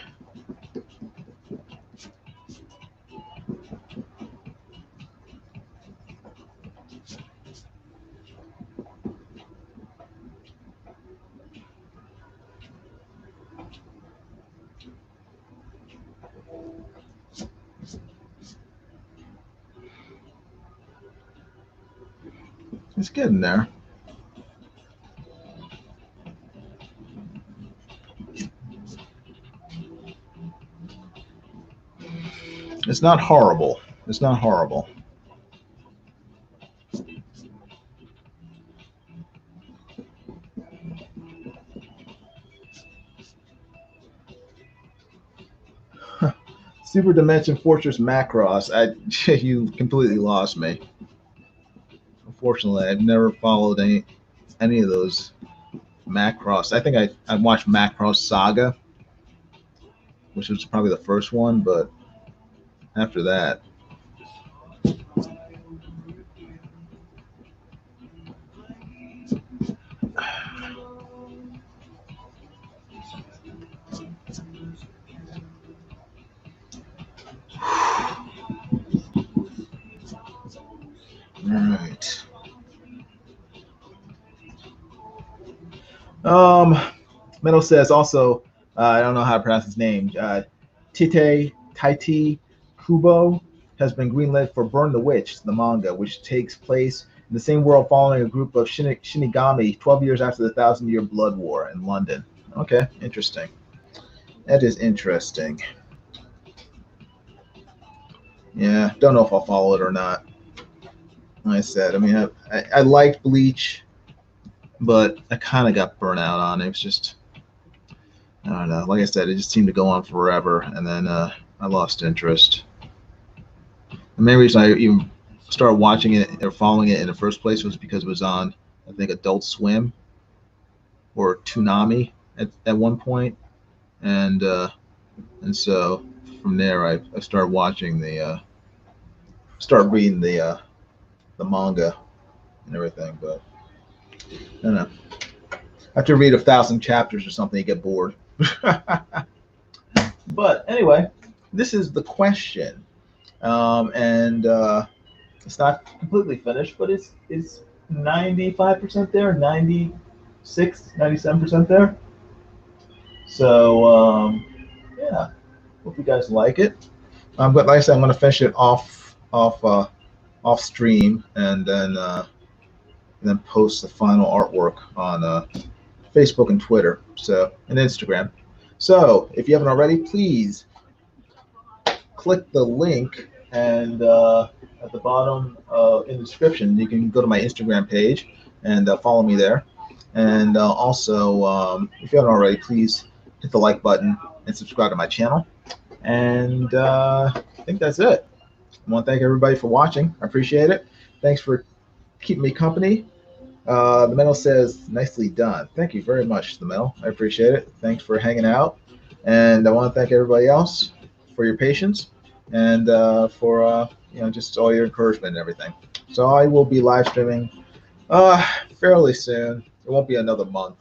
It's getting there. It's not horrible. It's not horrible. Super Dimension Fortress Macross. You completely lost me. Unfortunately, I've never followed any of those Macross. I think I watched Macross Saga, which was probably the first one, but after that. All right. Metal says also, I don't know how to pronounce his name. Tite Taiti Kubo has been greenlit for Burn the Witch, the manga, which takes place in the same world following a group of Shinigami 12 years after the 1,000-year blood war in London. Okay, interesting. That is interesting. Yeah, don't know if I'll follow it or not. Like I said, I mean, I liked Bleach, but I kind of got burnt out on it. It was just, I don't know. Like I said, it just seemed to go on forever, and then I lost interest. The main reason I even started watching it or following it in the first place was because it was on, I think, Adult Swim or Toonami at one point, and so from there I started watching start reading the manga and everything. But I don't know. After you read 1,000 chapters or something, you get bored. But anyway, this is the question, and it's not completely finished, but it's 95% there, 96, 97% there. So yeah, hope you guys like it. But like I said, I'm going to finish it off stream, and then post the final artwork on Facebook and Twitter, and Instagram. So if you haven't already, please click the link, and I at the bottom in the description. You can go to my Instagram page and follow me there. And also, if you haven't already, please hit the like button and subscribe to my channel. And I think that's it. I want to thank everybody for watching. I appreciate it. Thanks for keeping me company. The Metal says, nicely done. Thank you very much, The Metal. I appreciate it. Thanks for hanging out. And I want to thank everybody else for your patience and for just all your encouragement and everything. So I will be live streaming fairly soon. It won't be another month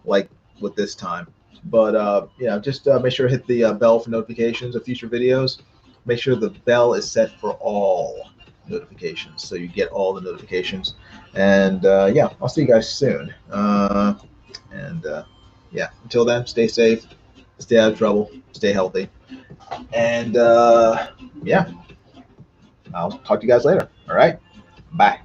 like with this time. But just make sure to hit the bell for notifications of future videos. Make sure the bell is set for all notifications so you get all the notifications. And I'll see you guys soon. Until then, stay safe, stay out of trouble, stay healthy. And I'll talk to you guys later. All right. Bye.